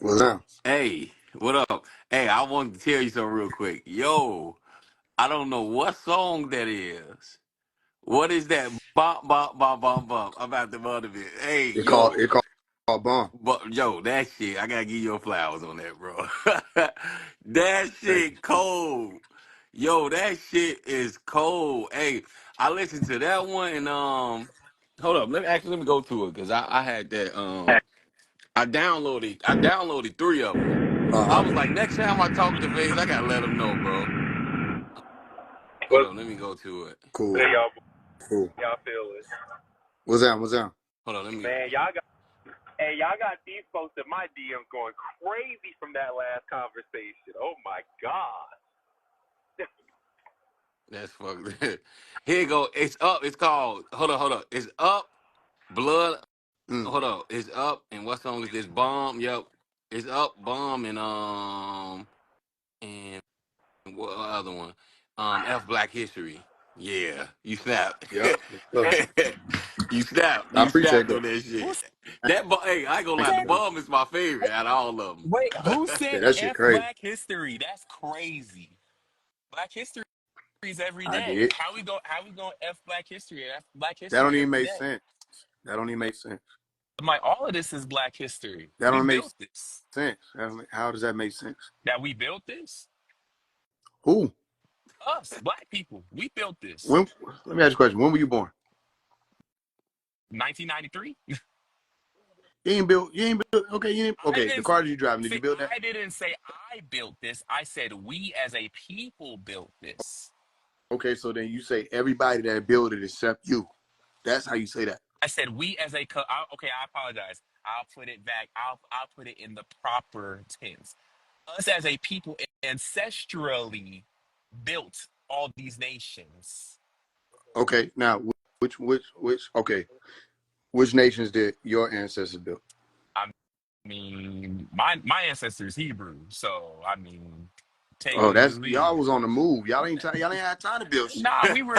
What's up? Hey, what up? Hey, I wanted to tell you something real quick. Yo, I don't know what song that is. What is that? Bop, bop, bop, bop, bop. I'm about the mother of it. Hey, It called bomb. but yo, that shit, I gotta give you your flowers on that, bro. That Thank shit you. cold. Yo, that shit is cold. Hey, I listened to that one and hold up, let me go to it because I had that I downloaded three of them. I Uh was huh. like, next time I talk to Faze, I gotta let him know, bro. Hold What's on, let me go to it. Cool. good, Cool. y'all feeling? What's that? What's that? Hold on, let me. Man, y'all got these folks in my DMs going crazy from that last conversation. Oh my god. That's fucked. Here you go. It's up. It's called. Hold on. It's up. Blood. Mm. Hold on. It's up. And what song is this? Bomb. Yep. It's up. Bomb and what other one? F Black History. Yeah, you snapped. Yep. So, You snapped. I You appreciate snapped on that. that Who shit. Hey, I ain't gonna lie. The said? bomb is my favorite out of all of them. Wait, who Yeah, said that shit F crazy. Black History? That's crazy. Black History is every I day. did. How we going F Black History? F Black That don't History even every make day. sense. That don't even make sense. I'm like, all of this is Black History. That We don't make built this. sense. How does that make sense? That we built this. Who? Us, Black people. We built this. When? Let me ask you a question. When were you born? 1993. You ain't built. You ain't built. Okay. You ain't. I Okay. The didn't car that you driving? Did you say build that? I didn't say I built this. I said we as a people built this. Okay. So then you say everybody that built it except you. That's how you say that. I said we as a okay. I apologize. I'll put it back. I'll put it in the proper tense. Us as a people ancestrally built all these nations. Okay. Now, which? Okay. Which nations did your ancestors build? I mean, my ancestors Hebrew, so I mean, take Oh, it or that's leave y'all it. was on the move. Y'all ain't had time to build shit. Nah, we were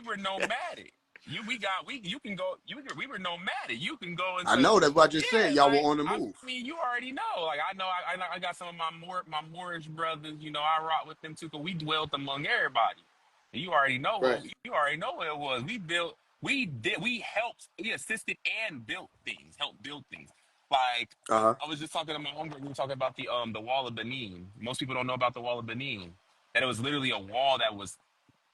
nomadic. You can go we were nomadic. You can go I into know that's what I just said. yeah, Y'all were like on the I move. mean you already know. Like I know I got some of my Moorish brothers. You know I rock with them too. Cause we dwelt among everybody. And Right. you already know what it was. We helped we assisted and built things. Helped build things. Like Uh I was just talking to my homegirl. We were talking about the wall of Benin. Most people don't know about the wall of Benin. That it was literally a wall that was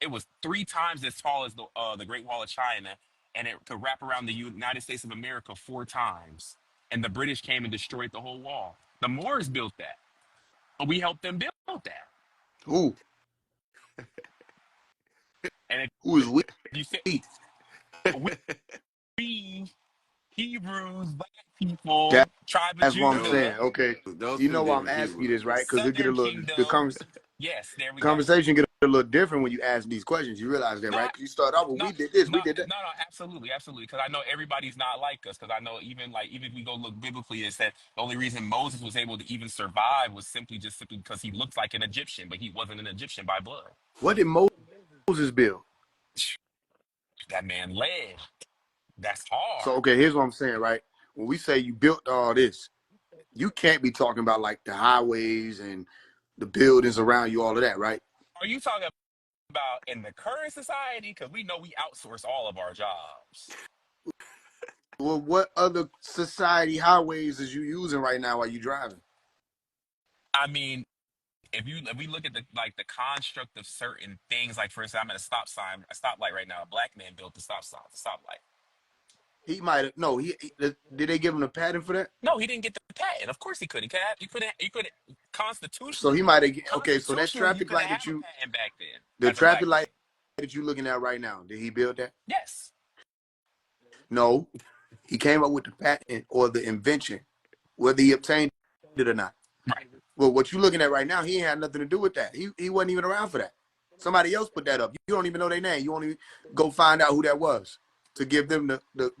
it was three times as tall as the Great Wall of China, and it could wrap around the United States of America four times. And the British came and destroyed the whole wall. The Moors built that, but we helped them build that. who? And if Who is we? you say we Hebrews, black That, people, tribe of that's what I'm those, saying. Judah, Okay. those You two know why I'm different asking you people. this, right? Because it get a Southern little Kingdom, yes, there we go. conversation get a little different when you ask these questions. You realize that, No, right? Because you start off with no, we did this, no, we did that. no, absolutely, absolutely. Because I know everybody's not like us. Because I know even if we go look biblically, it said the only reason Moses was able to even survive was simply because he looks like an Egyptian, but he wasn't an Egyptian by blood. What did Moses build? That man led. That's So hard. okay, here's what I'm saying, right? When we say you built all this, you can't be talking about like the highways and the buildings around you, all of that, right? Are you talking about in the current society? Because we know we outsource all of our jobs. Well, what other society highways is you using right now while you driving? I mean, if we look at the construct of certain things, like for instance, I'm at a stoplight right now. A black man built the stoplight. He might have no. Did they give him a patent for that? No, he didn't get the patent. Of course he couldn't. You couldn't So constitutionally he might have. Okay, so that constitutionally you traffic couldn't light have that a you, patent back then the as a black traffic man. light that you looking at right now, did he build that? Yes. No, he came up with the patent or the invention, whether he obtained it or not. Right. Well, what you looking at right now, he ain't had nothing to do with that. He wasn't even around for that. Somebody else put that up. You don't even know their name. You only go find out who that was to give them the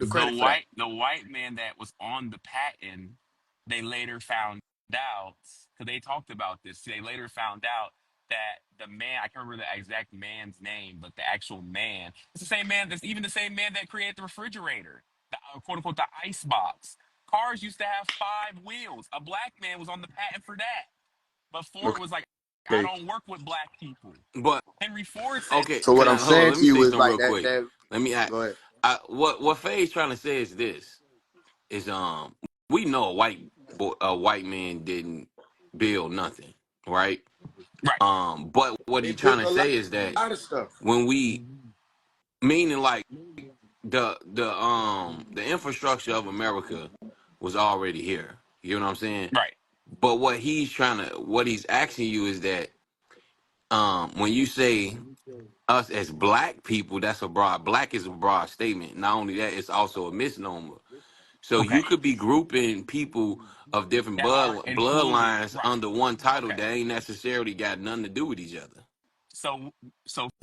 credit for that. The white man that was on the patent, they later found out because they talked about this. They later found out that the man, I can't remember the exact man's name, but the actual man, it's the same man that's even the same man that created the refrigerator, the quote unquote the ice box. Cars used to have 5 wheels. A black man was on the patent for that. But Ford was like, I Okay. don't work with black people. But Henry Ford said okay, So that. what can I I'm hold on? saying Let to me you say is something like real quick. that. Let me. Go ahead. What Faye's trying to say is this: is we know a white man didn't build nothing, right? Right. But what They he's trying built to a lot, say is that lot of stuff. when we meaning like the infrastructure of America was already here. You know what I'm saying? Right. But what he's asking you is that when you say us as black people, black is a broad statement. Not only that, it's also a misnomer. So Okay. you could be grouping people of different That are included. bloodlines Right. under one title Okay. that ain't necessarily got nothing to do with each other. So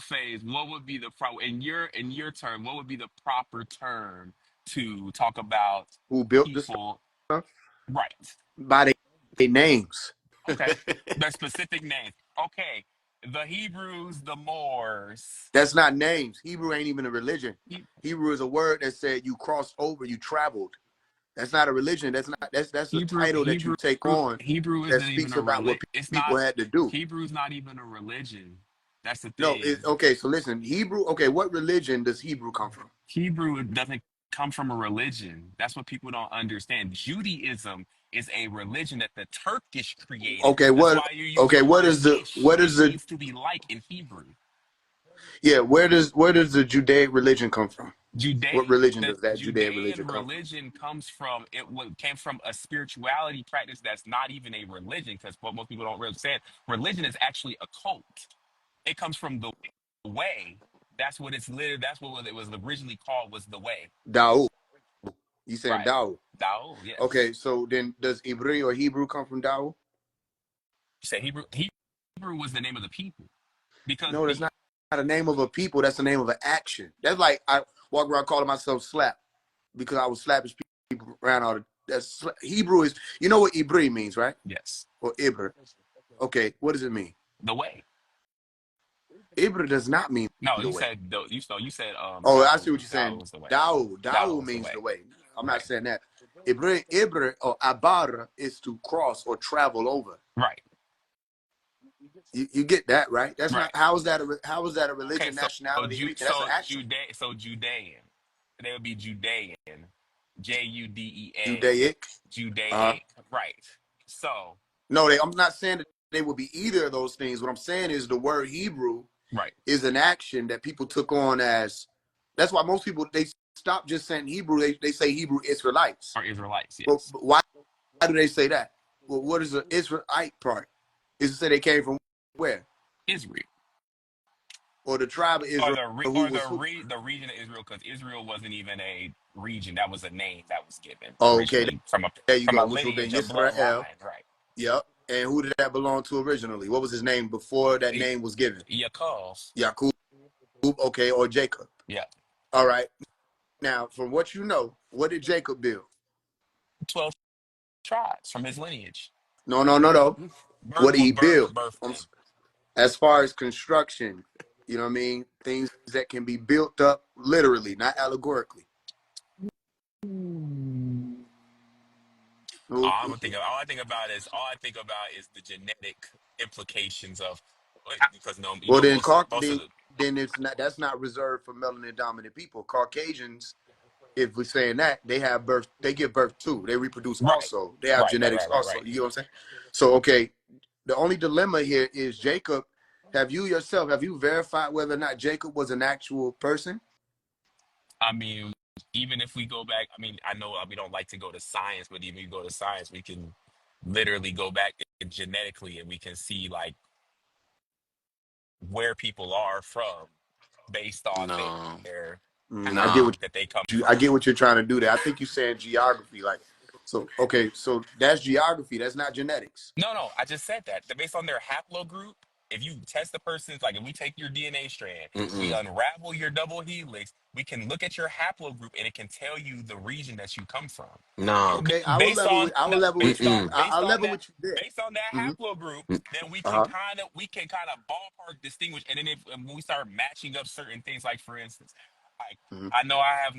Faze, what would be the in your term, what would be the proper term to talk about Who built this people? stuff Right. by their names? Okay. The specific names. Okay. The Hebrews, the Moors. That's not names. Hebrew ain't even a religion. He, Hebrew is a word that said you crossed over, you traveled. That's not a religion. That's a Hebrew title that you Hebrew take on Hebrew that isn't even speaks a about what it's people not had to do. Hebrew's not even a religion. That's the No, thing. okay. So listen, Hebrew. Okay, what religion does Hebrew come from? Hebrew doesn't come from a religion. That's what people don't understand. Judaism is a religion that the Turkish created. Okay, That's what? why you use Okay, the what word is the? ish, What is which the? means to be like in Hebrew. Yeah, where does the Judaic religion come from? Judea, What religion the does that Judaic religion Judean come from? religion comes from came from a spirituality practice that's not even a religion, because what most people don't really understand, religion is actually a cult. It comes from the way. That's what it's literally. That's what it was originally called, was the way. Dao. You saying Right. Dao? Tao, yes. Okay, so then does Hebrew or Hebrew come from Dao? You say Hebrew. Hebrew was the name of the people because No, that's not a name of a people. That's the name of an action. That's like I walk around calling myself Slap because I was slapping people around all the. Hebrew is. You know what Ibri means, right? yes, Or Ibr. Okay, what does it mean? the way. Ibr does not mean No, the you way. said you said Oh, I see Tao. what you're Tao saying. was the way. Dao. Tao Dao was the means way. the way. I'm not Right. saying that. Ibr or Abar is to cross or travel over. Right. You get that, right? That's not Right. how is that a Okay. religion, So nationality, anything? That's an action. Judean. They would be Judean. Judea. Judaic. Uh Judaic. Right. So no, I'm not saying that they would be either of those things. What I'm saying is the word Hebrew right. is an action that people took on as. That's why most people they stop just saying Hebrew. They say Hebrew Israelites. Or Israelites, But yes. why do they say that? Well, what is the Israelite part? Is to say they came from where? Israel. Or the tribe of Israel who Or was who? the region of Israel, because Israel wasn't even a region. That was a name that was given Oh, okay, originally from a there you from a go. Which would have been lineage, a Yisrael. bloodline. Right. Yep. And who did that belong to originally? What was his name before that name was given? Yaakov. Yaqub, okay, or Jacob. Yeah. All right. Now, from what you know, what did Jacob build? 12 tribes from his lineage. No, no, no, no. What did he build? Birth them. As far as construction, you know what I mean? Things that can be built up literally, not allegorically. All I think about is the genetic implications of, because no, Well, then, most of the then it's not. That's not reserved for melanin dominant people. Caucasians, if we're saying that, they have birth. They give birth too. They reproduce right, also. They have genetics also. right. You know what I'm saying? So, okay, the only dilemma here is Jacob. Have you verified whether or not Jacob was an actual person? I mean, even if we go back, I mean, I know we don't like to go to science, but even if we go to science, we can literally go back genetically and we can see like where people are from based on No, their I get no. what that they come I from. get what you're trying to do there. I think you're saying geography, like so. Okay, so that's geography. That's not genetics. No, I just said that. Based on their haplogroup, if you test the person's, like if we take your DNA strand, we Mm-mm. unravel your double helix, we can look at your haplogroup and it can tell you the region that you come from. No. Okay, I will level with you. Mm-mm. I'll level with you there. Based on that Mm-hmm. haplogroup, then Uh-huh. we can kind of ballpark distinguish, and then when we start matching up certain things, like for instance, Like, Mhm. I know I have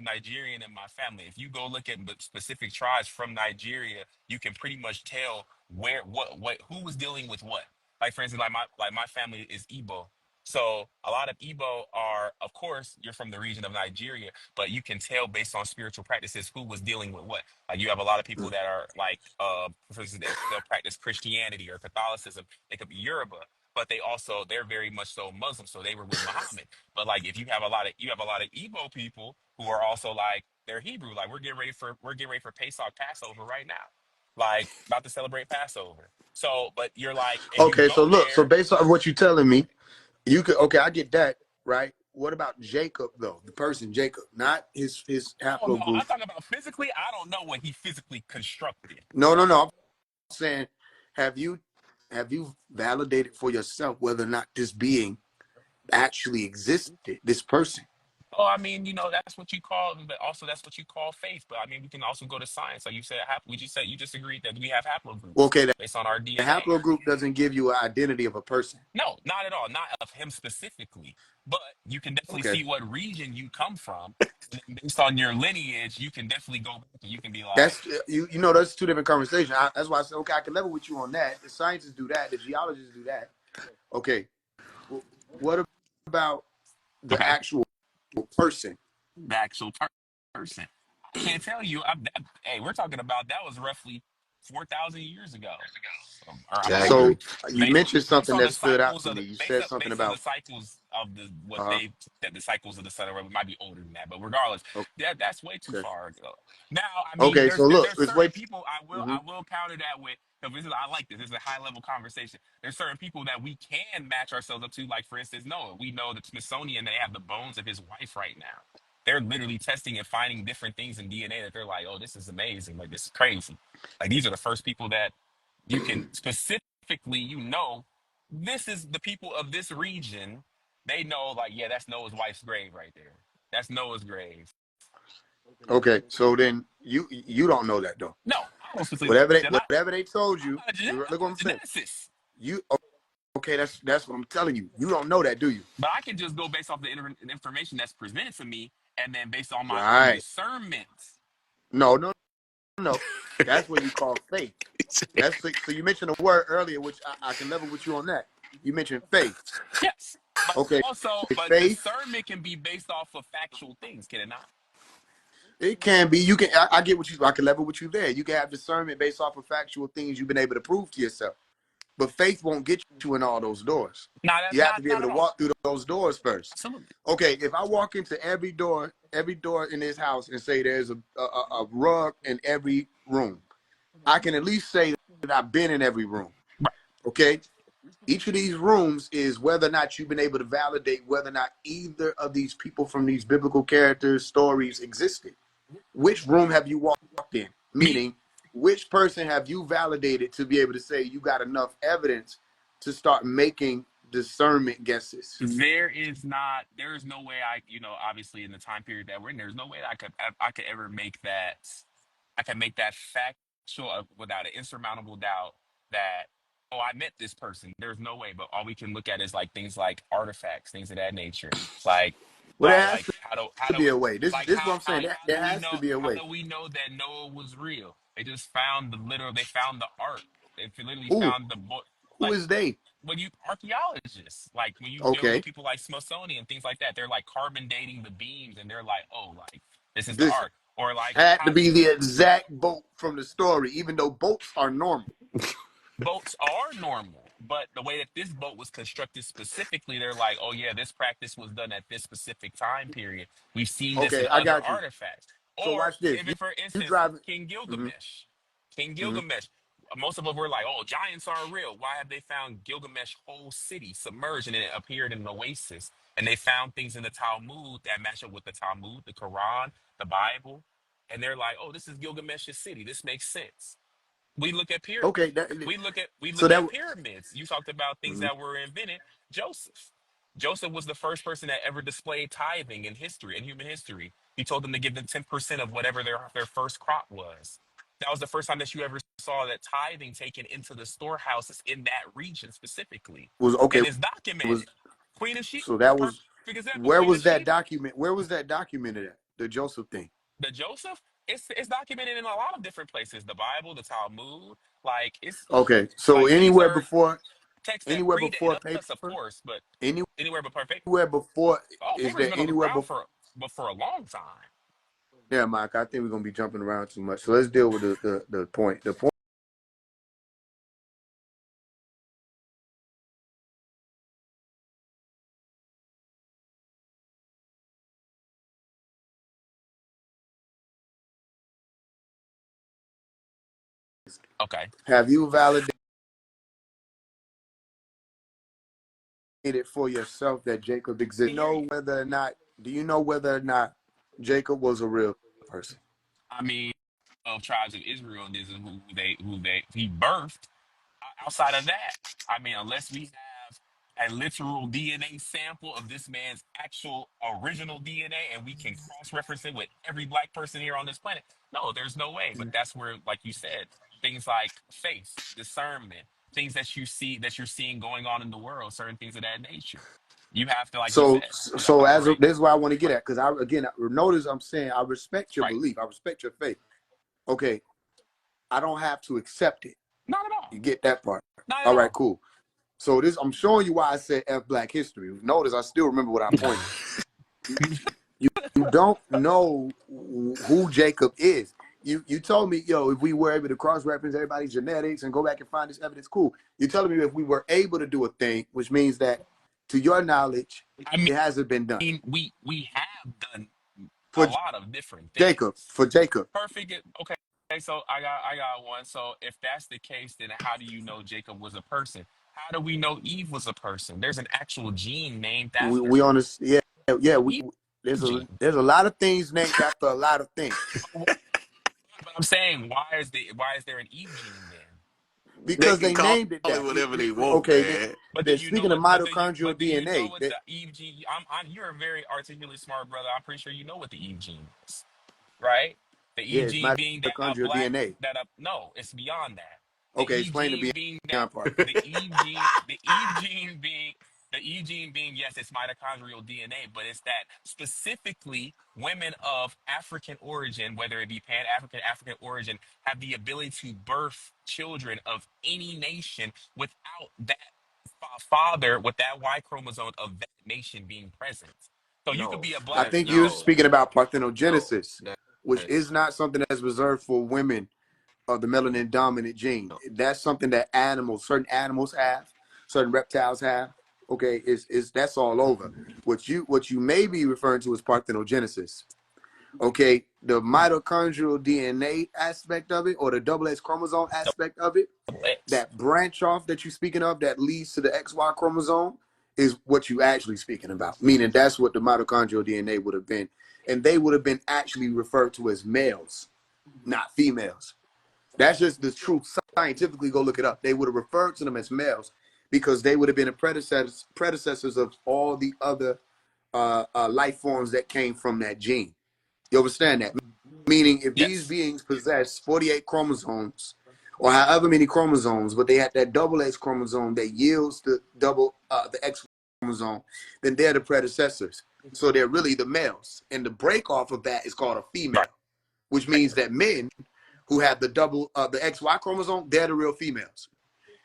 Nigerian in my family. If you go look at specific tribes from Nigeria, you can pretty much tell where what who was dealing with what. Like for instance, like my family is Igbo. So a lot of Igbo are, of course, you're from the region of Nigeria, but you can tell based on spiritual practices who was dealing with what. Like you have a lot of people that are like, for instance, they'll practice Christianity or Catholicism. They could be Yoruba, but they're very much so Muslim. So they were with Muhammad. But like if you have a lot of Igbo people who are also like they're Hebrew. Like we're getting ready for Pesach Passover right now. Like about to celebrate Passover. So, but you're like, if you Okay, so go look, so there, based on what you're telling me, you could okay, I get that, right? What about Jacob though? The person Jacob, not his oh no, haplogroup. I'm talking about physically. I don't know what he physically constructed. No, no, no. I'm saying, have you validated for yourself whether or not this being actually existed, this person? Oh, I mean, that's what you call, but also that's what you call faith. But I mean, we can also go to science. Like you said, you just agreed that we have Well, haplogroups okay, based on our the DNA. haplogroup doesn't give you an identity of a person. No, not at all. Not of him specifically, but you can definitely Okay, see what region you come from. And then based on your lineage, you can definitely go back and you can be like, that's you know that's two different conversations. That's why I said okay, I can level with you on that. The scientists do that, the geologists do that. Okay, what about the okay, actual person? the actual person. I can't tell you. Hey, we're talking about that was roughly 4,000 years ago. Or I'm gonna So Exactly. say you based mentioned based something on the that stood out cycles to of me. You based said up something based on the about cycles of the what uh they that the cycles of the sun, or it might be older than that, but regardless, that's way too okay. far ago. Now, I mean, Okay, so look, there's it's certain wait. people Mm-hmm. I will counter that with, because I like this. This is a high level conversation. There's certain people that we can match ourselves up to, like for instance, Noah. We know the Smithsonian, they have the bones of his wife right now. They're literally testing and finding different things in DNA that they're like, oh, this is amazing. Like, this is crazy. Like, these are the first people that you can specifically, this is the people of this region. They know, like, yeah, that's Noah's wife's grave right there. That's Noah's grave. Okay, so then you don't know that though. No, I don't specifically Whatever they told you, I'm look what not I'm a saying. geneticist. You okay? That's what I'm telling you. You don't know that, do you? But I can just go based off the information that's presented to me, and then based on my own Right? discernment. No, no, no. That's what you call faith. That's so you mentioned a word earlier, which I can level with you on that. You mentioned faith. Yes. Okay, But faith. discernment can be based off of factual things, can it not? It can be. You can. I get what you. I can level with you there. You can have discernment based off of factual things you've been able to prove to yourself. But faith won't get you in all those doors. Not You have to be able not to at all. walk through those doors first. Absolutely. Okay, if I walk into every door in this house and say there's a rug in every room, I can at least say that I've been in every room. Right. Okay? Each of these rooms is whether or not you've been able to validate whether or not either of these people from these biblical characters, stories existed. Which room have you walked in? Me, Meaning, which person have you validated to be able to say you got enough evidence to start making discernment guesses? there is no way obviously in the time period that we're in, there's no way I could ever make that, I can make that factual without an insurmountable doubt that, oh, I met this person. There's no way, but all we can look at is like things like artifacts, things of that nature. Like, Well, there has how to do be we, a way. This is what I'm saying. There has to be a how way. do we know that Noah was real? They just found they found the ark. They literally Who? found the book. Who Like, is they? when you archaeologists, like when you deal with Okay. people like Smithsonian and things like that, they're like carbon dating the beams, and they're like, oh, like this is the This ark, or like had to how be the exact boat from the story, even though boats are normal. boats are normal, but the way that this boat was constructed specifically, they're like, oh yeah, this practice was done at this specific time period. We've seen this in Okay, I other got you. artifacts. So Or watch this. even for You instance, driving. King Hmm. Gilgamesh. King Hmm. Gilgamesh. Most of us were like, oh, giants are real. Why have they found Gilgamesh whole city submerged and it appeared in an oasis? And they found things in the Talmud that match up with the Talmud, the Quran, the Bible. And they're like, oh, this is Gilgamesh's city. This makes sense. We look at Okay. we So look that. at pyramids. You talked about things Mhm. that were invented. Joseph. Joseph was the first person that ever displayed tithing in history, in human history. He told them to give them 10% of whatever their first crop was. That was the first time that you ever saw that tithing taken into the storehouses in that region specifically. Was okay. And it's Was documented. Queen of Sheba, so that was. perfect example. Where Queen of was that Sheba, document? Where was that documented at? The Joseph thing. the Joseph, it's documented in a lot of different places. The Bible, the Talmud, like it's Okay, so like these are texts that anywhere predate before us, of paper, course, but anywhere anywhere but perfect. before, Oh, is paper's there been anywhere around before? for a long time. Yeah, Mike, I think we're gonna be jumping around too much. So let's deal with the point. The point. Okay. Have you validated for yourself that Jacob exists? I hear you. Do you know whether or not Jacob was a real person? I mean, of tribes of Israel, and this is who they he birthed. Outside of that, I mean, unless we have a literal DNA sample of this man's actual original DNA and we can cross-reference it with every black person here on this planet, no, there's no way. But that's where, like you said, things like faith, discernment, things that you see that you're seeing going on in the world, certain things of that nature. You have to, like you So, said, you have to so operate. this is why I want to get at, because notice I'm saying I respect your Right. belief, I respect your faith. Okay, I don't have to accept it. Not at all. You get that part? Not at All right, all. cool. So I'm showing you why I said F Black History. Notice I still remember what I pointed. You don't know who Jacob is. You told me, yo, if we were able to cross-reference everybody's genetics and go back and find this evidence, cool. You're telling me if we were able to do a thing, which means that, to your knowledge, I it hasn't been done. mean, we have done a For lot of different Jacob, things. for Jacob, Perfect. Okay. So I got one. So if that's the case, then how do you know Jacob was a person? How do we know Eve was a person? There's an actual gene named after we her. on this, yeah, yeah. Eve gene. There's a lot of things named after a lot of things. But I'm saying, why is there an Eve gene then? They Because can they call named it it that. whatever they want, Okay, man. But do they're you know speaking of what? mitochondrial But do you know DNA. what the Eve gene? You're a very articulate, smart brother. I'm pretty sure you know what the Eve gene is, right? The Yeah, Eve it's gene being that mitochondrial black DNA. no, it's beyond that. The Okay, Eve explain the gene being that beyond part. the Eve gene being, yes, it's mitochondrial DNA, but it's that specifically women of African origin, whether it be Pan African, African origin, have the ability to birth children of any nation without that father with that Y chromosome of that nation being present. So you could No, be a I black, think you you're could, no, speaking about no. parthenogenesis, which That's is not something that's reserved for women of the melanin dominant gene. no. That's something that certain animals have, certain reptiles have. Okay, is that's all over. What you may be referring to is parthenogenesis. Okay, the mitochondrial DNA aspect of it, or the double X chromosome aspect of it, X. that branch off that you're speaking of that leads to the XY chromosome is what you actually speaking about. Meaning that's what the mitochondrial DNA would have been. And they would have been actually referred to as males, not females. That's just the truth. Scientifically, go look it up. They would have referred to them as males because they would have been the predecessors of all the other life forms that came from that gene. You understand that? Meaning, if these Yes. beings possess 48 chromosomes, or however many chromosomes, but they had that double X chromosome that yields the X chromosome, then they're the predecessors. So they're really the males, and the break off of that is called a Right. female, which means that men who have the XY chromosome, they're the real females,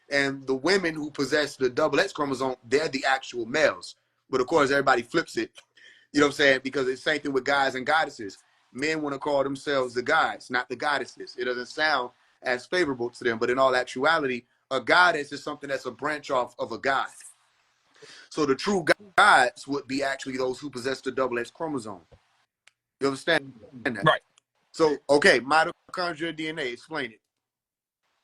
and the women who possess the double X chromosome, they're the actual males. But of course, everybody flips it. You know what I'm saying? Because it's the same thing with guys and goddesses. Men want to call themselves the gods, not the goddesses. It doesn't sound as favorable to them, but in all actuality, a goddess is something that's a branch off of a god. So the true gods would be actually those who possess the double X chromosome. You understand that? Right. So, okay, mitochondrial DNA, explain it.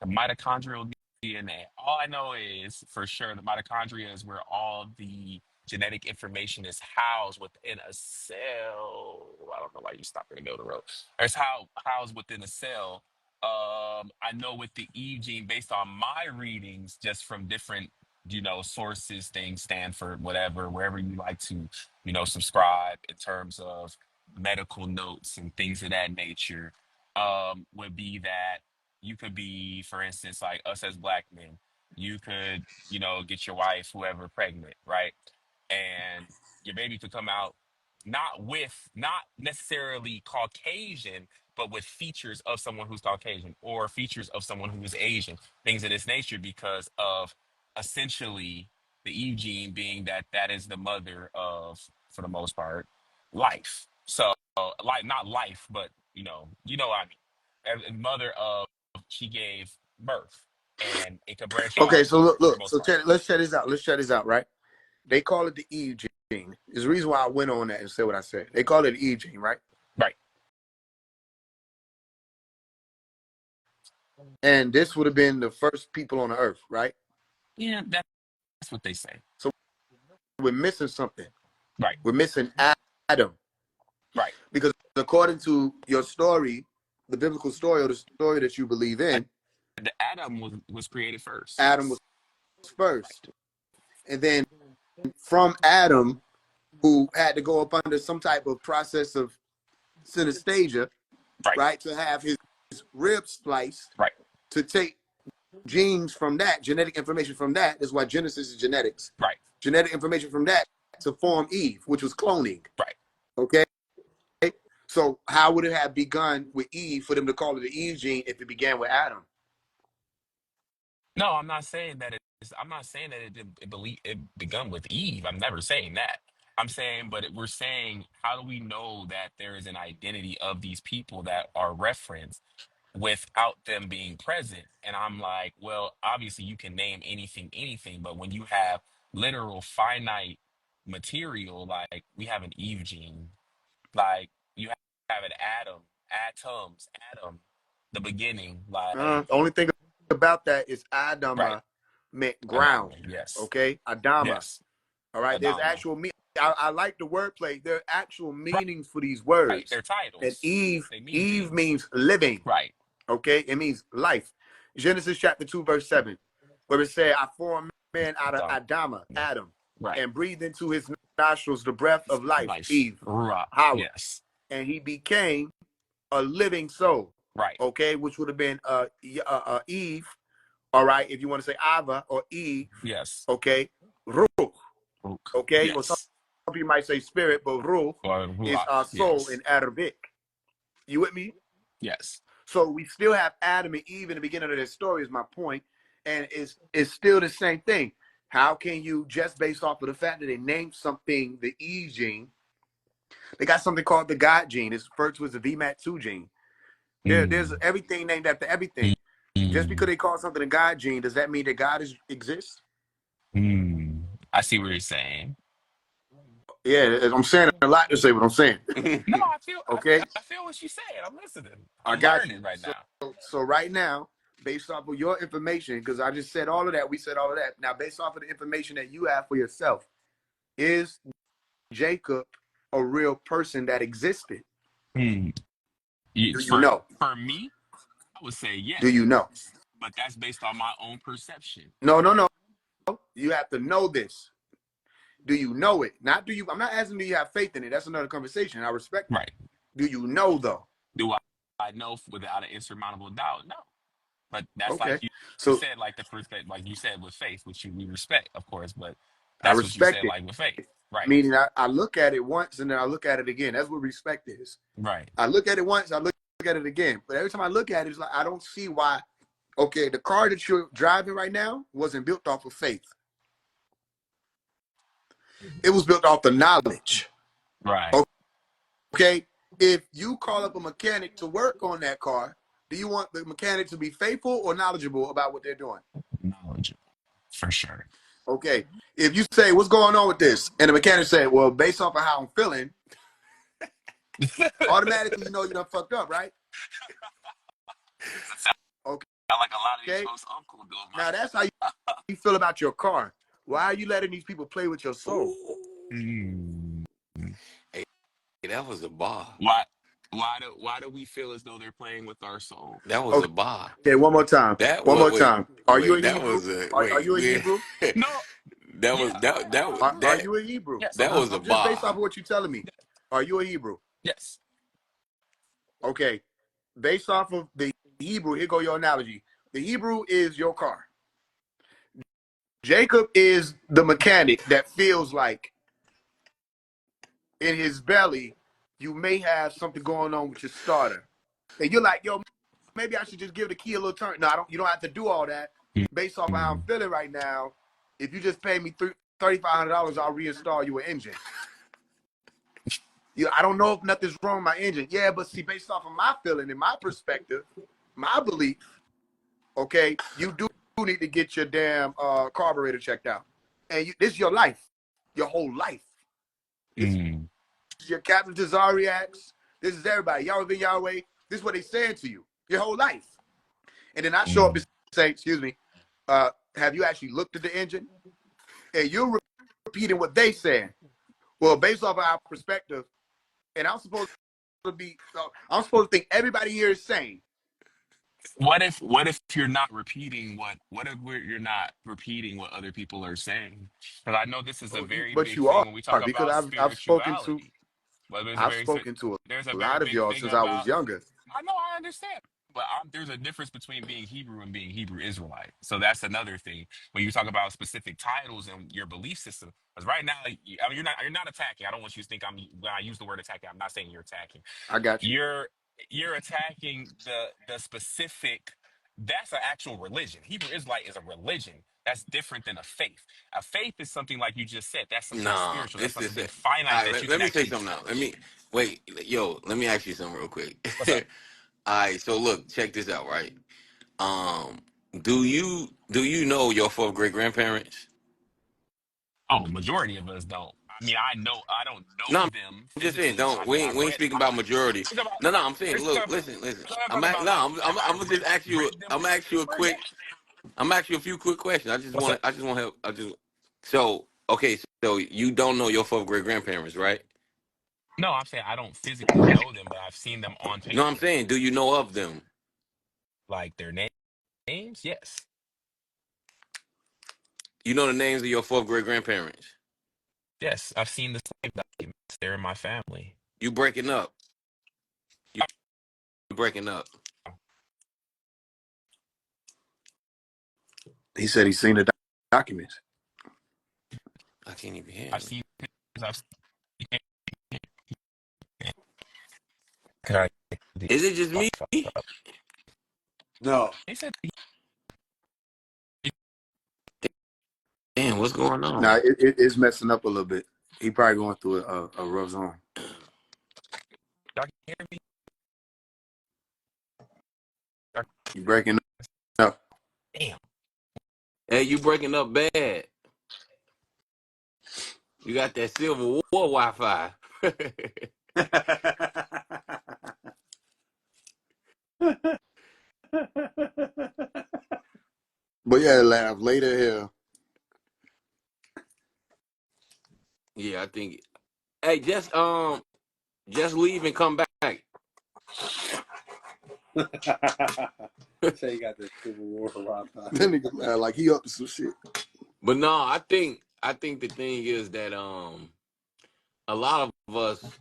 The mitochondrial DNA. All I know is for sure the mitochondria is where all the genetic information is housed within a cell. I don't know why you stopped in the middle of the road. It's how housed within a cell. I know with the Eve gene, based on my readings, just from different, sources, things, Stanford, whatever, wherever you like to, subscribe in terms of medical notes and things of that nature, would be that you could be, for instance, like us as black men, you could, get your wife, whoever, pregnant, right? And your baby could come out not necessarily Caucasian, but with features of someone who's Caucasian or features of someone who is Asian, things of this nature, because of essentially the Eve gene being that is the mother of, for the most part, life. So like not life, but what I mean. And mother of, she gave birth, and it could branch Okay, off so look, for the look. most So part. let's check this out. Let's check this out, right? They call it the Eve gene. There's a reason why I went on that and said what I said. They call it the Eve gene, right? Right. And this would have been the first people on the earth, right? Yeah, that's what they say. So we're missing something. Right. We're missing Adam. Right. Because according to your story, the biblical story or the story that you believe in, The Adam was created first. Adam was Yes. first. And then from Adam, who had to go up under some type of process of synesthesia, Right. right, to have his ribs spliced, Right. to take genes from that, genetic information from that. That's why Genesis is genetics. Right. Genetic information from that to form Eve, which was cloning. Right. Okay? So how would it have begun with Eve for them to call it the Eve gene if it began with Adam? No, I'm not saying that I'm not saying that it begun with Eve. I'm never saying that. I'm saying, but we're saying, how do we know that there is an identity of these people that are referenced without them being present? And I'm like, well, obviously you can name anything, but when you have literal finite material, like we have an Eve gene, like you have an atom, the beginning, like Only thing about that is right, Adama meant ground. anomaly. Yes, Okay? Adama. yes, All right. There's anomaly. actual meaning. I like the wordplay. There are actual Right, meanings for these right. words. They're And titles. Eve, They mean Eve things. means living. Right. Okay? It means life. Genesis chapter 2, verse 7, where it said, I formed man out of Adama, Adam, Right. and breathed into his nostrils the breath of life, Life. Eve, Right. Hawa. Yes. And he became a living soul. Right. Okay? Which would have been Eve. All right? If you want to say Ava or Eve. Yes. Okay? Ruh. Ook. Okay? Or some Yes. people might say spirit, but Ruh Or is ruach. our soul Yes. in Arabic. You with me? Yes. So we still have Adam and Eve in the beginning of this story, is my point. And it's still the same thing. How can you, just based off of the fact that they named something the Eve gene, they got something called the God gene. It's referred to as the VMAT2 gene. There's Mm. everything named after everything. Just because Mm. they call something a God gene, does that mean that God exists? Mm. I see what you're saying. Yeah, I'm saying a lot to say what I'm saying. No, I feel Okay? I feel what you're saying. I'm listening. I I'm got you. learning right now. So right now, based off of your information, because I just said all of that, we said all of that. Now, based off of the information that you have for yourself, is Jacob a real person that existed? Mm. Do you For know? me, I would say Do yes, you know? but that's based on my own perception. No, no, no. You have to know this. Do you know it? Not do you. I'm not asking do you have faith in it. That's another conversation. I respect that. Right. Do you know though? Do I know without an insurmountable doubt? No. But that's like Okay. you So said, like the first, like you said with faith, which we respect, of course, but I that's what you respect said, it. like with faith. Right. Meaning I look at it once and then I look at it again. That's what respect is. Right. I look at it once, I look at it again. But every time I look at it, it's like I don't see why. Okay, the car that you're driving right now wasn't built off of faith. It was built off the knowledge. Right. Okay, if you call up a mechanic to work on that car, do you want the mechanic to be faithful or knowledgeable about what they're doing? Knowledge, for sure. Okay, if you say, what's going on with this? And the mechanic say, well, based off of how I'm feeling, automatically you know you done fucked up, right? Okay, Like a lot of these folks' uncle doing now that's how you feel about your car. Why are you letting these people play with your soul? my. Mm. Hey, that was a bar. Why do we feel as though they're playing with our soul? That was a bar. Okay, one more time. That One was more time. Are you a that Hebrew? was a Are you a Hebrew? No. that Yeah. was I agree. Are you a Hebrew? Yes. that was a Just based off bar. of what you're telling me. Are you a Hebrew? Yes. Okay. Based off of the Hebrew, here go your analogy. The Hebrew is your car. Jacob is the mechanic that feels like in his belly, you may have something going on with your starter. And you're like, yo, maybe I should just give the key a little turn. No, I don't. You don't have to do all that. Based off of how I'm Mm. feeling right now, if you just pay me $3,500, I'll reinstall you an engine. I don't know if nothing's wrong with my engine. Yeah, but see, based off of my feeling and my perspective, my belief, okay, you do need to get your damn carburetor checked out. And this is your life, your whole life. This Mm. is your Captain Tazariacs. This is everybody. Yahweh ben Yahweh. This is what they saying to you, your whole life. And then I show up Mm. and say, excuse me, have you actually looked at the engine? And you're repeating what they saying. Well, based off of our perspective, and I'm supposed to think everybody here is sane. What if you're not repeating you're not repeating what other people are saying? Because I know this is a very But big you thing are, when we talk because about spirituality. spirituality. But I've spoken to there's a a very lot of big y'all thing since I was about. younger. I know, I understand, but there's a difference between being Hebrew and being Hebrew Israelite. So that's another thing when you talk about specific titles and your belief system. Because right now, I mean, you're not attacking. I don't want you to think I'm when I use the word attacking. I'm not saying you're attacking. I got you. You're attacking the specific. That's an actual religion. Hebrew Israelite is a religion. That's different than a faith. A faith is something like you just said. That's something Nah, spiritual. That's it's just something it. All finite right, that you let can me say actually something now. touch. Wait, yo, let me ask you something real quick. What's up? All right, so look, check this out, right? Um, do you know your fourth great grandparents? Oh, majority of us don't. I mean, I don't No, know them I'm just saying, physically. don't I mean, we ain't speaking about majority. It's about, No, no, I'm are saying, you look, talking about, listen. I'm talking about like, have I I'm gonna just ask you. read them I'm gonna ask you a before? Yeah. quick. I'm gonna ask you a few quick questions. What's up? I just want to help. So, okay, so you don't know your fourth great grandparents, right? No, I'm saying I don't physically know them, but I've seen them on No, I'm paper. saying, do you know of them? Like their names? Yes. You know the names of your fourth great grandparents. Yes. I've seen the slave documents. They're in my family. You breaking up. You breaking up. He said he's seen the documents. I can't even hear I've him. seen pictures. Can I? Is it just me? No. They said Damn, what's going Nah, on? it's messing up a little bit. He probably going through a rough zone. y'all can hear me. You breaking up. Damn. Hey, you breaking up bad. You got that Silver War Wi-Fi. But yeah, laugh later here. Yeah, I think. Hey, just leave and come back. Say you got the Civil War Wi-Fi. That nigga like he up to some shit. But no, I think the thing is that a lot of us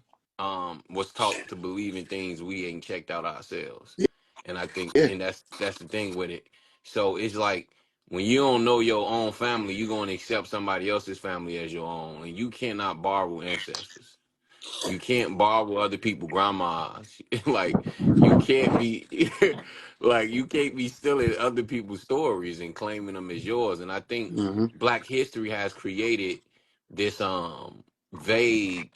was taught to believe in things we ain't checked out ourselves. And I think Yeah. and that's the thing with it. So it's like when you don't know your own family, you're gonna accept somebody else's family as your own. And you cannot borrow ancestors. You can't borrow other people's grandmas. Like you can't be like you can't be stealing other people's stories and claiming them as yours. And I think Mm-hmm. Black history has created this vague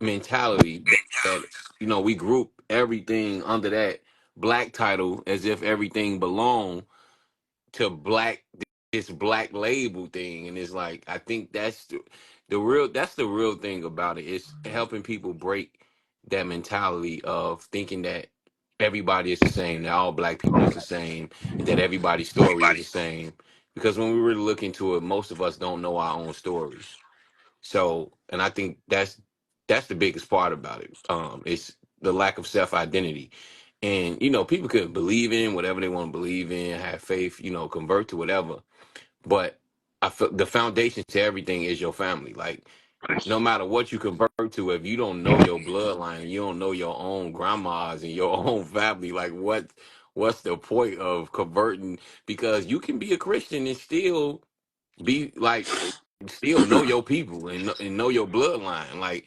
mentality that we group everything under that black title as if everything belonged to black, this black label thing. And it's like I think that's the real thing about it. It's helping people break that mentality of thinking that everybody is the same, that all black people is the same, and that everybody's story is the same, because when we really look into it, most of us don't know our own stories. So, and I think that's the biggest part about it. It's the lack of self identity, and people could believe in whatever they want to believe in, have faith, convert to whatever. But I feel the foundation to everything is your family. Like, no matter what you convert to, if you don't know your bloodline, you don't know your own grandmas and your own family, like what's the point of converting? Because you can be a Christian and still be like still know your people and know your bloodline. Like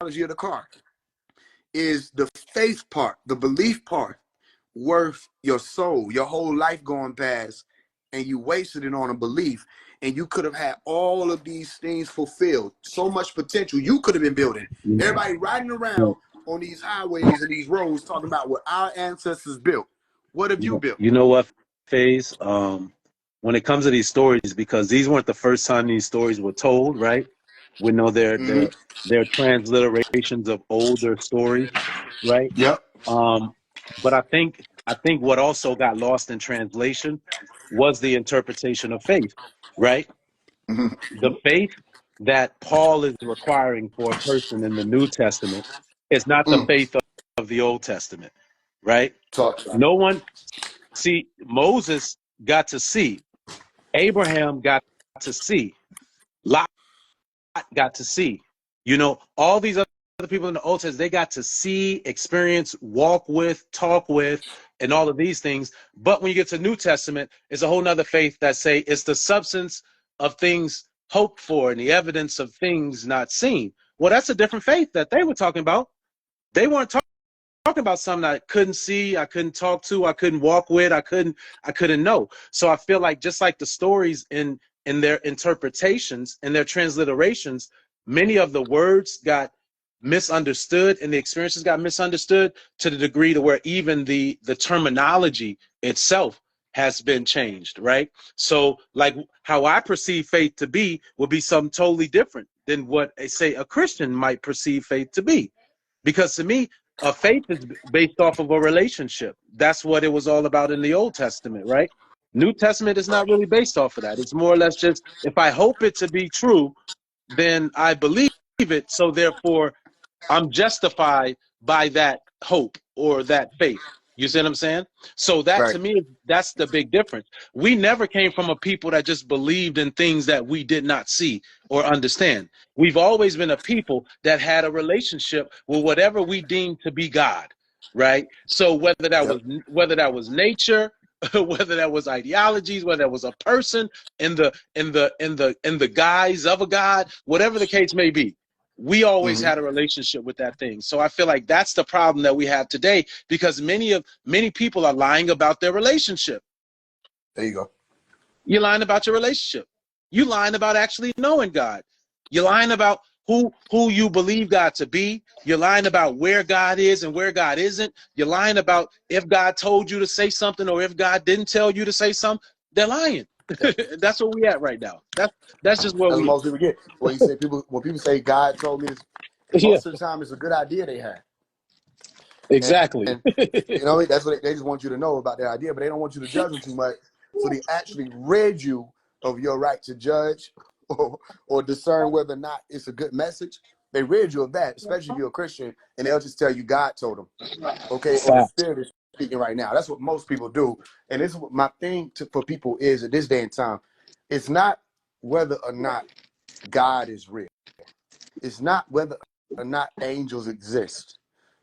analogy of the car. Is the faith part, the belief part, worth your soul, your whole life going past, and you wasted it on a belief, and you could have had all of these things fulfilled, so much potential you could have been building. Everybody riding around on these highways and these roads talking about what our ancestors built. What have you built? You know what, Faze? When it comes to these stories, because these weren't the first time these stories were told, right? We know they're transliterations of older stories, right? Yep. But I think what also got lost in translation was the interpretation of faith, right? Mm-hmm. The faith that Paul is requiring for a person in the New Testament is not the faith of the Old Testament, right? Talk about No one, see, Moses got to see, Abraham got to see, Lot got to see. All these other people in the Old Testament, they got to see, experience, walk with, talk with, and all of these things. But when you get to New Testament, it's a whole nother faith that say it's the substance of things hoped for and the evidence of things not seen. Well, that's a different faith that they were talking about. They weren't talking about something I couldn't see, I couldn't talk to, I couldn't walk with, I couldn't know. So I feel like just like the stories in their interpretations and their transliterations, many of the words got misunderstood and the experiences got misunderstood to the degree to where even the terminology itself has been changed, right? So like how I perceive faith to be would be something totally different than what say a Christian might perceive faith to be. Because to me, a faith is based off of a relationship. That's what it was all about in the Old Testament, right? New Testament is not really based off of that. It's more or less just if I hope it to be true, then I believe it. So therefore, I'm justified by that hope or that faith. You see what I'm saying? So that right. to me, that's the big difference. We never came from a people that just believed in things that we did not see or understand. We've always been a people that had a relationship with whatever we deemed to be God, right? So whether that Yep. was nature, whether that was ideologies, whether that was a person in the guise of a God, whatever the case may be, we always Mm-hmm. had a relationship with that thing. So I feel like that's the problem that we have today, because many people are lying about their relationship. There you go. You're lying about your relationship. You're lying about actually knowing God. You're lying about who you believe God to be. You're lying about where God is and where God isn't. You're lying about if God told you to say something or if God didn't tell you to say something. They're lying. That's where we at right now. That's just where That's what we most people get. When you say when people say God told me this, yeah, most of the time it's a good idea they had. exactly. And that's what they just want you to know about their idea, but they don't want you to judge them too much. So they actually rid you of your right to judge or discern whether or not it's a good message. They rid you of that, especially if you're a Christian, and they'll just tell you God told them, okay, or the Fact. Spirit is speaking right now. That's what most people do. And this is what my thing for people is at this day and time. It's not whether or not God is real. It's not whether or not angels exist.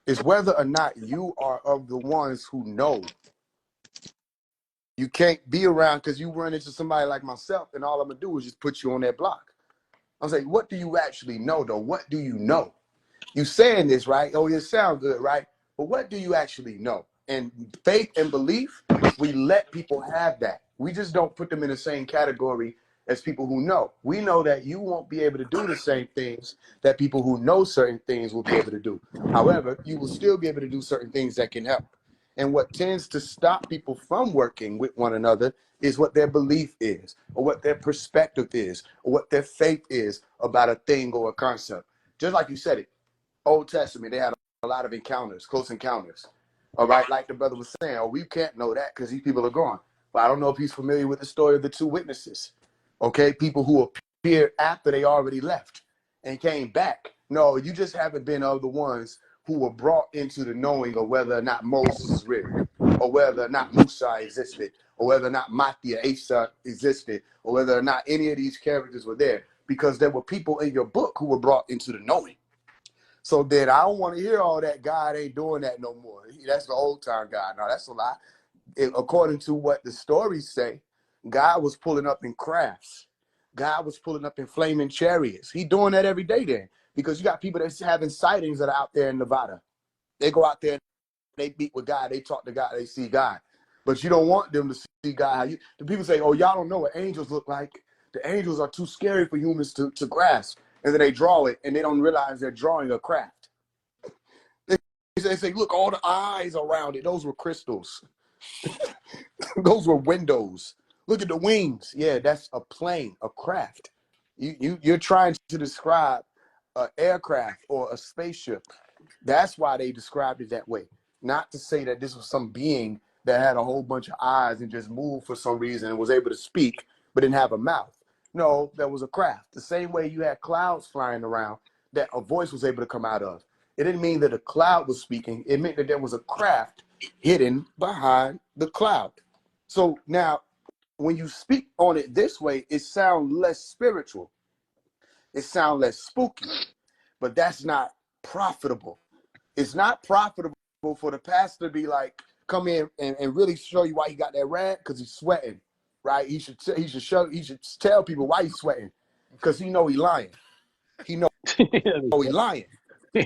It's whether or not you are of the ones who know. You can't be around because you run into somebody like myself, and all I'm gonna do is just put you on that block. I'm saying, what do you actually know, though? What do you know? You saying this, right? Oh, it sounds good, right? But what do you actually know? And faith and belief, we let people have that. We just don't put them in the same category as people who know. We know that you won't be able to do the same things that people who know certain things will be able to do. However, you will still be able to do certain things that can help. And what tends to stop people from working with one another is what their belief is, or what their perspective is, or what their faith is about a thing or a concept. Just like you said it, Old Testament, they had a lot of encounters, close encounters. All right, like the brother was saying, oh, we can't know that because these people are gone. But I don't know if he's familiar with the story of the two witnesses. Okay, people who appeared after they already left and came back. No, you just haven't been of the ones who were brought into the knowing of whether or not Moses is real, or whether or not Musa existed, or whether or not Matthew Asa existed, or whether or not any of these characters were there, because there were people in your book who were brought into the knowing. So then I don't want to hear all that God ain't doing that no more. That's the old time God. No, that's a lie. According to what the stories say, God was pulling up in crafts. God was pulling up in flaming chariots. He doing that every day then. because you got people that's having sightings that are out there in Nevada. They go out there and they meet with God, they talk to God, they see God. But you don't want them to see God. The people say, oh, y'all don't know what angels look like. The angels are too scary for humans to grasp. And then they draw it, and they don't realize they're drawing a craft. They say, look, all the eyes around it, those were crystals. Those were windows. Look at the wings. Yeah, that's a plane, a craft. You're trying to describe an aircraft or a spaceship. That's why they described it that way. Not to say that this was some being that had a whole bunch of eyes and just moved for some reason and was able to speak, but didn't have a mouth. No, that was a craft. The same way you had clouds flying around that a voice was able to come out of. It didn't mean that a cloud was speaking. It meant that there was a craft hidden behind the cloud. So now, when you speak on it this way, it sounds less spiritual. It sounds less spooky, but that's not profitable. It's not profitable for the pastor to be like, come in and really show you why he got that rag, because he's sweating, right? He should tell people why he's sweating, because he know he lying. He know he lying.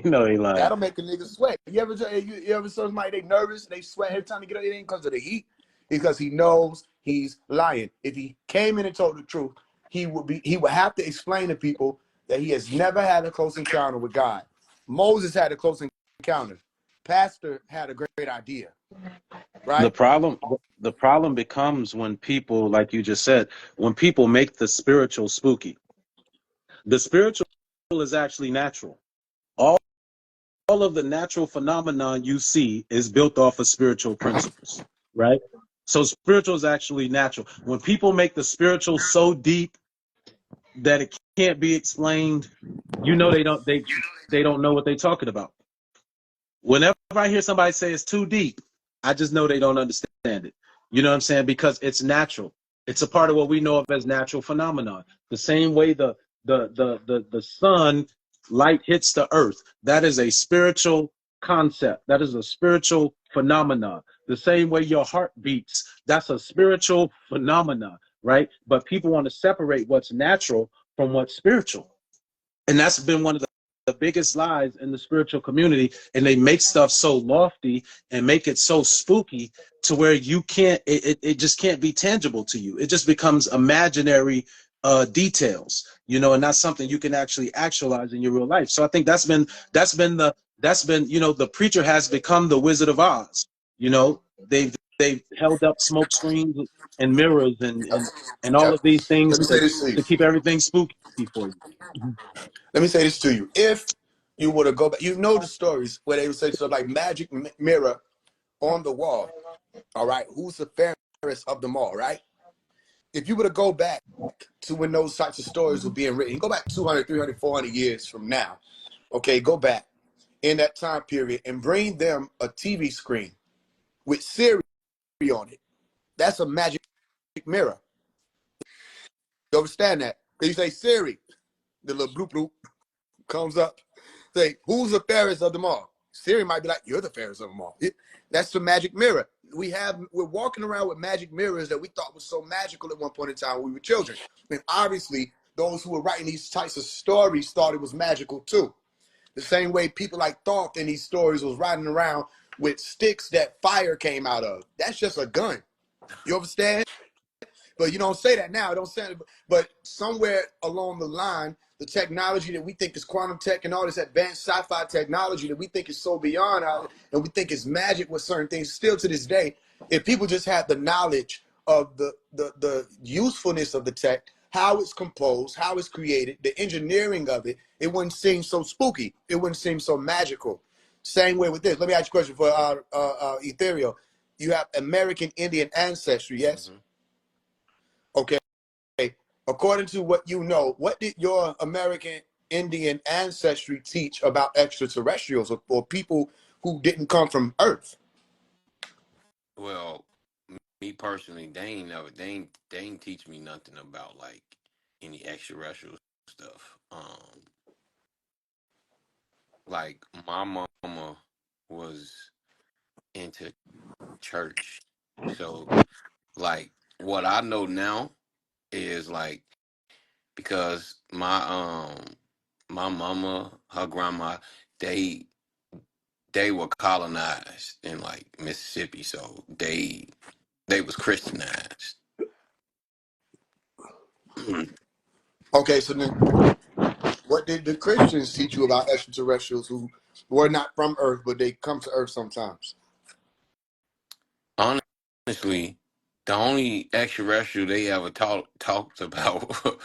No, he lying. That'll make a nigga sweat. You ever saw somebody, they nervous, they sweat every time they get up, it ain't because of the heat, because he knows he's lying. If he came in and told the truth, he would have to explain to people that he has never had a close encounter with God. Moses had a close encounter. Pastor had a great idea, right? The problem becomes when people, like you just said, when people make the spiritual spooky. The spiritual is actually natural. All of the natural phenomenon you see is built off of spiritual principles, right? So spiritual is actually natural. When people make the spiritual so deep that it can't be explained, you know they don't know what they're talking about. Whenever I hear somebody say it's too deep, I just know they don't understand it. You know what I'm saying? Because it's natural. It's a part of what we know of as natural phenomenon. The same way the sun light hits the earth, that is a spiritual concept. That is a spiritual phenomenon. The same way your heart beats, that's a spiritual phenomenon, right? But people want to separate what's natural from what's spiritual. And that's been one of the biggest lies in the spiritual community. And they make stuff so lofty and make it so spooky to where you can't, it just can't be tangible to you. It just becomes imaginary details, you know, and that's something you can actually actualize in your real life. So I think that's been, you know, the preacher has become the Wizard of Oz. You know, they've held up smoke screens and mirrors and all Yep. of these things Let me say this to you. to keep everything spooky for you. Mm-hmm. Let me say this to you. If you were to go back, you know the stories where they would say stuff like magic mirror on the wall. All right. Who's the fairest of them all, right? If you were to go back to when those types of stories were being written, go back 200, 300, 400 years from now. Okay, go back in that time period and bring them a TV screen with Siri on it. That's a magic mirror. You understand that? You say Siri, the little bloop bloop comes up. Say, who's the fairest of them all? Siri might be like, you're the fairest of them all. That's the magic mirror. We're walking around with magic mirrors that we thought was so magical at one point in time when we were children. And obviously, those who were writing these types of stories thought it was magical too. The same way people like Thoth in these stories was riding around with sticks that fire came out of. That's just a gun. You understand? But you don't say that now. Don't say it. But somewhere along the line, the technology that we think is quantum tech and all this advanced sci-fi technology that we think is so beyond our, and we think is magic with certain things, still to this day, if people just had the knowledge of the usefulness of the tech, how it's composed, how it's created, the engineering of it, it wouldn't seem so spooky. It wouldn't seem so magical. Same way with this. Let me ask you a question for Ethereal. You have American Indian ancestry, yes? Mm-hmm. Okay. According to what you know, what did your American Indian ancestry teach about extraterrestrials or people who didn't come from Earth? Well, me personally, they ain't teach me nothing about like any extraterrestrial stuff. Like my mama was into church, so like what I know now is like because my my mama, her grandma, they they were colonized in like Mississippi, so they was Christianized. Okay, so then what did the Christians teach you about extraterrestrials who were not from Earth, but they come to Earth sometimes? Honestly, the only extraterrestrial they ever talked about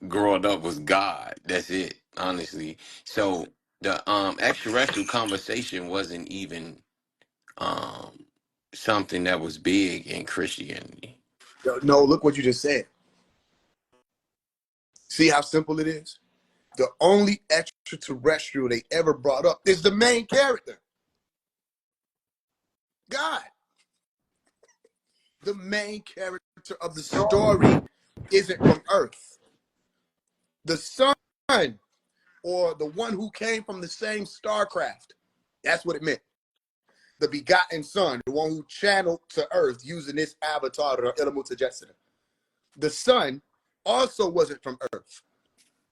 growing up was God. That's it, honestly. So the extraterrestrial conversation wasn't even um something that was big in Christianity. No, look what you just said. See how simple it is? The only extraterrestrial they ever brought up is the main character, God. The main character of the story isn't from Earth. The sun, or the one who came from the same starcraft. That's what it meant. The begotten son, the one who channeled to Earth using this avatar, the Ilamu. The son also wasn't from Earth.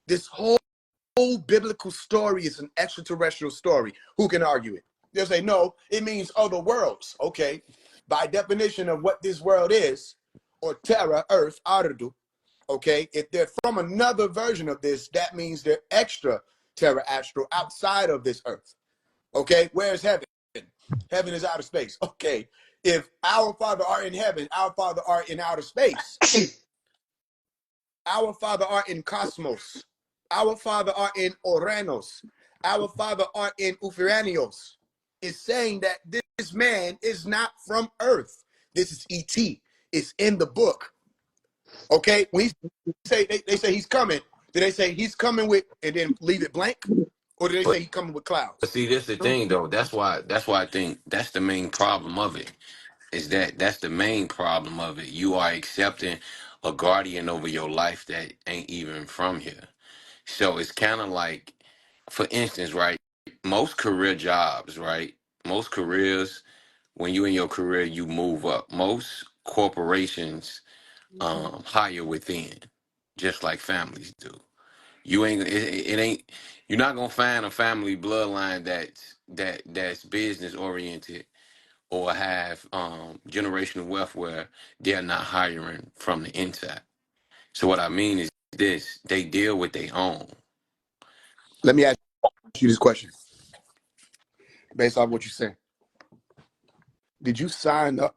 This whole biblical story is an extraterrestrial story. Who can argue it? They'll say, no, it means other worlds. Okay. By definition of what this world is, or terra, Earth, Ardu, okay, if they're from another version of this, that means they're extra terra astral outside of this Earth. Okay, where's heaven? Heaven is outer space. Okay, if our Father art in heaven, our Father art in outer space, our Father art in cosmos, our Father art in Oranos, our Father art in Ufiranios, is saying that this man is not from Earth. This is ET. It's in the book. Okay, when they say he's coming, do they say he's coming with and then leave it blank, or do they say But he's coming with but clouds? see, that's the thing though. That's why I think that's the main problem of it. Is that's the main problem of it. You are accepting a guardian over your life that ain't even from here. So it's kind of like, for instance, right? Most career jobs, right? Most careers, when you in your career, you move up. Most corporations hire within, just like families do. You ain't it ain't you're not gonna find a family bloodline that's business oriented or have generational wealth where they're not hiring from the inside. So what I mean is this: they deal with their own. Let me ask you this question based off what you're saying. Did you sign up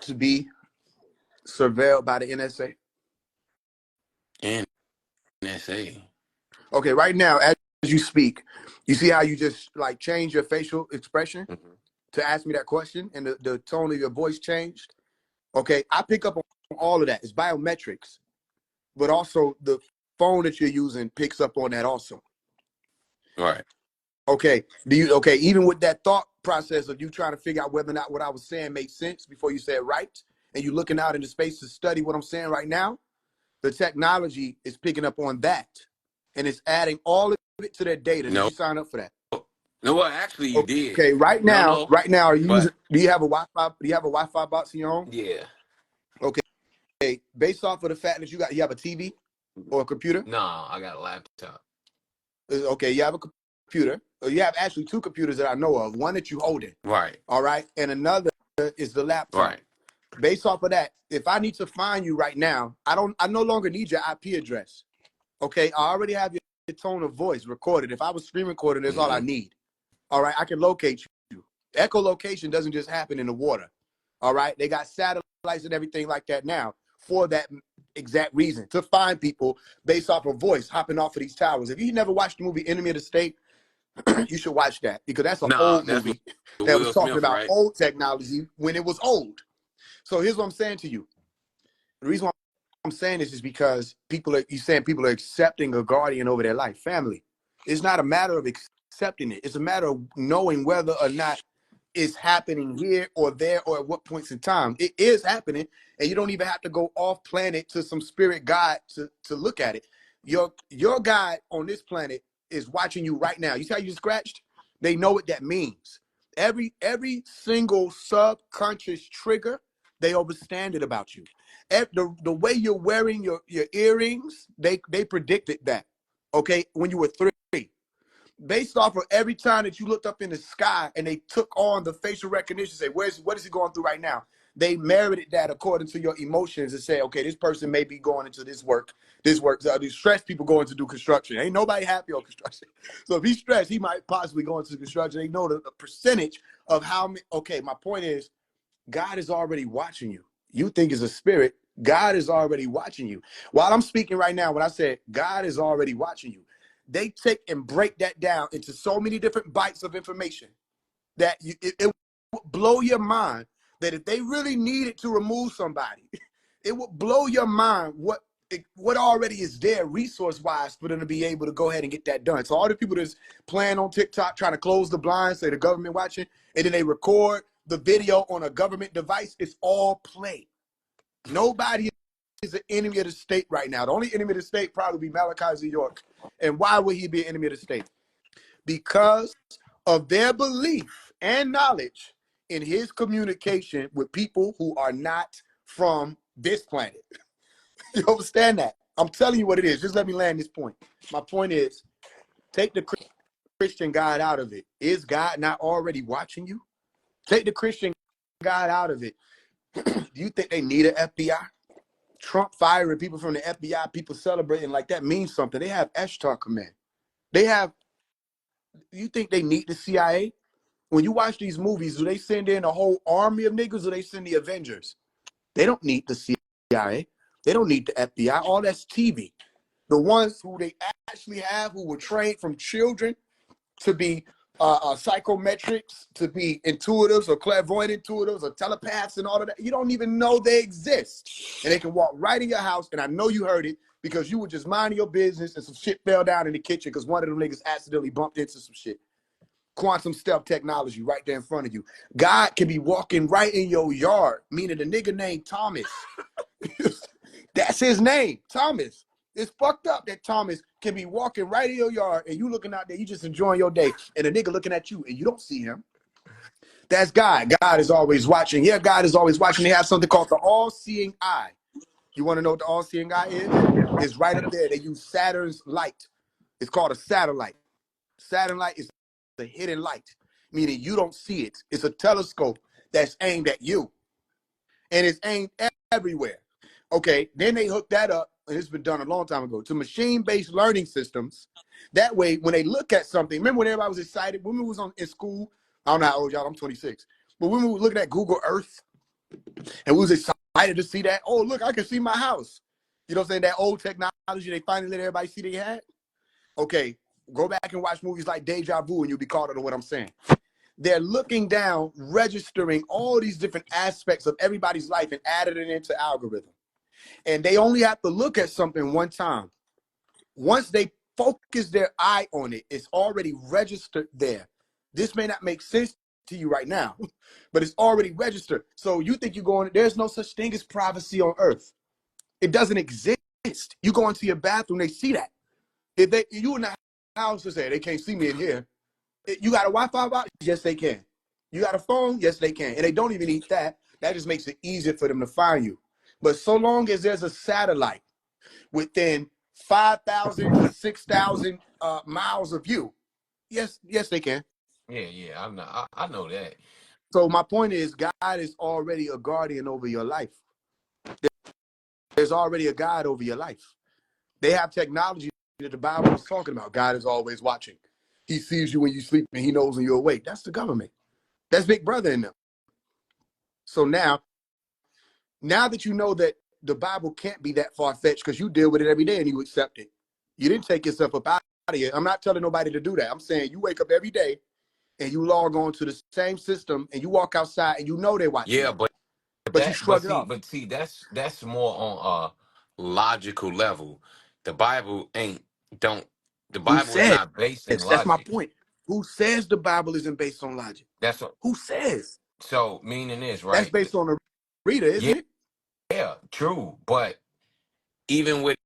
to be surveilled by the NSA? NSA. Okay, right now, as you speak, you see how you just like change your facial expression Mhm. to ask me that question and the tone of your voice changed? Okay, I pick up on all of that. It's biometrics, but also the phone that you're using picks up on that also. Right. Okay, even with that thought process of you trying to figure out whether or not what I was saying made sense before you said right, and you looking out into space to study what I'm saying right now, the technology is picking up on that, and it's adding all of it to their data. Did No. you sign up for that? No. Well, actually, you did. Okay, right No. now, No. are you using? But Do you have a Wi-Fi? Do you have a Wi-Fi box in your home? yeah. Okay, based off of the fact that you have a TV or a computer. No, I got a laptop. Okay, you have a computer. You have actually two computers that I know of. One that you hold it, Right. all right, and another is the laptop. Right. Based off of that, if I need to find you right now, I no longer need your IP address. Okay, I already have your tone of voice recorded. If I was screen recording, that's all I Hmm. need. All right, I can locate you. Echolocation doesn't just happen in the water. All right, they got satellites and everything like that now for that exact reason, to find people based off of voice hopping off of these towers. If you never watched the movie Enemy of the State, you should watch that because that's an Nah, old that's with movie that was Will talking Smith, about right? old technology when it was old. So here's what I'm saying to you. The reason why I'm saying this is because people are accepting a guardian over their life, family. It's not a matter of accepting it. It's a matter of knowing whether or not it's happening here or there or at what points in time. It is happening, and you don't even have to go off planet to some spirit guide to look at it. Your guide on this planet is watching you right now. You see how you scratched? They know what that means. Every single subconscious trigger, they understand it about you. The way you're wearing your earrings, they predicted that. Okay, when you were 3. Based off of every time that you looked up in the sky and they took on the facial recognition, say, what is he going through right now? They merited that according to your emotions and say, okay, this person may be going into this work. These stressed people going to do construction. Ain't nobody happy on construction. So if he's stressed, he might possibly go into construction. They know the percentage of how many. Okay, my point is, God is already watching you. You think it's a spirit. God is already watching you. While I'm speaking right now, when I said God is already watching you, they take and break that down into so many different bites of information that it would blow your mind that if they really needed to remove somebody, it would blow your mind what already is there resource-wise for them to be able to go ahead and get that done. So all the people that's playing on TikTok trying to close the blinds, say the government watching, and then they record the video on a government device, it's all play. Nobody is an enemy of the state right now. The only enemy of the state probably be Malachi Z. York. And why would he be an enemy of the state? Because of their belief and knowledge in his communication with people who are not from this planet. You understand that? I'm telling you what it is. Just let me land this point. My point is, take the Christian God out of it. Is God not already watching you? Take the Christian God out of it. Do you think they need an FBI? Trump firing people from the FBI, people celebrating like that means something. They have Eshtar Command. They have, you think they need the CIA? When you watch these movies, do they send in a whole army of niggas or they send the Avengers? They don't need the CIA. They don't need the FBI. All that's TV. The ones who they actually have who were trained from children to be psychometrics, to be intuitives or clairvoyant intuitives or telepaths and all of that. You don't even know they exist. And they can walk right in your house. And I know you heard it because you were just minding your business and some shit fell down in the kitchen because one of them niggas accidentally bumped into some shit. Quantum stealth technology right there in front of you. God can be walking right in your yard, meaning the nigga named Thomas. That's his name, Thomas. It's fucked up that Thomas can be walking right in your yard and you looking out there, you just enjoying your day, and a nigga looking at you and you don't see him. That's God. God is always watching. Yeah, God is always watching. They have something called the all-seeing eye. You want to know what the all-seeing eye is? It's right up there. They use Saturn's light. It's called a satellite. Saturn light is a hidden light, meaning you don't see it. It's a telescope that's aimed at you, and it's aimed everywhere. Okay, then they hook that up, and it's been done a long time ago, to machine-based learning systems. That way, when they look at something, remember when everybody was excited? When we was in school, I don't know how old y'all, I'm 26. But when we were looking at Google Earth, and we was excited to see that, oh, look, I can see my house. You know what I'm saying? That old technology they finally let everybody see they had. Okay, go back and watch movies like Deja Vu and you'll be caught on what I'm saying. They're looking down, registering all these different aspects of everybody's life and adding it into algorithm. And they only have to look at something one time. Once they focus their eye on it, it's already registered there. This may not make sense to you right now, but it's already registered. So you think you're going, there's no such thing as privacy on Earth. It doesn't exist. You go into your bathroom, they see that. If you in the house, to say they can't see me in here. You got a Wi-Fi box? Yes, they can. You got a phone? Yes, they can. And they don't even need that. That just makes it easier for them to find you. But so long as there's a satellite within 5,000 to 6,000 miles of you, yes, they can. Yeah, I know that. So my point is, God is already a guardian over your life. There's already a God over your life. They have technology that the Bible is talking about. God is always watching. He sees you when you sleep and he knows when you're awake. That's the government. That's Big Brother in them. So now that you know that the Bible can't be that far-fetched because you deal with it every day and you accept it. You didn't take yourself up out of here. I'm not telling nobody to do that. I'm saying you wake up every day and you log on to the same system and you walk outside and you know they're watching Yeah, you. but But you shrug it off. see, that's more on a logical level. The Bible ain't don't. The Who Bible is says? not based in That's my logic. point. Who says the Bible isn't based on logic? That's what. Who says? So meaning is That's right. based on the reader, Yeah, isn't it? yeah, true. But even with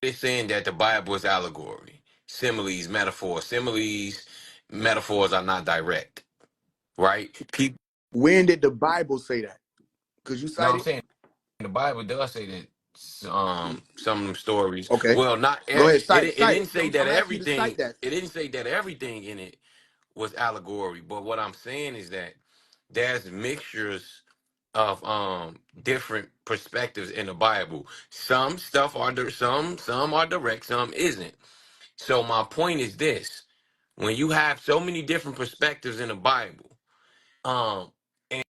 it saying that the Bible is allegory, similes, metaphors are not direct, right? People. When did the Bible say that? Could you No, cite I'm it? saying the Bible does say that some of them stories. Okay, Well, not go ahead. it Cite didn't it. say that I'm asking you to everything. cite that. It didn't say that everything in it was allegory. But what I'm saying is that there's mixtures of different perspectives in the Bible. Some stuff are some are direct, some isn't. So my point is this: when you have so many different perspectives in the Bible, um,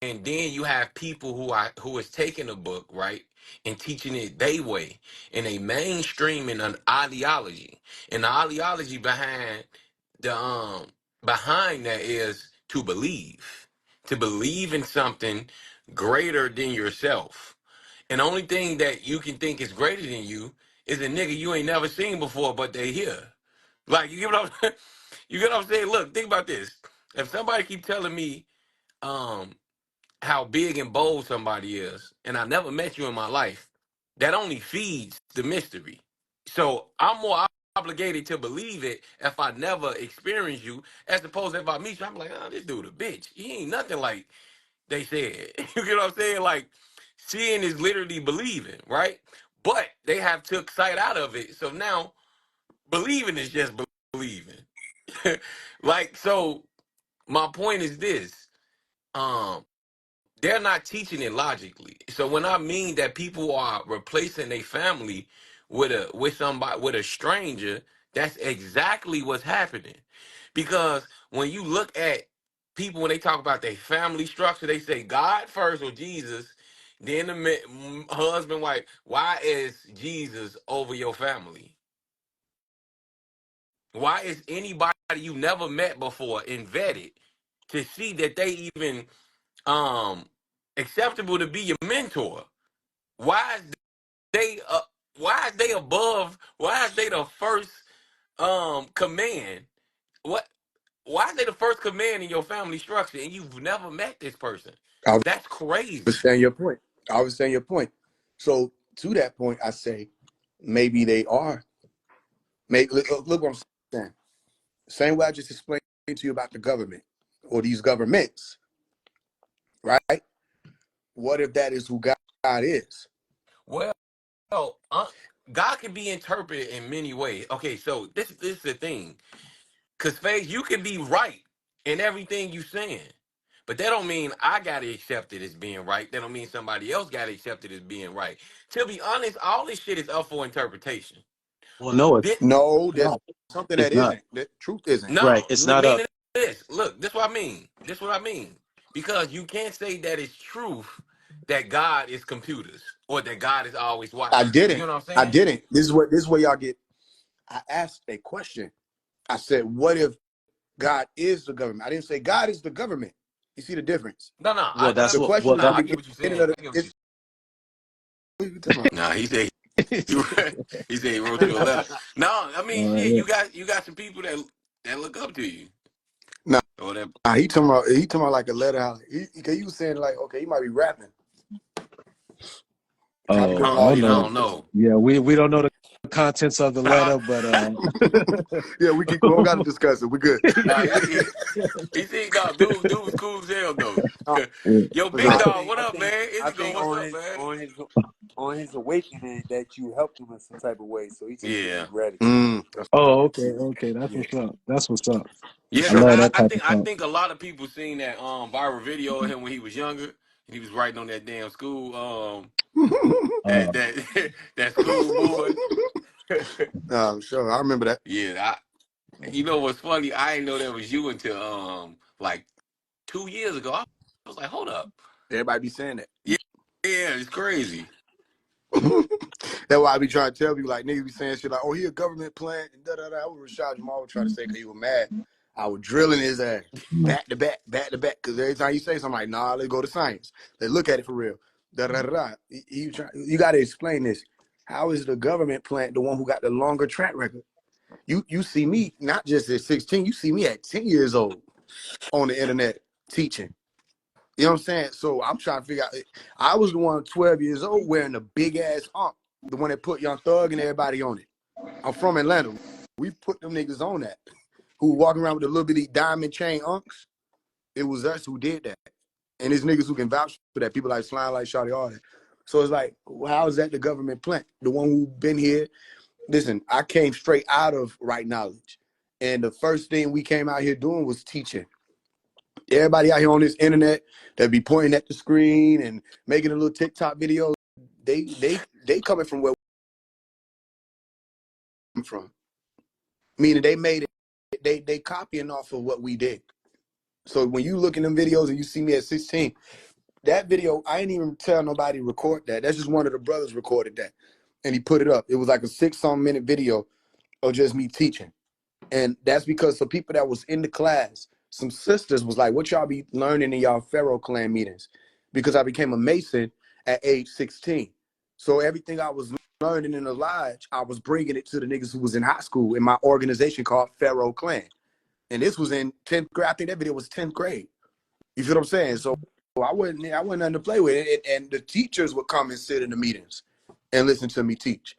and then you have people who is taking a book, right, and teaching it they way, and they mainstreaming an ideology, and the ideology the behind that is to believe in something greater than yourself, and the only thing that you can think is greater than you is a nigga you ain't never seen before, but they here. Like, you get what I'm you get what I'm saying? Look, think about this. If somebody keep telling me um how big and bold somebody is, and I never met you in my life, that only feeds the mystery. So I'm more obligated to believe it if I never experience you, as opposed to if I meet you, I'm like, oh, this dude a bitch. He ain't nothing like they said. You get what I'm saying? Like, seeing is literally believing, right? But they have took sight out of it. So now believing is just believing. Like, so my point is this. Um, they're not teaching it logically. So when I mean that people are replacing their family with somebody with a stranger, that's exactly what's happening. Because when you look at people when they talk about their family structure, they say God first or Jesus, then the husband, wife. Why is Jesus over your family? Why is anybody you never met before and vetted to see that they even um acceptable to be your mentor? Why is they why is they above, why is they the first command? What why is they the first command in your family structure and you've never met this person? I That's was crazy. saying your point. I was saying your point. So to that point, I say maybe they are. Maybe look what I'm saying. Same way I just explained to you about the government or these governments, right? What if that is who God is? Well, God can be interpreted in many ways. Okay, so this is the thing. Cause Faith, you can be right in everything you saying. But that don't mean I gotta accept it as being right. That don't mean somebody else gotta accept it as being right. To be honest, all this shit is up for interpretation. Well, no, it's Thi- No, there's not. something It's that not. isn't. That truth isn't. Right. no, It's not a. meaning this. Look, this what I mean. This what I mean. Because you can't say that it's truth that God is computers or that God is always I watching. You didn't. know what I'm I saying? didn't. This is where y'all get. I asked a question. I said, what if God is the government? I didn't say God is the government. You see the difference? No, no, Well, that's The what. question Well, in the I that's. get what you're beginning saying. of the I get what you. it's what are you talking about? Nah, he said he said he wrote you a letter. No, I mean shit. Yeah. You got some people that look up to you Nah, or that. he talking about like a letter. He was saying like, okay, he might be rapping, Oh, copying Oh, all I see, these I know. don't motherfuckers. know. Yeah, we don't know the contents of the letter, but Yeah, we don't got to discuss it. We're good. Nah, he see, no, dude was cool as hell though. Uh, yeah. Yo, was big all I right. dog, think what I up, think man? I Indigo, think what's up, man? on his awakening that you helped him in some type of way, so he just should be Yeah, ready. That's Oh, okay. That's Yeah. what's up. That's what's up. yeah, I because love that I type of think talk. a lot of people seen that viral video of him when he was younger and he was writing on that damn school that Uh, that school board. sure. I remember that. Yeah, you know what's funny? I didn't know that was you until like 2 years ago. I was like, hold up. Everybody be saying that. Yeah, yeah, it's crazy. That's why I be trying to tell people, like, niggas be saying shit like, oh, he a government plant, and da-da-da. That was Rashad Jamal would try to say because he was mad. I was drilling his ass, back to back, back to back, because every time he say something, I'm like, nah, let's go to science. Let's look at it for real. Da-da-da-da. You got to explain this. How is the government plant the one who got the longer track record? You see me, not just at 16, you see me at 10 years old on the internet teaching. You know what I'm saying? So I'm trying to figure out. I was the one 12 years old wearing the big ass ump, the one that put Young Thug and everybody on it. I'm from Atlanta. We put them niggas on that. Who walking around with the little bitty diamond chain unks. It was us who did that. And there's niggas who can vouch for that. People like Slime, like Shawty, all that. So it's like, well, how is that the government plant? The one who's been here. Listen, I came straight out of Right Knowledge. And the first thing we came out here doing was teaching. Everybody out here on this internet that be pointing at the screen and making a little TikTok videos, they coming from where I'm from. Meaning they made it, they copying off of what we did. So when you look in them videos and you see me at 16, that video, I ain't even tell nobody to record that. That's just one of the brothers recorded that. And he put it up. It was like a 6-some minute video of just me teaching. And that's because the people that was in the class, some sisters was like, what y'all be learning in y'all Pharaoh clan meetings? Because I became a Mason at age 16. So everything I was learning in the lodge, I was bringing it to the niggas who was in high school in my organization called Pharaoh Clan. And this was in 10th grade. I think that video was 10th grade. You feel what I'm saying? So I wasn't nothing to play with it. And the teachers would come and sit in the meetings and listen to me teach.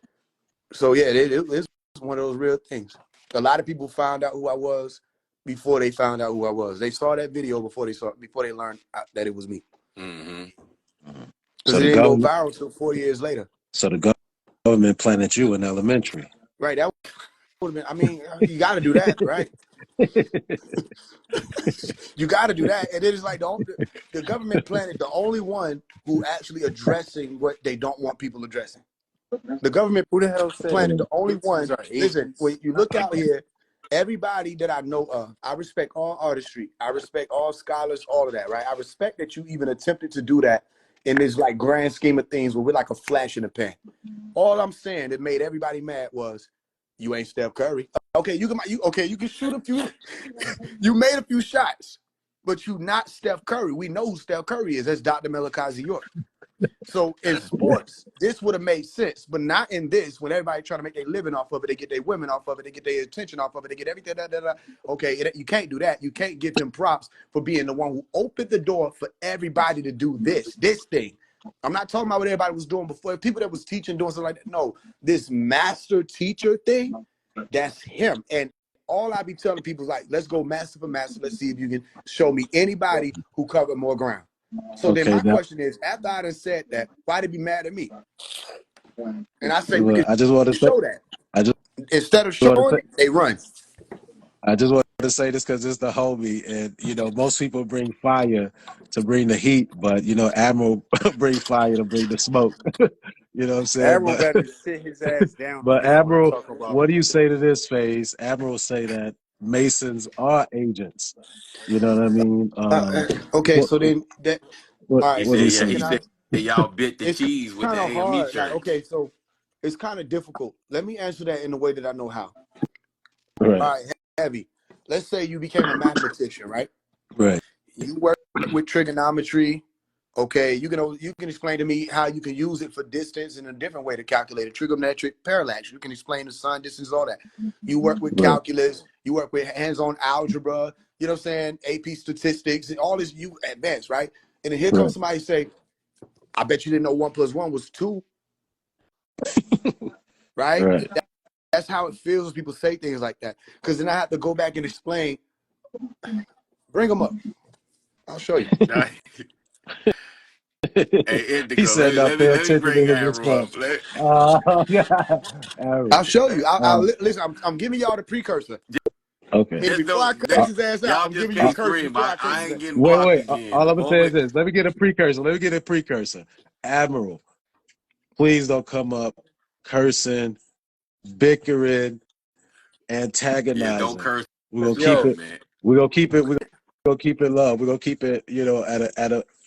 So yeah, it's one of those real things. A lot of people found out who I was before they found out who I was. They saw that video before they learned that it was me. Mm-hmm. Because it didn't go viral until 4 years later. So the government planted you in elementary. Right. That would have been. I mean, you got to do that, right? You got to do that. And it is like the government planted the only one who actually addressing what they don't want people addressing. The government Who the hell said planted the only one. are Listen, when you look out here, everybody that I know of, I respect all artistry. I respect all scholars, all of that, right? I respect that you even attempted to do that in this like grand scheme of things where we're like a flash in the pan. All I'm saying that made everybody mad was you ain't Steph Curry. Okay, you can shoot a few. You made a few shots, but you not Steph Curry. We know who Steph Curry is. That's Dr. Melakazi York. So in sports, this would have made sense, but not in this. When everybody trying to make their living off of it, they get their women off of it, they get their attention off of it, they get everything. Okay, you can't do that. You can't give him props for being the one who opened the door for everybody to do this thing. I'm not talking about what everybody was doing before. People that was teaching, doing something like that. No, this master teacher thing, that's him. And all I be telling people is like, let's go master for master. Let's see if you can show me anybody who covered more ground. So then my question is, after I done said that, why they be mad at me? And I say, we I just want to show that. Instead of showing it, they run. I just wanted to say this because it's the homie, and most people bring fire to bring the heat, but Admiral bring fire to bring the smoke. You know what I'm saying? Admiral better sit his ass down. But This one Admiral, talk about. what do you say to this, Faise? Admiral say that Masons are agents. You know what I mean? Okay, so then that. What All right, do you say? He said y'all bit the it's cheese with the kind of AME hard. church. Like, okay, so it's kind of difficult. Let me answer that in the way that I know how. Right. All right, heavy. Let's say you became a mathematician, right? Right. You work with trigonometry. Okay, you can explain to me how you can use it for distance in a different way to calculate it. Trigonometric parallax. You can explain the sun distance, all that. You work with calculus. You work with hands-on algebra. You know what I'm saying? AP statistics and all this. You advance, right? And then here comes somebody say, "I bet you didn't know 1 + 1 was 2." Right? Right. That's how it feels when people say things like that. Because then I have to go back and explain. Bring them up. I'll show you. Hey, Indigo, He said, "Now let pay me attention to bring his Admiral up. response." Admiral. I'll show you. Listen. I'm giving y'all the precursor. Okay. And before I let, curse his ass out, y'all I'm just giving you the can't curse scream. before I curse I his ain't ass. getting Wait. blocked again. All The I'm gonna say is moment this. Let me get a precursor. Admiral, please don't come up cursing, bickering, don't antagonizing. curse We're gonna keep Yo, it. man. We're gonna keep it. We're gonna keep it love. We're gonna keep it.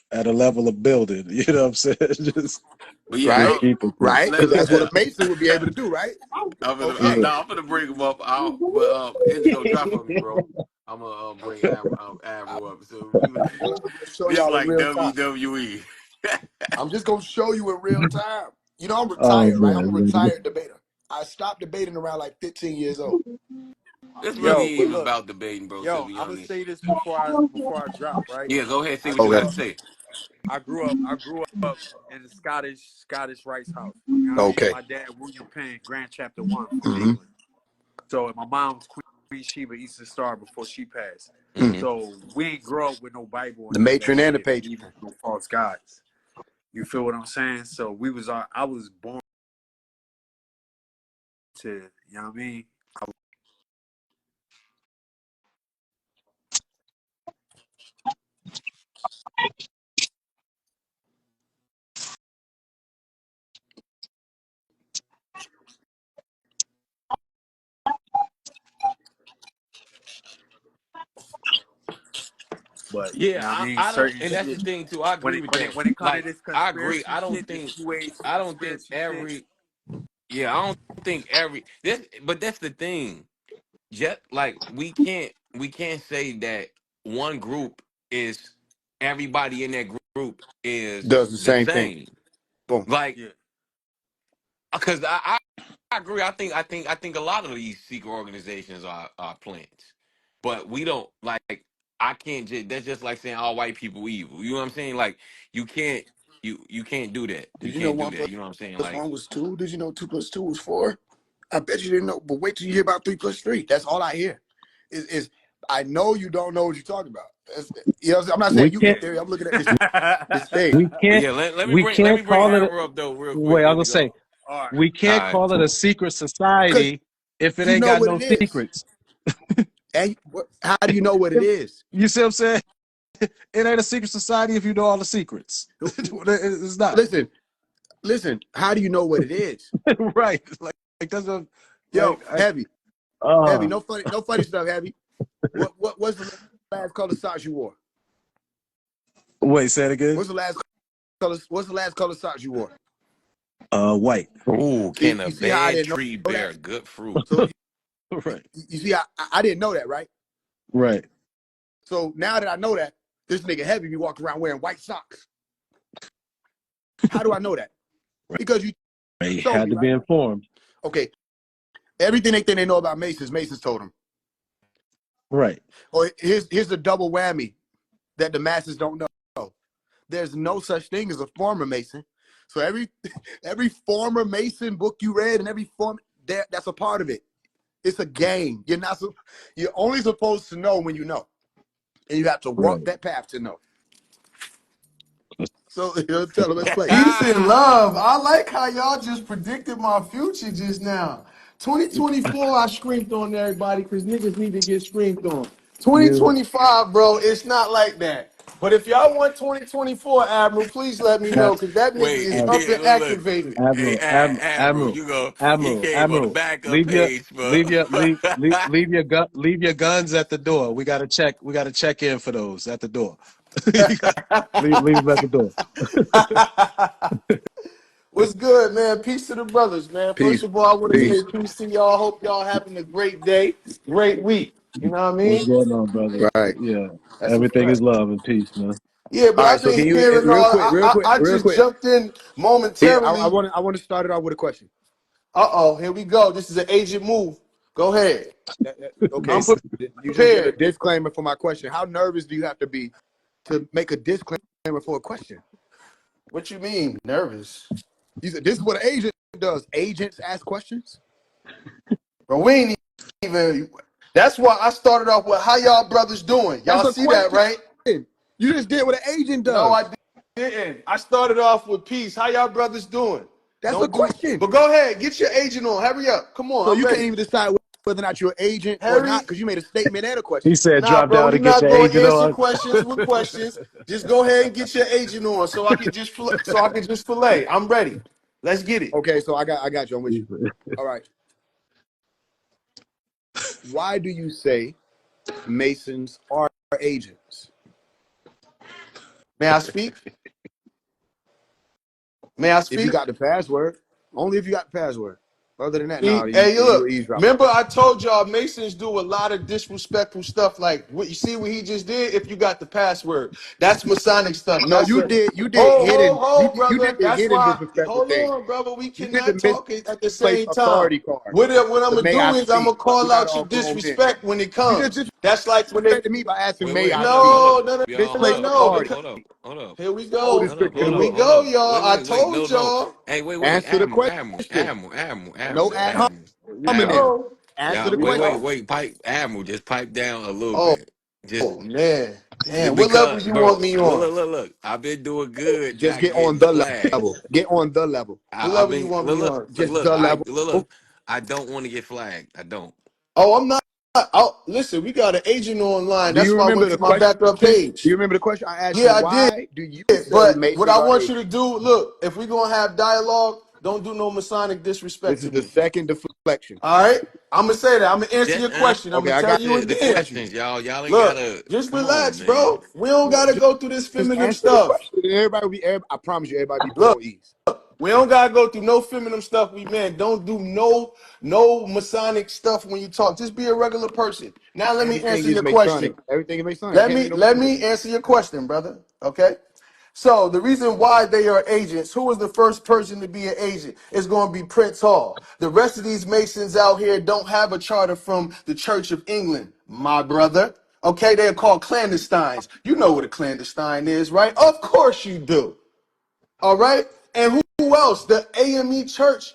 At a level of building. You know what I'm saying? Just But yeah, Right? keep it cool. Right? Because that's what a Mason would be able to do, right? Okay. I'm gonna bring him up. But Indigo, drop for me, bro. I'm gonna bring Admiral up. So I'm gonna show this y'all in like real time. WWE. I'm just gonna show you in real time. You know, I'm Oh retired, right? I'm a man. retired debater. I stopped debating around like 15 years old. This really yo, ain't but even look, about debating, bro. To yo, be I'm gonna honest. say this before I drop, right? Yeah, go ahead. Say I what you grew got Okay. to up. say. I grew up in a Scottish rights house. You know what I mean? Okay. My dad, William Penn, Grand Chapter 1 from Mm-hmm. England. So my mom was Queen Sheba, Eastern Star before she passed. Mm-hmm. So we ain't grow up with no Bible or The none of that matron and the shit, patron. believing in no false gods. You feel what I'm saying? So I was born to, you know what I mean? But you know what I Yeah, mean? I don't, Certain and that's the shit. thing too. I When agree it with when that. it when it comes to Like, this I agree. conspiracy shit, this New Age I don't think conspiracy shit. every. Yeah, I don't think every. This, but that's the thing. Just like we can't say that one group is everybody in that group is Does the the same thing. same. Boom. Like, Yeah. because I agree. I think a lot of these secret organizations are plants, but we don't like. I can't just. That's just like saying all white people evil. You know what I'm saying? Like, you can't. You can't do that. You Did you know can't do one that. plus You know what I'm saying? Like, one was two? Did you know two plus two was four? I bet you didn't know, but wait till you hear about three plus three. That's all I hear. Is I know you don't know what you're talking about. You know, I'm not We saying you can't get there. I'm looking at this thing. we can't yeah. Let me we bring let me can't bring call it. Amber up though real quick. Wait, I Let was me gonna say go. All right. we All can't right. call it a secret Because society if it you ain't know got what no it is. secrets. And how do you know what it is? You see what I'm saying? It ain't a secret society if you know all the secrets. It's not. Listen, listen. How do you know what it is? Right. Like that's a Yo, like heavy. No funny stuff. Heavy. What's the last color socks you wore? wait, say it again. What's the last color? What's the last color socks you wore? White. Ooh, See, can a you see how I bad didn't tree know that. bear good fruit? So Right. you see, I didn't know that, right? Right. So now that I know that, this nigga heavy be walking around wearing white socks. How do I know that? Because you Right. told Had me, to be right? informed. Okay. Everything they think they know about Masons, Masons told them. Right. Or here's the double whammy that the masses don't know. There's no such thing as a former Mason. So every former Mason book you read and every form that's a part of it. It's a game. You're only supposed to know when you know. And you have to walk Right. that path to know. So tell them, let's play. Peace and love. I like how y'all just predicted my future just now. 2024, I screamed on everybody because niggas need to get screamed on. Yeah. 2025, bro, it's not like that. But if y'all want 2024, Admiral, please let me know because that nigga Wait, is Ad- up and look. activated. Hey, Admiral, Admiral, you go. He came on the Admiral. backup Leave your page for. leave your guns at the door. We gotta check in for those at the door. You gotta leave them at the door. What's good, man? Peace to the brothers, man. First Peace. of all, I want to Peace. say peace to y'all. Hope y'all having a great day, great week. You know what I What's mean? going on, brother? Right. Yeah. That's a Everything is fact. love and peace, man. Yeah, but All right. I've So can been you hearing real all. quick, I real just quick. jumped in Here, I momentarily. want to start it off with a question. Here we go. This is an agent move. Go ahead. Okay. I'm He's You just did a prepared. disclaimer for my question. How nervous do you have to be to make a disclaimer for a question? What you mean? Nervous? You said this is what an agent does. Agents ask questions. Bro, we ain't even. That's why I started off with how y'all brothers doing. That's Y'all a see that, question. right? You just did what an agent No, I does. didn't. I started off with peace. How y'all brothers doing? That's a Don't do. question. But go ahead, get your agent on. Hurry up. Come So on, I'm you can't ready. even decide whether or not you're an agent or not Harry. because you made a statement and a he question. said Nah, drop bro, down we and get not your gonna agent answer on. questions with questions. Just go ahead and get your agent on, so I can just fillet. I'm ready. Let's get it. Okay, so I got you. I'm with you. All right. Why do you say Masons are agents? May I speak? May I If you speak? got the password, only if you got the password. Other than that, no, Hey, you look. eavesdropper. Remember, I told y'all Masons do a lot of disrespectful stuff. Like what you see, what he just did. If you got the password, that's Masonic stuff. No, That's you a did. You did hidden. brother. You did the That's hidden why. disrespectful Hold thing. on, brother. We You did the cannot talk at the misplaced same time. authority card. What I'm The gonna may I do is I'm speak? gonna We call got out your all grown men. disrespect when it You just comes. That's like when they. disrespected me by asking Wait, may wait, I hold up, speak. hold up, No, no, no, y'all. no, Hold Misplaced up, no. hold up, authority. Because hold up, hold up, here we Hold the go. hold up, scripture, hold Here up, we please. hold go, up. y'all. I Wait. No, told no. y'all. Hey, wait. Answer the Admiral, question. No Okay. ad hominem. Admiral. Go. Answer Yeah, the Here we question. go. wait. Pipe, Admiral, just pipe down a little Oh, bit. Just oh man. Damn, what level Because, you want bro, me look, on? look, look, look. I've been doing good, Just not get on getting the flagged. level. Get on the level. What I've level you been want look, me look, on? look, Just look. the level. I don't want to get flagged. I don't. Oh, I'm not. Oh, listen, we got an agent online. Do That's you why I remember went the to my question? backup Do page. you remember the question I asked you? Yeah, I did. Why do you say But what Masons I are want you to agents? do, look, if we're gonna have dialogue, don't do no Masonic This disrespect is to the me. second deflection. All right? I'm gonna say that. I'm gonna answer Just your question. I'm Okay, gonna I tell got you the again. questions, y'all. Y'all ain't Look, gotta. just Come on, relax, man. bro. We don't gotta just, go through this just feminine answer the stuff. question. Everybody will be. I promise you, everybody be put Look, on ease. we don't gotta go through no feminine stuff. We man, don't do no Masonic stuff when you talk. Just be a regular person. Now let me Everything answer is your Masonic. question. Everything is Masonic. Let Can't be me no let feminism. me answer your question, brother. Okay. So the reason why they are agents, who was the first person to be an agent? Is going to be Prince Hall. The rest of these Masons out here don't have a charter from the Church of England, my brother. Okay, they're called clandestines. You know what a clandestine is, right? Of course you do. All right. And who else? The AME Church.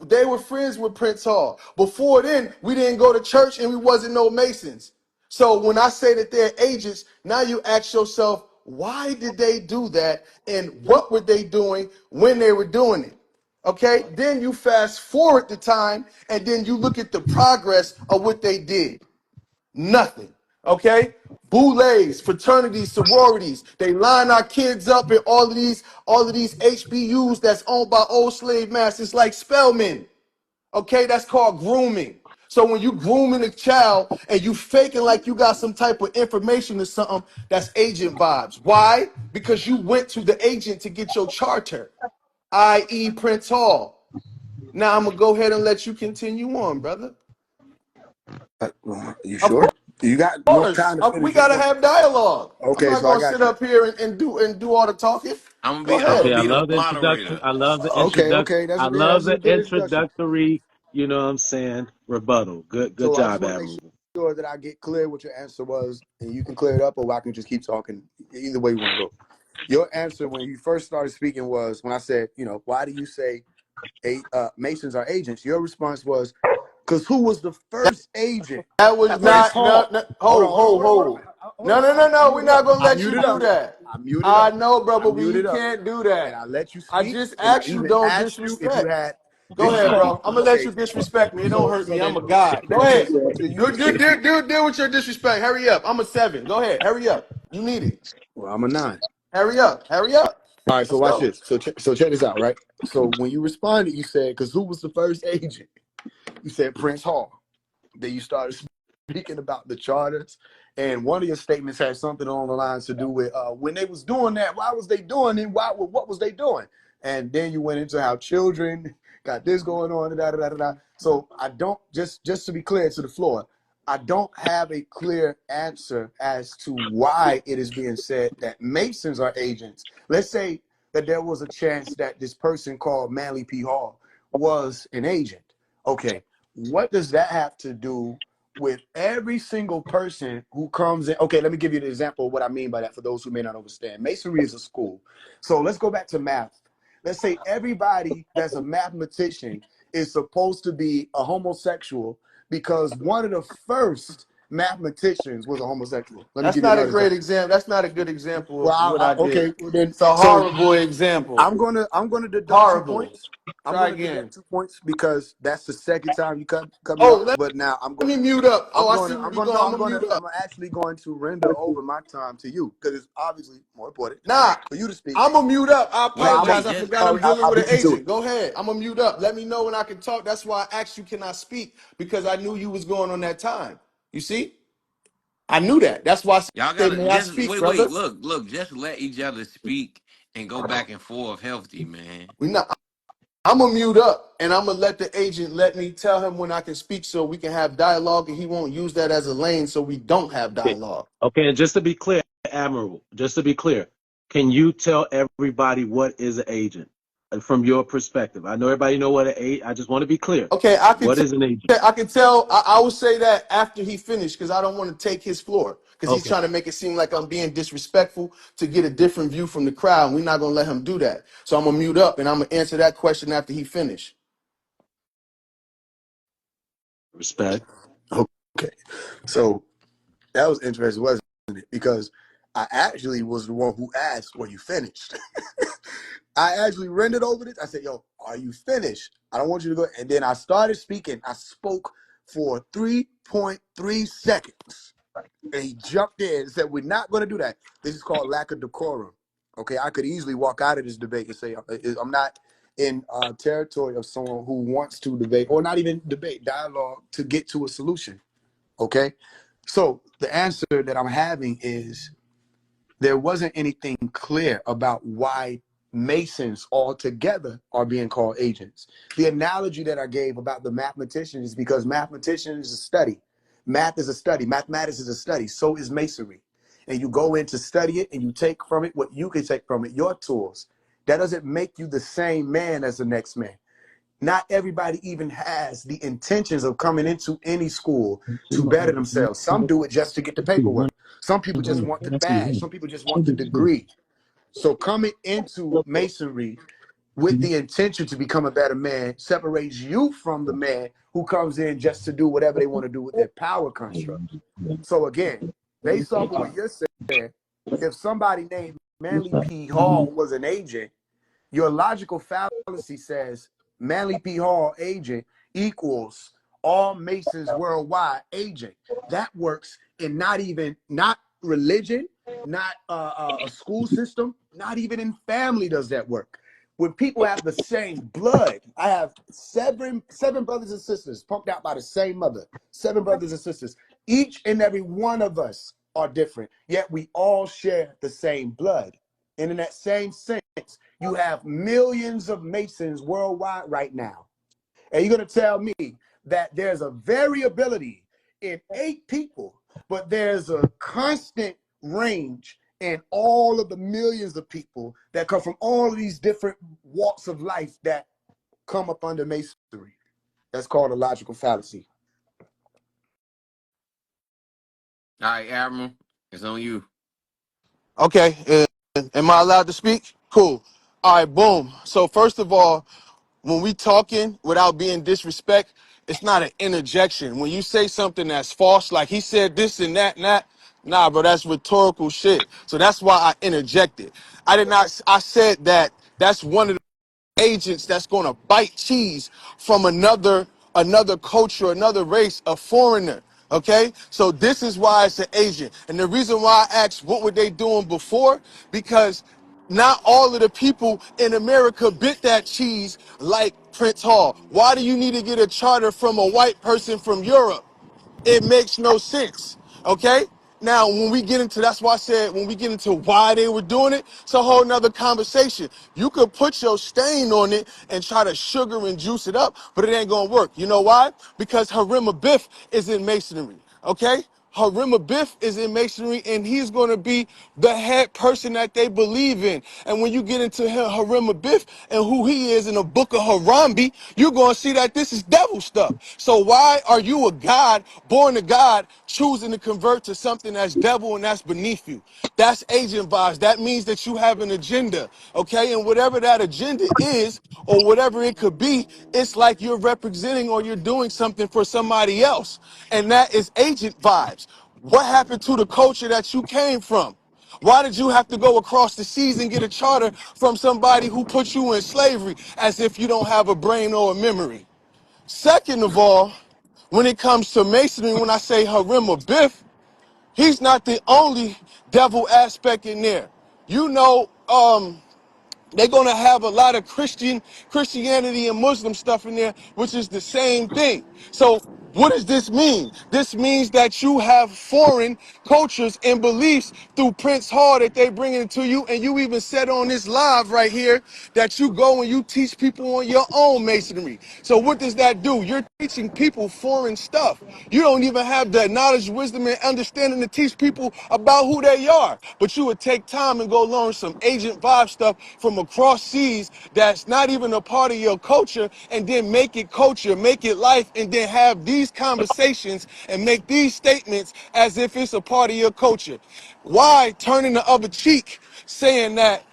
They were friends with Prince Hall. Before then, we didn't go to church and we wasn't no Masons. So when I say that they're agents, now you ask yourself, why did they do that? And what were they doing when they were doing it? Okay. Then you fast forward the time and then you look at the progress of what they did. Nothing. Okay? Boulets, fraternities, sororities. They line our kids up in all of these HBUs that's owned by old slave masters like Spelman. Okay, that's called grooming. So when you grooming a child and you faking like you got some type of information or something, that's agent vibes. Why? Because you went to the agent to get your charter, i.e. Prince Hall. Now I'm gonna go ahead and let you continue on, brother. You Of sure? You got more course, time to we finish your gotta point. have dialogue. I'm Okay, not so I gonna sit got you. up here and do all the talking. Go I'm ahead. gonna Okay, I be the love the introduction. moderator. I love the Okay, introduction. okay, I love that's a the good introduction. introductory, you know what I'm saying, rebuttal. Good So I just job, want to make Admiral. sure that I get clear what your answer was, and you can clear it up, or I can just keep talking. Either way you want to go. Your answer when you first started speaking was when I said, why do you say Masons are agents? Your response was, because who was the first agent? That was Prince not no, Hall. no Hold on, ho ho ho. hold No on. no no I no. We're muted not up. gonna I let you muted do up. that. I muted I up. know, bro, I but you muted up. can't do And that. I let you I speak, just and I asked you even don't asked you if you disrespect. had Go ahead, disrespect. bro. I'm gonna let Okay, you disrespect me. It don't hurt so me. I'm then, a god. Go okay, ahead. so after you, Deal with your disrespect. Hurry up. I'm a 7. Go ahead. Hurry up. You need it. well, I'm a 9. Hurry up. Hurry up. All right, so Let's watch go. this. So check this out, right? So when you responded, you said, because who was the first agent? You said Prince Hall. Then you started speaking about the charters, and one of your statements had something on the lines to do with when they was doing that. Why was they doing it? What was they doing? And then you went into how children got this going on. Da, da, da, da, da. So I don't just to be clear to the floor. I don't have a clear answer as to why it is being said that Masons are agents. Let's say that there was a chance that this person called Manly P. Hall was an agent. Okay, what does that have to do with every single person who comes in? Okay, let me give you the example of what I mean by that for those who may not understand. Masonry is a school. So let's go back to math. Let's say everybody that's a mathematician is supposed to be a homosexual because one of the first mathematicians was a homosexual. Let me That's give you not a another great example. example. That's not a good example Well, of what I did. okay, well then, It's a so horrible example. I'm gonna deduct two Horrible. points. I'm Try gonna again. deduct 2 points because that's the second time you cut me Oh, off. But now let me mute up. Oh, I'm I see gonna where I'm we gonna go. no I'm I'm gonna gonna mute up. I'm actually going to render over my time to you because it's obviously more important Nah, for you to speak. I'm gonna mute up. I No, Wait, apologize. wait, I just forgot I'm dealing I'll with an beat you to it. agent. Go ahead. I'm gonna mute up. Let me know when I can talk. That's why I asked you, can I speak? Because I knew you was going on that time. You see? I knew that. That's why I y'all said, gotta may I just speak, wait. brother? Look. Just let each other speak and go back and forth healthy, man. We not I'm gonna mute up and I'm gonna let the agent let me tell him when I can speak so we can have dialogue and he won't use that as a lane so we don't have Okay. dialogue. Okay, and just to be clear, Admiral, just to be clear, can you tell everybody what is an agent from your perspective? I know everybody know what an agent. I just want to be clear. Okay, What is an agent? I can tell. I will say that after he finished because I don't want to take his floor because he's Okay, trying to make it seem like I'm being disrespectful to get a different view from the crowd. We're not gonna let him do that. So I'm gonna mute up and I'm gonna answer that question after he finished. respect. Okay, so that was interesting, wasn't it? Because I actually was the one who asked, "Were you finished?" I actually rendered over this. I said, "Yo, are you finished? I don't want you to go." And then I started speaking. I spoke for 3.3 seconds. And he jumped in and said, "We're not going to do that. This is called lack of decorum." Okay, I could easily walk out of this debate and say, "I'm not in territory of someone who wants to debate, or not even debate, dialogue to get to a solution." Okay, so the answer that I'm having is there wasn't anything clear about why Masons altogether are being called agents. The analogy that I gave about the mathematician is because mathematician is a study. Math is a study. Mathematics is a study. So is Masonry. And you go in to study it and you take from it what you can take from it, your tools. That doesn't make you the same man as the next man. Not everybody even has the intentions of coming into any school to better themselves. Some do it just to get the paperwork. Some people just want the badge. Some people just want the degree. So coming into Masonry with the intention to become a better man separates you from the man who comes in just to do whatever they want to do with their power construct. So again, based off of what you're saying, if somebody named Manly P. Hall was an agent, your logical fallacy says Manly P. Hall agent equals all Masons worldwide agent. That works in not religion, not a school system, not even in family does that work. When people have the same blood, I have seven brothers and sisters pumped out by the same mother, 7 brothers and sisters. Each and every one of us are different, yet we all share the same blood. And in that same sense, you have millions of Masons worldwide right now. And you're going to tell me that there's a variability in 8 people, but there's a constant range in all of the millions of people that come from all of these different walks of life that come up under Masonry. That's called a logical fallacy. All right, Admiral, it's on you. Okay, am I allowed to speak? Cool. All right, boom. So first of all, when we talking without being disrespect, it's not an interjection. When you say something that's false, like he said this and that, nah, bro, that's rhetorical shit. So that's why I interjected. I did not. I said that that's one of the agents that's going to bite cheese from another culture, another race, a foreigner. Okay, so this is why it's an agent, and the reason why I asked what were they doing before, because not all of the people in America bit that cheese like Prince Hall. Why do you need to get a charter from a white person from Europe? It makes no sense. Okay? Now, when we get into, that's why I said, when we get into why they were doing it, it's a whole nother conversation. You could put your stain on it and try to sugar and juice it up, but it ain't gonna work. You know why? Because Harima Biff is in masonry. Okay? Harima Biff is in masonry, and he's going to be the head person that they believe in. And when you get into Harima Biff and who he is in the book of Harambe, you're going to see that this is devil stuff. So why are you a God, born a God, choosing to convert to something that's devil and that's beneath you? That's agent vibes. That means that you have an agenda, okay? And whatever that agenda is, or whatever it could be, it's like you're representing or you're doing something for somebody else. And that is agent vibes. What happened to the culture that you came from? Why did you have to go across the seas and get a charter from somebody who put you in slavery as if you don't have a brain or a memory? Second of all, when it comes to masonry, when I say Harima Biff, he's not the only devil aspect in there. You know, they're gonna have a lot of Christianity and Muslim stuff in there, which is the same thing. So what does this mean? This means that you have foreign cultures and beliefs through Prince Hall that they bring into you, and you even said on this live right here that you go and you teach people on your own masonry. So what does that do? You're teaching people foreign stuff. You don't even have the knowledge, wisdom, and understanding to teach people about who they are. But you would take time and go learn some agent vibe stuff from across seas that's not even a part of your culture, and then make it culture, make it life, and then have these conversations and make these statements as if it's a part of your culture. Why turning the other cheek saying that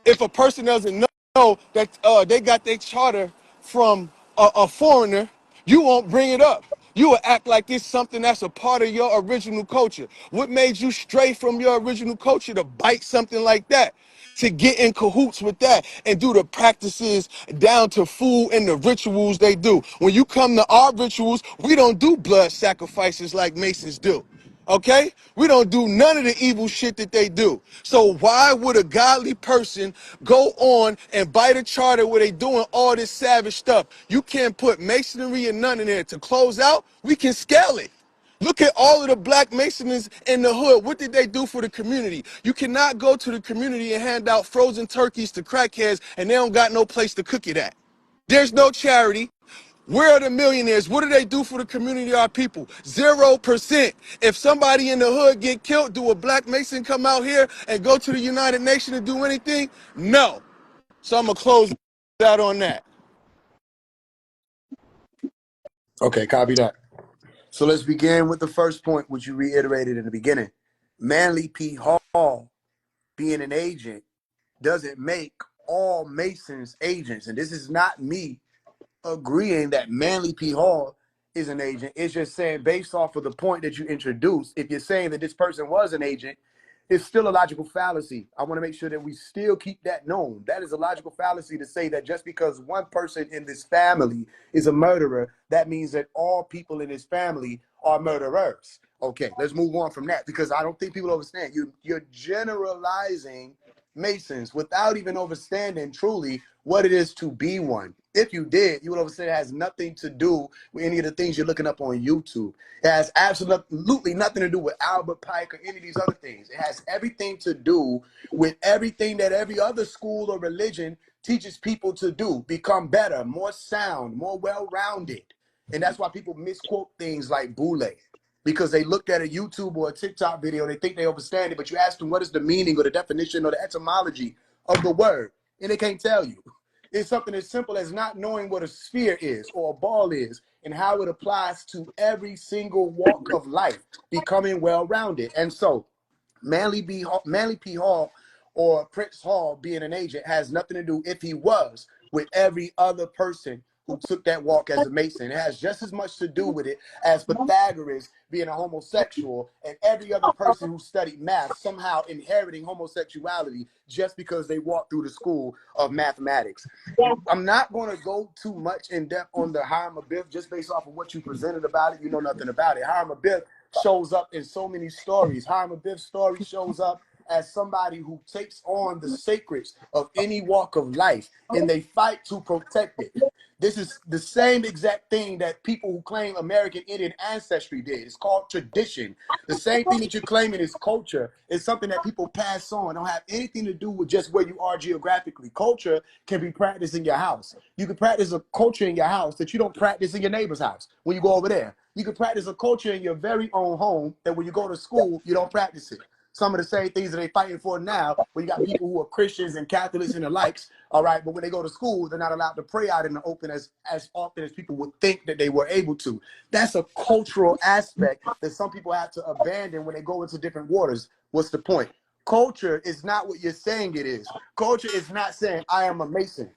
if a person doesn't know that they got their charter from a foreigner, you won't bring it up. You will act like it's something that's a part of your original culture. What made you stray from your original culture to bite something like that? To get in cahoots with that and do the practices down to food and the rituals they do. When you come to our rituals, we don't do blood sacrifices like Masons do. Okay? We don't do none of the evil shit that they do. So why would a godly person go on and bite a charter where they doing all this savage stuff? You can't put masonry and none in there. To close out, we can scale it. Look at all of the black masons in the hood. What did they do for the community? You cannot go to the community and hand out frozen turkeys to crackheads and they don't got no place to cook it at. There's no charity. Where are the millionaires? What do they do for the community, our people? 0%. If somebody in the hood get killed, do a black mason come out here and go to the United Nations and do anything? No. So I'm going to close out on that. Okay, copy that. So let's begin with the first point, which you reiterated in the beginning. Manly P. Hall being an agent doesn't make all Masons agents. And this is not me agreeing that Manly P. Hall is an agent. It's just saying, based off of the point that you introduced, if you're saying that this person was an agent, it's still a logical fallacy. I want to make sure that we still keep that known. That is a logical fallacy to say that just because one person in this family is a murderer, that means that all people in this family are murderers. Okay, let's move on from that, because I don't think people understand. You're generalizing Masons without even understanding truly what it is to be one. If you did, you would understand it has nothing to do with any of the things you're looking up on YouTube. It has absolutely nothing to do with Albert Pike or any of these other things. It has everything to do with everything that every other school or religion teaches people to do. Become better, more sound, more well-rounded. And that's why people misquote things like Boule. Because they looked at a YouTube or a TikTok video, they think they understand it, but you ask them what is the meaning or the definition or the etymology of the word, and they can't tell you. It's something as simple as not knowing what a sphere is or a ball is and how it applies to every single walk of life, becoming well-rounded. And so Manly P. Hall or Prince Hall being an agent has nothing to do, if he was, with every other person who took that walk as a Mason. It has just as much to do with it as Pythagoras being a homosexual and every other person who studied math somehow inheriting homosexuality just because they walked through the school of mathematics. I'm not going to go too much in depth on the Hiram Abiff just based off of what you presented about it. You know nothing about it. Hiram Abiff shows up in so many stories. Hiram Abiff's story shows up as somebody who takes on the sacreds of any walk of life and they fight to protect it. This is the same exact thing that people who claim American Indian ancestry did. It's called tradition. The same thing that you're claiming is culture is something that people pass on. It don't have anything to do with just where you are geographically. Culture can be practiced in your house. You can practice a culture in your house that you don't practice in your neighbor's house when you go over there. You can practice a culture in your very own home that when you go to school, you don't practice it. Some of the same things that they're fighting for now, where you got people who are Christians and Catholics and the likes, all right, but when they go to school, they're not allowed to pray out in the open as often as people would think that they were able to. That's a cultural aspect that some people have to abandon when they go into different waters. What's the point? Culture is not what you're saying it is. Culture is not saying, I am a Mason.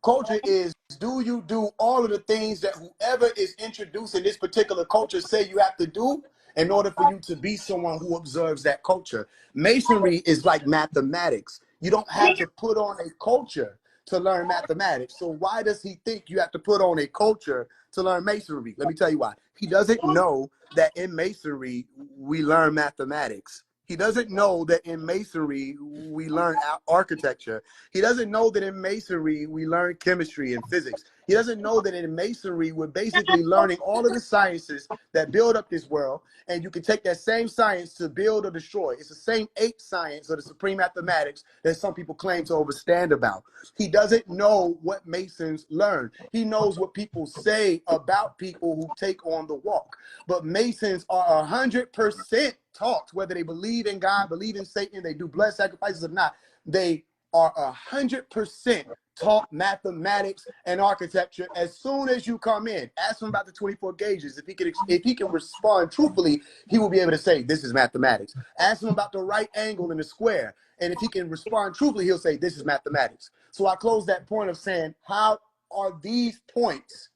Culture is, do you do all of the things that whoever is introduced in this particular culture say you have to do in order for you to be someone who observes that culture? Masonry is like mathematics. You don't have to put on a culture to learn mathematics. So why does he think you have to put on a culture to learn masonry? Let me tell you why. He doesn't know that in masonry, we learn mathematics. He doesn't know that in masonry, we learn architecture. He doesn't know that in masonry, we learn chemistry and physics. He doesn't know that in masonry, we're basically learning all of the sciences that build up this world. And you can take that same science to build or destroy. It's the same ape science or the supreme mathematics that some people claim to overstand about. He doesn't know what Masons learn. He knows what people say about people who take on the walk. But Masons are 100% taught, whether they believe in God, believe in Satan, they do blood sacrifices or not, they are 100% taught mathematics and architecture as soon as you come in. Ask him about the 24 gauges. If he can respond truthfully, he will be able to say, this is mathematics. Ask him about the right angle in the square. And if he can respond truthfully, he'll say, this is mathematics. So I close that point of saying, how are these points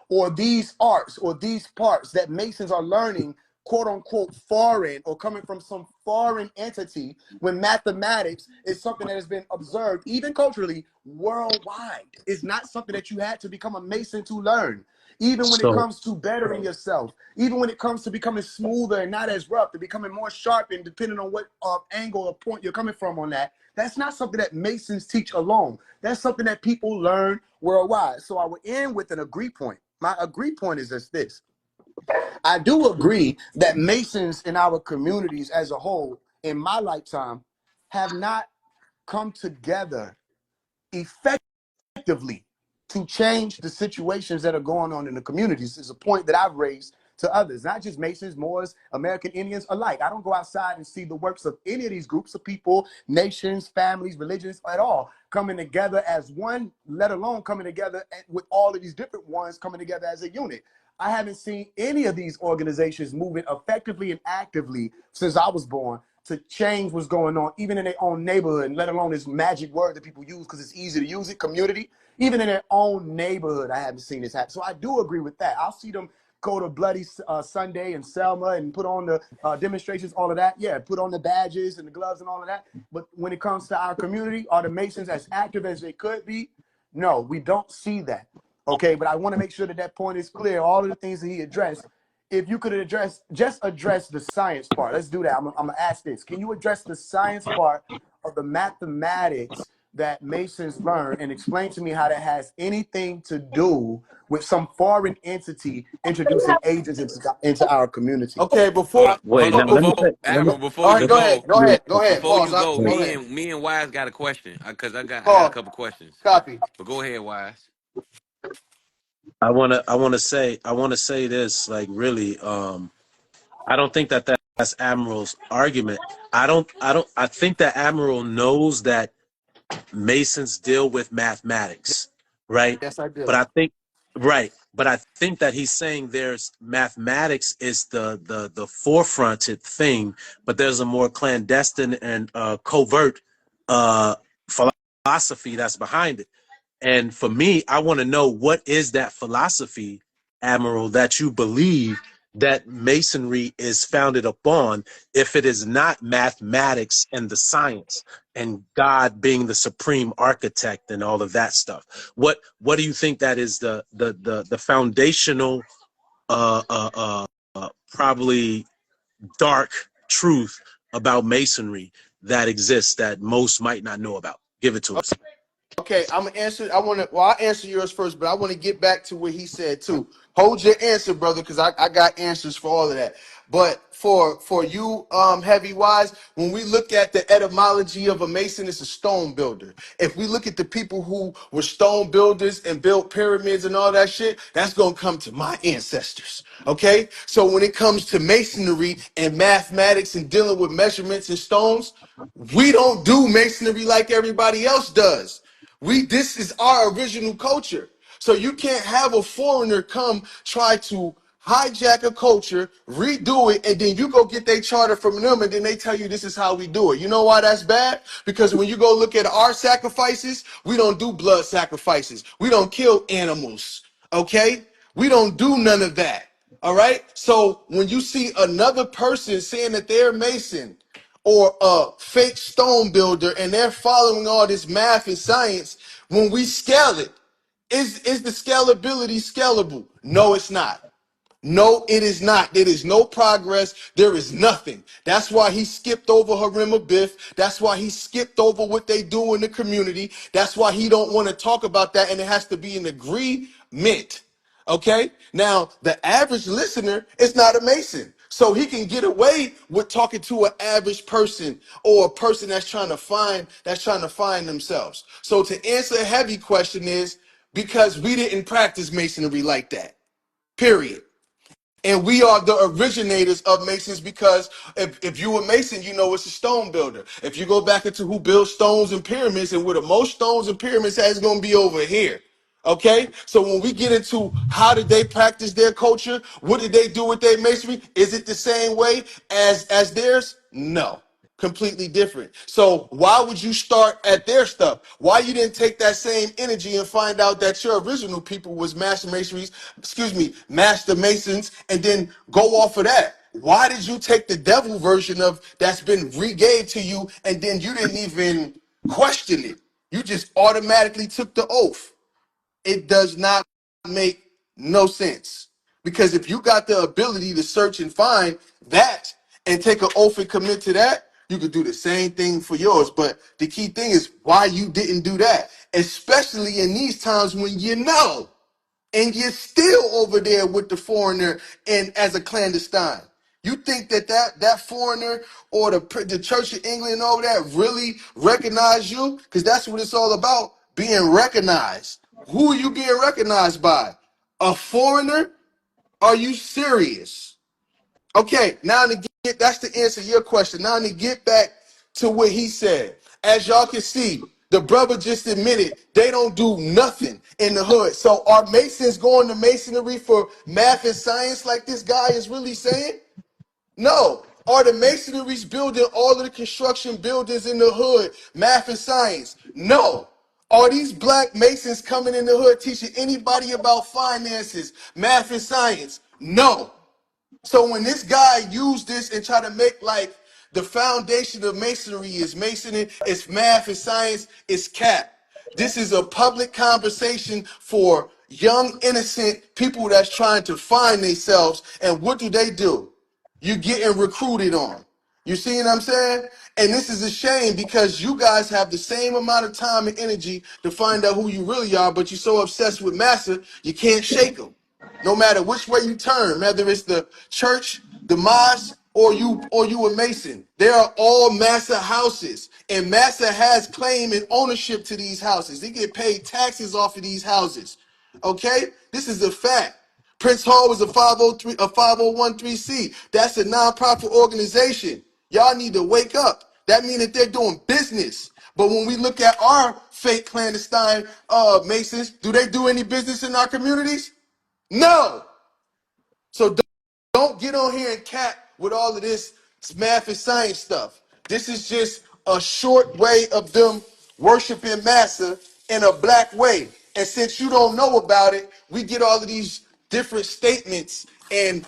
or these arts or these parts that Masons are learning, quote unquote, foreign or coming from some foreign entity, when mathematics is something that has been observed, even culturally, worldwide. It's not something that you had to become a Mason to learn. Even when it So comes to bettering yourself, even when it comes to becoming smoother and not as rough, to becoming more sharp, and depending on what angle or point you're coming from on that, that's not something that Masons teach alone. That's something that people learn worldwide. So I will end with an agree point. My agree point is just this. I do agree that Masons in our communities as a whole, in my lifetime, have not come together effectively to change the situations that are going on in the communities. Is a point that I've raised to others, not just Masons, Moors, American Indians alike. I don't go outside and see the works of any of these groups of people, nations, families, religions at all coming together as one, let alone coming together with all of these different ones coming together as a unit. I haven't seen any of these organizations moving effectively and actively since I was born to change what's going on, even in their own neighborhood, and let alone this magic word that people use because it's easy to use it, community. Even in their own neighborhood, I haven't seen this happen. So I do agree with that. I'll see them go to Bloody Sunday and Selma and put on the demonstrations, all of that. Yeah, put on the badges and the gloves and all of that. But when it comes to our community, are the Masons as active as they could be? No, we don't see that. Okay, but I want to make sure that that point is clear. All of the things that he addressed, if you could address the science part. Let's do that. I'm gonna ask this. Can you address the science part of the mathematics that Masons learn and explain to me how that has anything to do with some foreign entity introducing agents into our community? Okay, Hold before on, wait, hold now on. let me Before say, Admiral, before all you right, go let ahead, go, go ahead, go ahead. before Pause. you go, wait. me and Wise got a question because I got a Pause. couple questions. Copy. But go ahead, Wise. I wanna say this, like, really, I don't think that that's Admiral's argument. I think that Admiral knows that Masons deal with mathematics, right? Yes, I But do. I think right, but I think that he's saying there's mathematics is the forefronted thing, but there's a more clandestine and covert uh philosophy that's behind it. And for me, I want to know, what is that philosophy, Admiral, that you believe that Masonry is founded upon, if it is not mathematics and the science and God being the supreme architect and all of that stuff? What do you think that is the foundational probably dark truth about Masonry that exists that most might not know about? Give it to us. Okay, I'm gonna answer. I'll answer yours first, but I want to get back to what he said too. Hold your answer, brother, because I got answers for all of that. But for you, heavy wise, when we look at the etymology of a mason, it's a stone builder. If we look at the people who were stone builders and built pyramids and all that shit, that's gonna come to my ancestors. Okay, so when it comes to masonry and mathematics and dealing with measurements and stones, we don't do masonry like everybody else does. This is our original culture. So you can't have a foreigner come try to hijack a culture, redo it, and then you go get their charter from them, and then they tell you this is how we do it. You know why that's bad? Because when you go look at our sacrifices, we don't do blood sacrifices. We don't kill animals. Okay? We don't do none of that. All right? So when you see another person saying that they're Mason, or a fake stone builder, and they're following all this math and science, when we scale it, is the scalability scalable? No, it's not. No, it is not. There is no progress. There is nothing. That's why he skipped over Harim Biff. That's why he skipped over what they do in the community. That's why he don't want to talk about that, and it has to be an agreement. Okay? Now, the average listener is not a Mason. So he can get away with talking to an average person or a person that's trying to find themselves. So to answer a heavy question is because we didn't practice masonry like that. Period. And we are the originators of Masons because if you a Mason, you know it's a stone builder. If you go back into who built stones and pyramids, and where the most stones and pyramids has going to be over here. Okay? So when we get into how did they practice their culture, what did they do with their masonry? Is it the same way as theirs? No. completely different. So why would you start at their stuff? Why you didn't take that same energy and find out that your original people was master masons, and then go off of that? Why did you take the devil version of that's been regave to you, and then you didn't even question it? You just automatically took the oath. It does not make no sense. Because if you got the ability to search and find that and take an oath and commit to that, you could do the same thing for yours. But the key thing is why you didn't do that, especially in these times when you know and you're still over there with the foreigner and as a clandestine. You think that foreigner or the Church of England and all that really recognize you? Because that's what it's all about, being recognized. Who are you being recognized by? A foreigner? Are you serious? Okay, now to get that's the answer to your question. Now to get back to what he said. As y'all can see, the brother just admitted they don't do nothing in the hood. So are Masons going to masonry for math and science like this guy is really saying? No. Are the masonries building all of the construction buildings in the hood, math and science? No. Are these black masons coming in the hood teaching anybody about finances, math and science? No. So when this guy used this and try to make like the foundation of masonry is masonry, it's math, it's science, it's cap. This is a public conversation for young, innocent people that's trying to find themselves. And what do? You getting recruited on. You see what I'm saying? And this is a shame because you guys have the same amount of time and energy to find out who you really are, but you're so obsessed with massa, you can't shake them. No matter which way you turn, whether it's the church, the mosque, or you a Mason, they are all Massa houses, and Massa has claim and ownership to these houses. They get paid taxes off of these houses. Okay, this is a fact. Prince Hall was a 503, a 501c. That's a nonprofit organization. Y'all need to wake up. That means that they're doing business. But when we look at our fake clandestine Masons, do they do any business in our communities? No. So don't get on here and cat with all of this math and science stuff. This is just a short way of them worshiping Massa in a black way. And since you don't know about it, we get all of these different statements and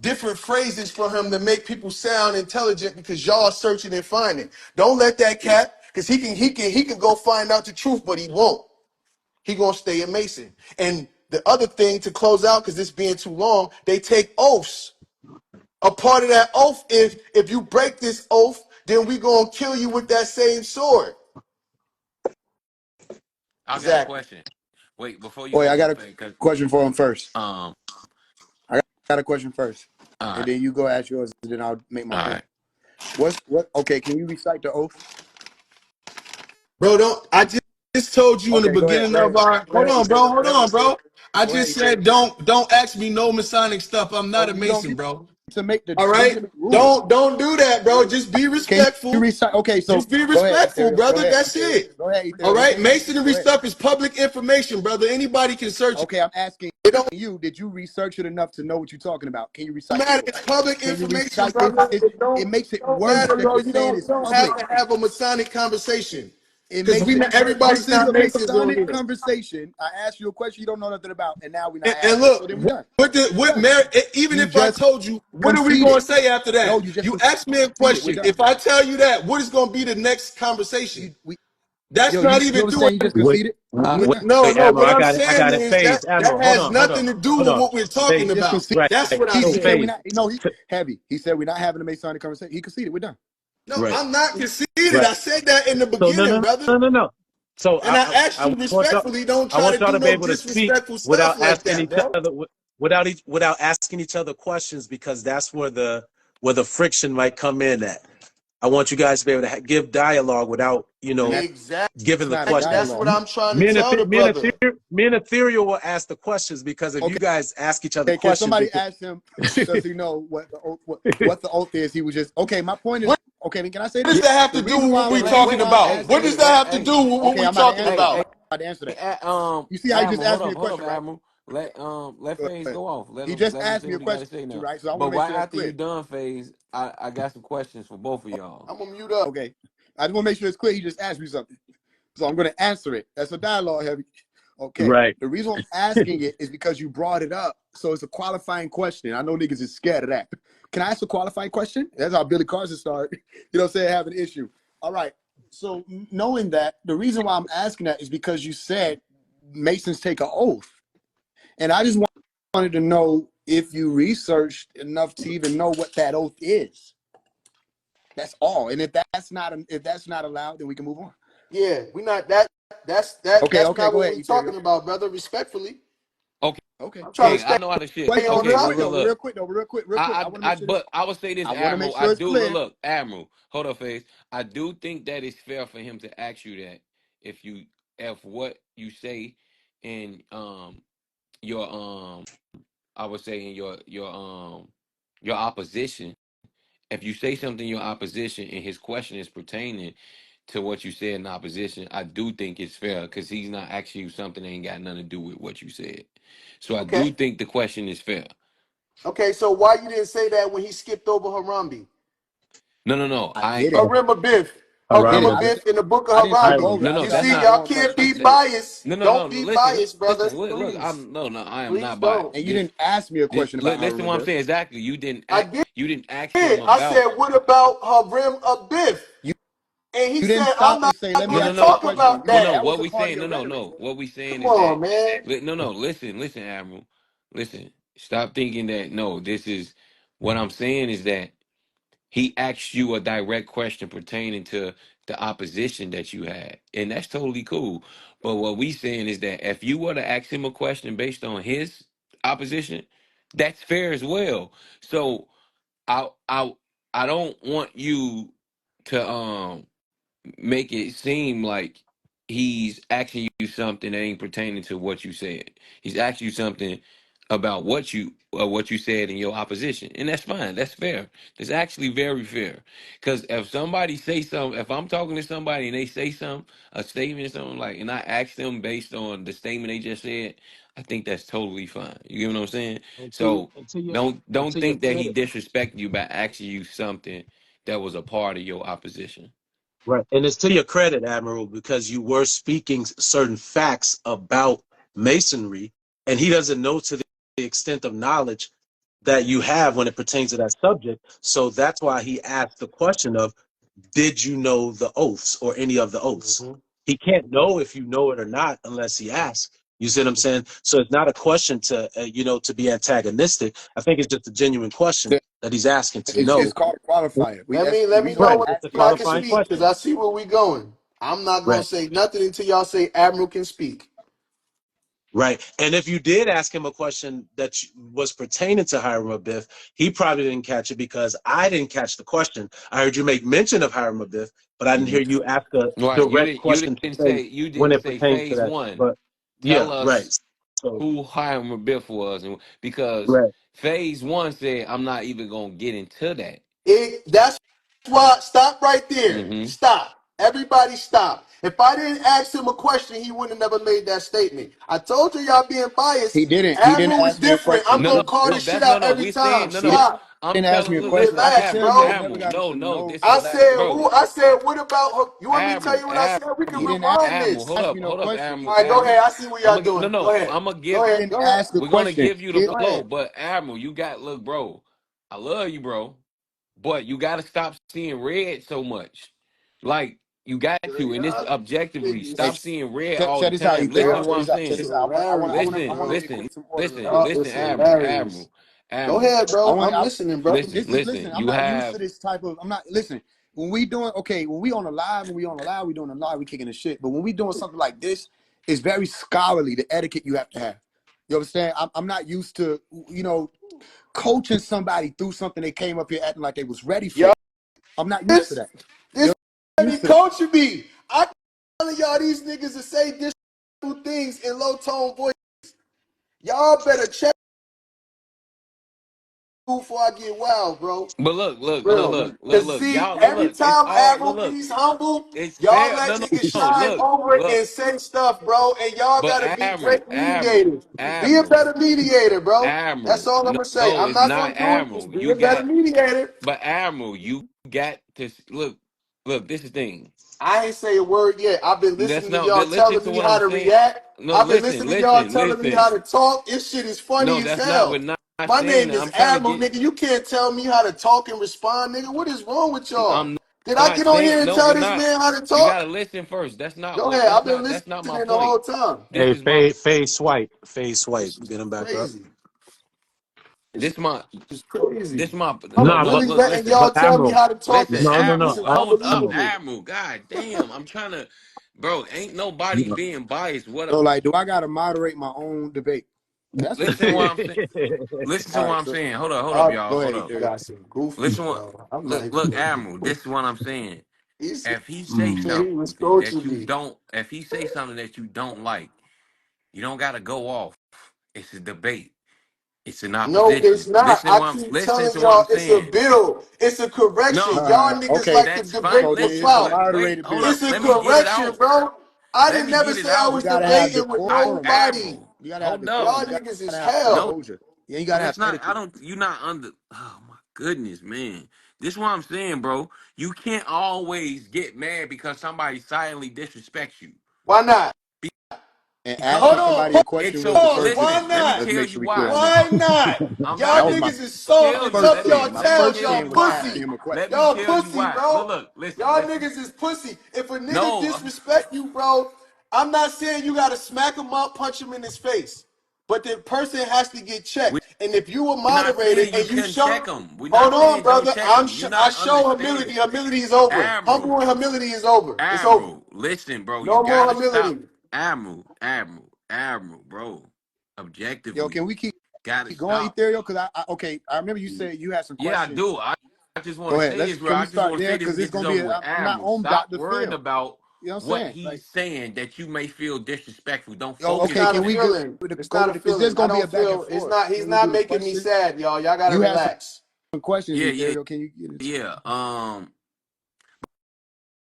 different phrases for him to make people sound intelligent because y'all searching and finding. Don't let that cat, because he can go find out the truth, but he won't. He gonna stay a Mason. And the other thing to close out, because this being too long, they take oaths. A part of that oath is if you break this oath, then we gonna kill you with that same sword. I got a Exactly. question. Wait, before you Wait, go, I got a because question for him first. um, I got a question first, all and right, then you go ask yours, and then I'll make my all point. right. What? Okay, can you recite the oath? Bro, don't I just told you in the Okay, go ahead. beginning Go of ahead. our Go ahead, Ethan. hold on, bro. I Go ahead, just Ethan. said don't ask me no Masonic stuff. I'm not Oh, a you don't Mason, get bro. to make the. All You don't get right? to make the rules. Don't do that, bro. Just be Can you respectful. recite? Okay, so Just be go ahead, respectful, Ethereal. Go brother. ahead, That's Ethereal. it. Go ahead, All Ethereal. right? Masonry Go ahead. stuff is public information, brother. Anybody can search it. Okay, I'm asking It don't you. Did you research it enough to know what you're talking about? Can you recite the matter. oath? It's public Can you information, recite it? brother. It makes it Don't worse matter, that bro. you're You saying don't, it's you don't have public. to have a Masonic conversation. It Because makes it. everybody's This is not a Masons on Masonic here. conversation. I asked you a question you don't know nothing about, and now we're not And having it. So look, then we're done. what Done. merit, even You if I just told you, what are we going conceded. to say after No, that? you just You asked me a conceded. We're question. done. If I tell you that, what is going to be the next conversation? You we That's yo, not you even understand? doing. You just Wait, conceded. We're wait, done. No, wait, no. Admiral, What I'm I saying got it. is Phase, that Admiral, has nothing to do hold with on. what we're He talking Phase, just about. conceded. right. That's what I So He said said. we're phase, not. No, he heavy. He said we're not having a Masonic conversation. He conceded. We're done. No, right, I'm not conceited. right. I said that in the So no, beginning, no, brother. no, no, no. So And I asked I you want y'all, respectfully, don't I try want to y'all do to be no able to speak disrespectful stuff without like asking that, each bro. other, without asking each other questions, because that's where the friction might come in at. I want you guys to be able to give dialogue without, And Exactly. giving that's the not a question. That's what dialogue. I'm trying to tell the brother. Me and Ethereal will ask the questions, because if you Okay. guys ask each other Hey, can questions, somebody ask him? Does he know what the oath? What the oath is? He was just okay. My point is What okay. Then can I say does this? that have The to do reason with why what the we reason talking why I'm about? What asking. does that have to do with what Okay, we I'm about to talking answer. I'm about? about to answer that. Hey, You see how you just Admiral, asked me a hold up, question, right? Admiral. let Go Faze ahead. go off. He just Let him asked say me a what he got to question, say now. right? So I want But to make right sure that's after you clear. done, Faze, I got some questions for both of y'all. I'm gonna mute up. Okay. I just want to make sure it's clear. He just asked me something. So I'm going to answer it. That's a dialogue heavy. Okay. Right. The reason I'm asking it is because you brought it up. So it's a qualifying question. I know niggas is scared of that. Can I ask a qualifying question? That's how Billy Carson started. You know what I'm saying? Have an issue. All right. So knowing that, the reason why I'm asking that is because you said Masons take an oath. And I just wanted to know if you researched enough to even know what that oath is. That's all. And if that's not allowed, then we can move on. Yeah, we not that's Okay, that's okay, not go what ahead, we're Ethereal. talking about, brother. Respectfully, Okay, Okay. I'm trying to okay, stay I know how to shit. Question, on real Okay, up. well, quick look, though, look. real quick. I want to make sure this. But I would say this, I want to Admiral. make I sure it's do clear. look, Admiral. Hold up, Faze. I do think that it's fair for him to ask you that if what you say in your I would say in your opposition, if you say something in your opposition and his question is pertaining to what you said in opposition, I do think it's fair because he's not asking you something that ain't got nothing to do with what you said. So I Okay. do think the question is fair. Okay, so why you didn't say that when he skipped over Harambe? No. I I didn't. I Harem didn't. of Biff in the book I of didn't skip Harambe. over. Hiram. I no, You said I that's see, have not. y'all one can't question. I be said, biased. Don't be biased, brother. Look. Please. No. I am Please not don't. and you biased. didn't ask me a question about Listen, Hiram what I'm Abiff. saying exactly. I did. You didn't ask him I about. said, what about Harem of Biff? You And he you didn't said, I'm stop not and say, let me going to ask you a talk question. about You didn't. that. That was What a we part of saying? your rhetoric. No. What we saying Come is that. on, man. No. Listen, Admiral. Listen. Stop thinking that. No, this is what I'm saying is that he asked you a direct question pertaining to the opposition that you had, and that's totally cool. But what we saying is that if you were to ask him a question based on his opposition, that's fair as well. So I I I don't want you to make it seem like he's asking you something that ain't pertaining to what you said. He's asking you something about what you said in your opposition, and that's fine. That's fair. That's actually very fair. Because if somebody say something, if I'm talking to somebody and they say something, a statement, or something like, and I ask them based on the statement they just said, I think that's totally fine. You get what I'm saying? And So and don't to your think that he credit, disrespected you by asking you something that was a part of your opposition. right? And it's to your credit, Admiral, because you were speaking certain facts about masonry, and he doesn't know to the extent of knowledge that you have when it pertains to that subject. So that's why he asked the question of, did you know the oaths or any of the oaths? hmm He can't know if you know it or not unless he asks. You see what I'm saying? So it's not a question to to be antagonistic. I think it's just a genuine question that he's asking to It's know. called a qualifier. Let That's me the let me reason why know Right. I'm when It's a asking I that can qualifying question. speak because question. I see where we going. I'm not gonna Right. say nothing until y'all say Admiral can speak. Right. And if you did ask him a question that was pertaining to Hiram Abiff, he probably didn't catch it because I didn't catch the question. I heard you make mention of Hiram Abiff, but I didn't hear Mhm. you ask a Right. direct question to face You when didn't it say pertains to phase that. one. But Tell yeah, right. us So who Hiram Biff was, and because right. phase one said I'm not even gonna get into that. That's why. Stop right there. Hmm. Stop. Everybody stop. If I didn't ask him a question, he would have never made that statement. I told you y'all being biased. He didn't. He didn't Admiral was ask me a different. I'm question. No, gonna no, call no. this shit That's out every We're time. saying He didn't, Stop. he didn't ask me a question. I Relax, tell you, bro. it never Admiral. got No, into no. no. This I relax, said bro. who? I said what about her? You want me to tell you what I said? We can He Admiral, didn't rewind Admiral. this. ask me no Hold up, question. All Admiral, right, go ahead. Admiral. I see what y'all doing. Go ahead. I'm gonna Go give. He ahead. didn't Go ahead. ask a We're gonna question. give you the He, Go flow, ahead. but Admiral, look, bro. I love you, bro. But you got to stop seeing red so much. Like you got to, and this Y'all objectively, hey, stop niggas, seeing red check, all the check this out, time. Listen to Ethereal. what Check y'all I'm this out. Check saying. this is out. hilarious. I want to put Listen, this in order real quick. Y'all is hilarious. Admiral, Go Admiral. ahead, I bro. want. I'm listening, bro. Listen. I'm You not used to have this type of. I'm not. Listen. When we doing okay, when we on a live, we doing a live, we kicking the shit. But when we doing something like this, it's very scholarly. The etiquette you have to have. You understand? I'm not used to coaching somebody through something they came up here acting like they was ready Y'all, for. I'm not used to this that. this You're be used to that. coaching me. I telling y'all these niggas to say disrespectful things in low tone voice. Y'all better check. before I get wild, bro. But look, look, look, Real. look, look, Cause look, see, y'all, look, every look. It's time all look, look. Applebee's humble, It's y'all fair. let No, no, niggas no. shine Look, over it look. and say stuff, bro. And y'all But gotta be Admiral, great Admiral, mediators. Be a Admiral, better mediator, bro. That's Admiral. all I'm No, gonna say. no, I'm it's not not gonna do it. Just Admiral. be You a better got, mediator. but Admiral, you got to look, look. This is the thing. I ain't say a word yet. I've been That's listening to no. y'all Listen telling to me what how I'm to saying. react. No, I've been listen, listening to y'all listen, telling me listen. how to talk. This shit is funny No, as that's not. We're hell. not My saying name that. is I'm trying to Admiral, get. nigga. You can't tell me how to talk and respond, nigga. What is wrong with y'all? I'm Did I not get on here saying. and No, tell we're this not. man how to You gotta talk? listen first. That's not Go what. ahead. That's I've been not. That's listening not my the point. whole time. This Hey, is my. Faye Swipe. Faye Swipe. This is Get him back up. crazy. This is my. It's crazy. This my. I'm Look, Nah, look, really look. letting Listen. y'all but tell me Admiral. how to talk and Listen, No, no, shit. no. This Admiral, is hold up, Admiral. unbelievable. Admiral. God damn, I'm trying to, bro. Ain't nobody being biased. What? So like, do I gotta moderate my own debate? That's what you're Listen to what saying. I'm saying. Listen to All what right, I'm so saying. Hold up, all right, y'all. Go Hold ahead, up. I Ethereal. got some goofies, Listen what. bro. I'm Look, like, look, Admiral. This is what I'm saying. he's If he say Mm. he was something that coaching you me. don't, if he say something that you don't like, you don't gotta go off. It's a debate. It's an No, it's opposition. not. I keep Listen telling to what I'm y'all it's a saying. bill. It's a correction. No, Y'all niggas Okay. like to that's fine. debate So then for Listen, it's a clout. wait, moderated hold bill. up. It's a Let me get it correction, out. bro. I Let didn't me never get it say I You out. was gotta have debating with decorum. nobody. Admiral, You gotta have hold up. decorum. Y'all You niggas is gotta have No, hell. composure. Yeah, you no, gotta have it's not. I etiquette. don't. You're not under. Oh my goodness, man. This is what I'm saying, bro. You can't always get mad because somebody silently disrespects you. Why not? And Hold asking on, somebody a It's question was the so. pause. first Why Listen, instance. let me not? Let's tell make you sure we clear why. on that. Why not? I'm Y'all That about was to my niggas is soft tell and you. first tough. Let me Y'all thing. My let me tails. first tell Y'all thing you was why. pussy. asking him a Let question. me Y'all tell you pussy, why. bro. Look, listen, Y'all listen. niggas is pussy. If a nigga No, disrespect you, bro, I'm not saying you gotta smack him up, punch him in his face. But the person has to get we're checked. And if you a not moderator saying you and you couldn't check show, them. We're hold not on, saying don't brother. check them. You're I not show understanding. humility. Humility is over. Humble Admiral, and humility is over. It's over. Admiral, listen, bro. You No more gotta stop. humility. Admiral, bro. Yo, can Objectively, we keep gotta going, stop. Ethereal? Because okay, I remember you said you had some Yeah, I questions. do. I just want Go to ahead. say Let's this, bro. can we I just start want to there? say this Because and it's get this gonna be. over with. I'm not Admiral, on stop Dr. worrying Phil. about You know what I'm what saying? he's Like, saying that you may feel disrespectful. Don't yo, It's focus okay, not a can on we that. feeling. It's go not to a the? Is this feeling. I gonna be don't a back and feel it's forth? not he's Can we not do the making me questions? sad, y'all. Y'all gotta You had relax. some questions, Yeah, yeah, Ethereal. Can you get into? yeah.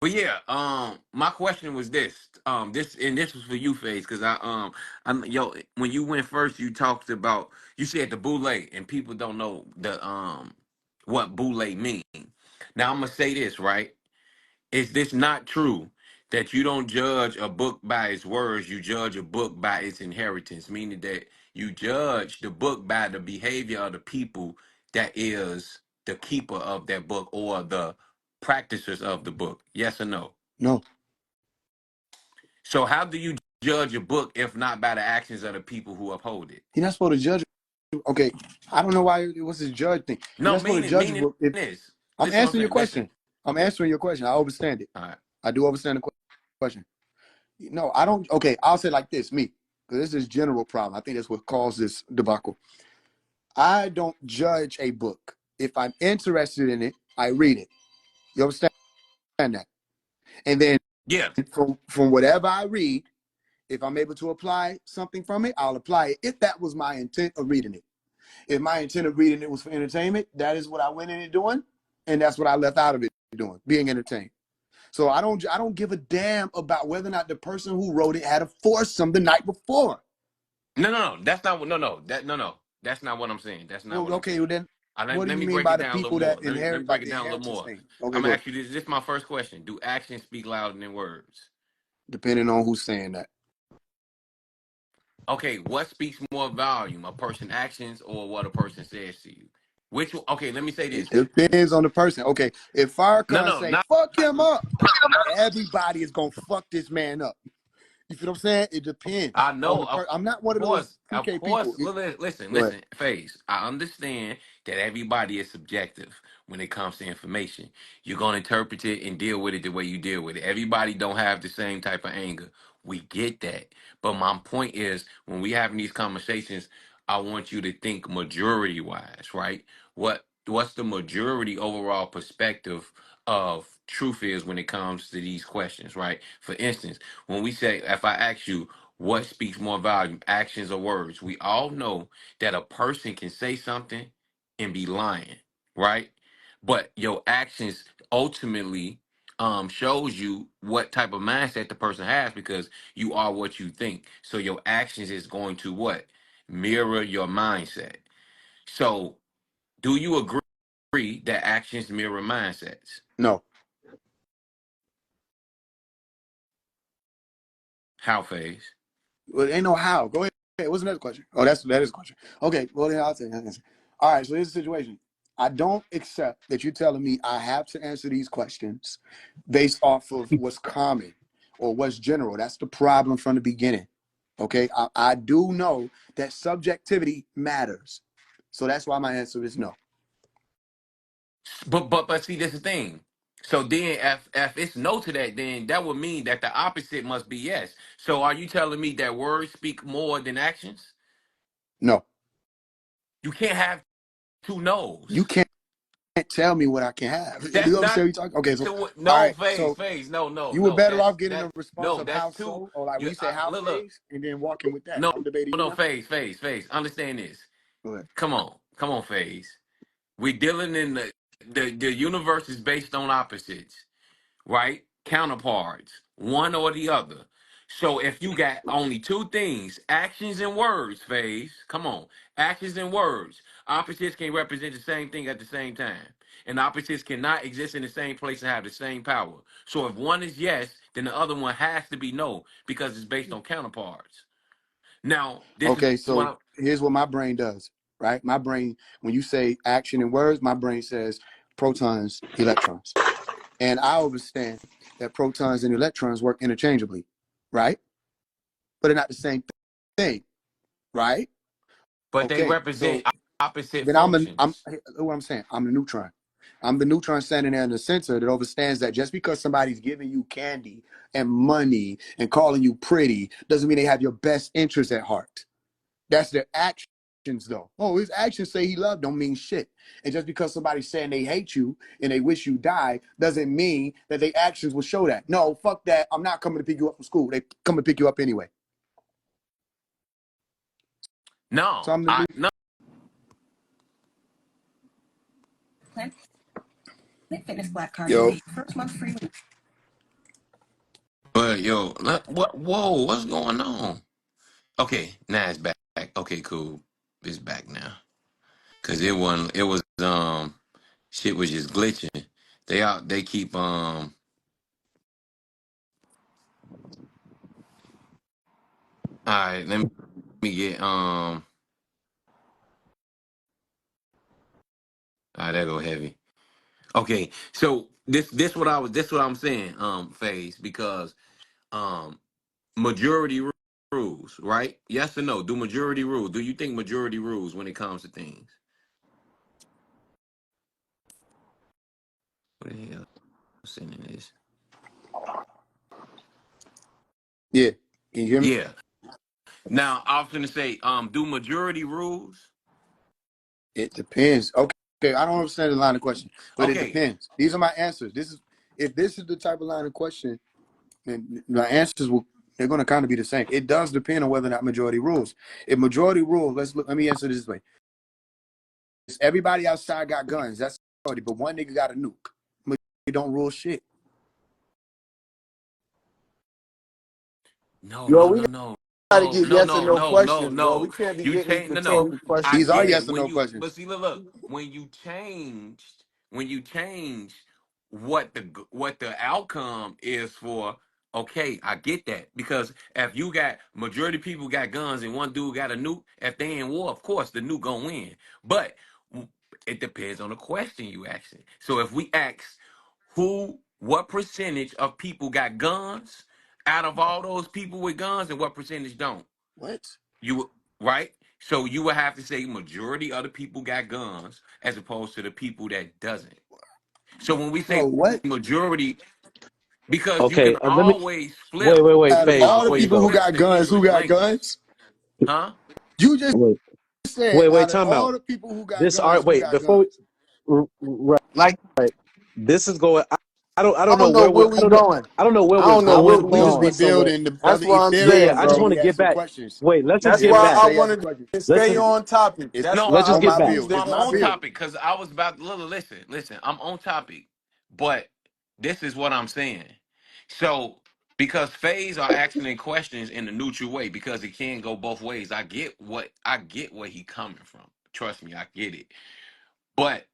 But yeah, my question was this was for you, Faze, because yo, when you went first, you talked about you said the boule, and people don't know the what boule mean. Now I'm gonna say this right. Is this not true that you don't judge a book by its words, you judge a book by its inheritance, meaning that you judge the book by the behavior of the people that is the keeper of that book or the practitioners of the book? Yes or no? No, So how do you judge a book if not by the actions of the people who uphold it? you're not supposed to judge. Okay, I don't know why it was this judge thing. You're No, not supposed to meaning judge a meaning book. If this. I'm Listen what I'm answering your saying. Listen. question, I'm answering your question. I understand it. All right. I do understand the question. No, I don't. Okay, I'll say it like this, me, because this is general problem. I think that's what caused this debacle. I don't judge a book. If I'm interested in it, I read it. You understand that? And then Yeah. from whatever I read, if I'm able to apply something from it, I'll apply it. If that was my intent of reading it. If my intent of reading it was for entertainment, that is what I went in it doing, and that's what I left out of it doing, being entertained. So I don't give a damn about whether or not the person who wrote it had a foursome the night before. No. That's not what no. That's not what I'm saying. That's not Well, what I'm okay, well saying. then Let what do let you me mean break by it the down a little people more. that Let me inherit break like it the down a little inheritance more. thing? Okay, I'm go gonna ahead. ask you this. This is my first question. Do actions speak louder than words? Depending on who's saying that. Okay, what speaks more volume, a person's actions or what a person says to you? Which one? Okay, let me say It this. depends on the person. Okay, if Farrakhan No, say not. fuck him up, everybody is gonna fuck this man up. You feel what I'm saying? It depends I on know, the person. I'm not one of those of PK people. course. Listen, Go ahead. listen, Face. I understand that everybody is subjective when it comes to information. You're gonna interpret it and deal with it the way you deal with it. Everybody don't have the same type of anger. We get that, but my point is, when we having these conversations, I want you to think majority wise, right? What's the majority overall perspective of truth is when it comes to these questions, right? For instance, when we say, if I ask you what speaks more volume, actions or words? We all know that a person can say something and be lying, right? But your actions ultimately shows you what type of mindset the person has, because you are what you think. So your actions is going to what? Mirror your mindset. So do you agree that actions mirror mindsets? No. How, Phase? Well, ain't no how. Go ahead. What's the next question? Oh, that is a question. Okay, well then I'll say that. All right, so here's the situation. I don't accept that you're telling me I have to answer these questions based off of what's common or what's general. That's the problem from the beginning. Okay, I do know that subjectivity matters. So that's why my answer is no. But see, this is the thing. So then, if it's no to that, then that would mean that the opposite must be yes. So are you telling me that words speak more than actions? No. You can't have two You no's. can't tell me what I can have. Do That's you understand not what you're talking? Okay, so all no right, phase, so phase. No, no, you were no. better off getting a response No. of That's how too. so, or like when you say how Look. phase, and then walking with that. No, I'm debating you no, now. phase. Understand this. Go ahead. Come on, phase. We dealing in the universe is based on opposites, right? Counterparts, one or the other. So if you got only two things, actions and words, phase, come on, actions and words, opposites can represent the same thing at the same time. And opposites cannot exist in the same place and have the same power. So if one is yes, then the other one has to be no, because it's based on counterparts. Now, this is Okay, what so here's what my brain does, right? My brain, when you say action and words, my brain says protons, electrons. And I understand that protons and electrons work interchangeably, right? But they're not the same thing, right? but they Okay, represent so opposite then I'm functions. what I'm saying. I'm the neutron. I'm the neutron standing there in the center that understands that just because somebody's giving you candy and money and calling you pretty doesn't mean they have your best interest at heart. That's their actions, though. Oh, his actions say he loved don't mean shit. And just because somebody's saying they hate you and they wish you die doesn't mean that their actions will show that. No, fuck that. I'm not coming to pick you up from school. They come and pick you up anyway. So No, I'm the no. Fitness Black Card. Yo, First month free. But yo, what? Whoa, what's going on? Okay, now it's back. Okay, cool. It's back now. Cause it wasn't. It was shit was just glitching. They keep All right, let me get All right, that go heavy. Okay, so this what I'm saying, phase, because um majority rules, right? Yes or no? Do majority rules? Do you think majority rules when it comes to things? What the hell? I'm sending this. yeah. Can you hear me? Yeah. Now I was gonna say, do majority rules? It depends. Okay. I don't understand the line of question, but it Okay. depends. These are my answers. If this is the type of line of question, then my answers will they're going to kind of be the same. It does depend on whether or not majority rules. If majority rules, let me answer this way. Everybody outside got guns. That's majority, but one nigga got a nuke. Majority don't rule shit. No, Yo, no, we no, no. gotta No, get no, yes or no, no no, no, questions, bro. We no. can't be You getting these change. No. rhetorical I questions, These are get bro. it. yes or When no you, but questions. see, look, when you change what the outcome is for. Okay, I get that, because if you got majority of people got guns and one dude got a nuke, if they in war, of course the nuke gonna win. But it depends on the question you asking. So if we ask what percentage of people got guns out of all those people with guns, and what percentage don't? What? Right? So you would have to say majority of the people got guns as opposed to the people that doesn't. So when we say Bro, what? majority, because you Okay, can let me always wait, flip wait, wait, Out of phase all the before you people who go. flip got the guns, who English got language. guns? Huh? You just Wait, said wait, wait, out of time all out. the people who got This art. guns, who Wait, got guns? right. Like This is going. I I don't know don't know where where we're I we don't know going. I don't know where I we're don't know where going, we We just Pauls be going. whatsoever. building the That's brother why I'm Yeah, Ethereum, yeah. saying, I just bro. bro. want He to had get some back. questions. Wait, let's just That's get why Yeah, back. I say he had some wanted questions. to Let's stay just on topic. It's That's No, why let's I just I'm get my wanted back. to build. stay It's I'm my on on build. topic. topic because I was about to listen, listen. I'm on topic, but this is what I'm saying. So because Fays are asking questions in a neutral way because it can go both ways. I get where he coming from. Trust me, I get it. But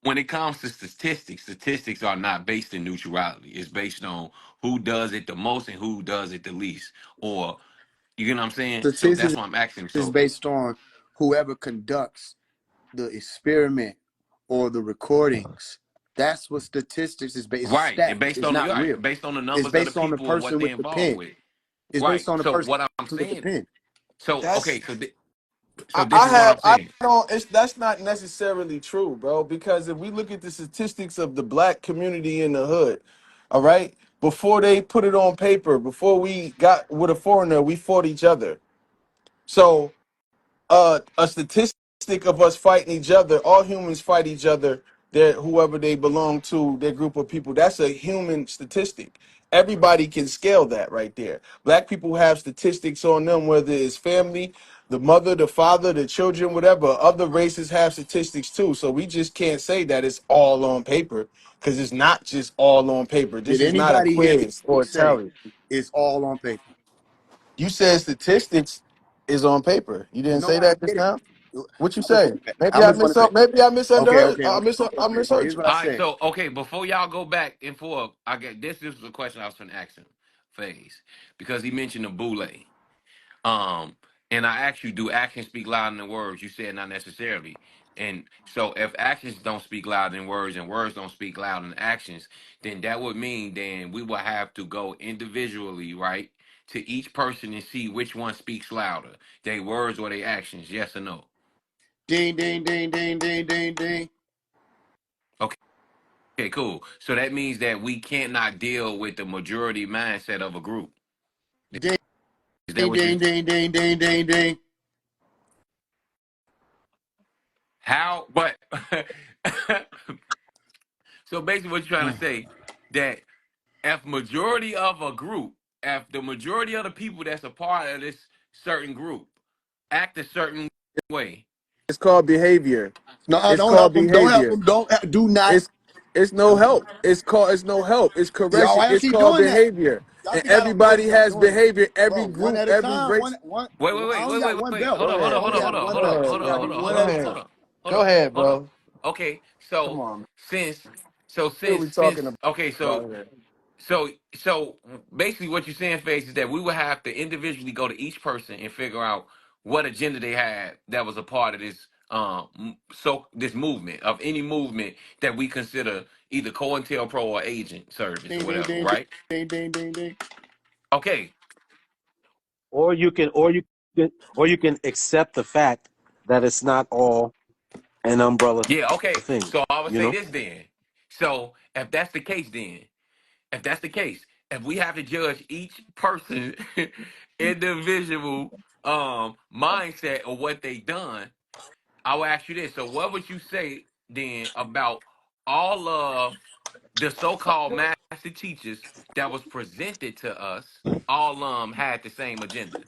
when it comes to statistics, statistics are not based in neutrality. It's based on who does it the most and who does it the least. Or you get what I'm saying? So Statistics that's why I'm asking. is So based on whoever conducts the experiment or the recordings. That's what statistics is based. right, and Stats. based It's on the not right, real. based on the It's numbers of the based on the people and what person they're with the involved pen. with. It's Right. based on the So person what I'm with the saying. pen. So That's okay. So this I is what I'm have I saying. don't it's that's not necessarily true, bro, because if we look at the statistics of the black community in the hood, all right, before they put it on paper, before we got with a foreigner, we fought each other. So a statistic of us fighting each other, all humans fight each other, their whoever they belong to, their group of people. That's a human statistic. Everybody can scale that right there. Black people have statistics on them, whether it's family, the mother, the father, the children, whatever. Other races have statistics too. So we just can't say that it's all on paper because it's not just all on paper. Did This is not a anybody hear quiz me or a say tally. it's all on paper? You said statistics is on paper. You didn't No, say I that just did it. now? What you I'm just say? gonna say. Maybe I'm I just gonna say. maybe I Okay, misunderstood. okay, okay. I So misheard here's you. what I All right. said. So okay. Before y'all go back and forth, I get this was the question I was going to ask him, Phase, because he mentioned the boule. Um, and I asked you, do actions speak louder than words? You said not necessarily. And so if actions don't speak louder than words and words don't speak louder than actions, then that would mean then we will have to go individually, right, to each person and see which one speaks louder, they words or they actions, yes or no. Ding, ding, ding, ding, ding, ding, ding, Okay, cool. So that means that we cannot deal with the majority mindset of a group. ding, Is that ding, what you ding, ding, ding, ding, ding, ding. how but so basically what you're trying to say that if majority of a group, if the majority of the people that's a part of this certain group act a certain way. It's called behavior. No, It's don't called help him. Don't help behavior. him. Don't do not. It's it's no help. It's no help. It's Y'all, correction. why y'all It's keep called doing that? behavior. Y'all And see how don't everybody crazy I'm has doing it, behavior. Every bro. One group, at a every time. race. One. Wait, wait, I wait, only wait, got wait, one wait. belt. Hold on, Go hold on, ahead. I hold only on, Go hold got on, one hold go on, belt. hold ahead, We on, got hold bro. on, Go hold one at on, a ahead. hold time. on, hold Go on, ahead, hold on. bro. Okay, Come so on. so What are since we since talking okay, about here? so basically what you're saying, Face, is that we would have to individually go to each person and figure out what agenda they had that was a part of this so this movement of any movement that we consider either COINTELPRO or agent service or Ding, ding, whatever, ding, right? ding, ding, ding, ding. Okay. Or you can accept the fact that it's not all an umbrella Yeah, okay. thing. So I would You say know. this then. So if that's the case then, if that's the case, if we have to judge each person individual mindset of what they done, I will ask you this. So what would you say then about all of the so-called master teachers that was presented to us all had the same agenda?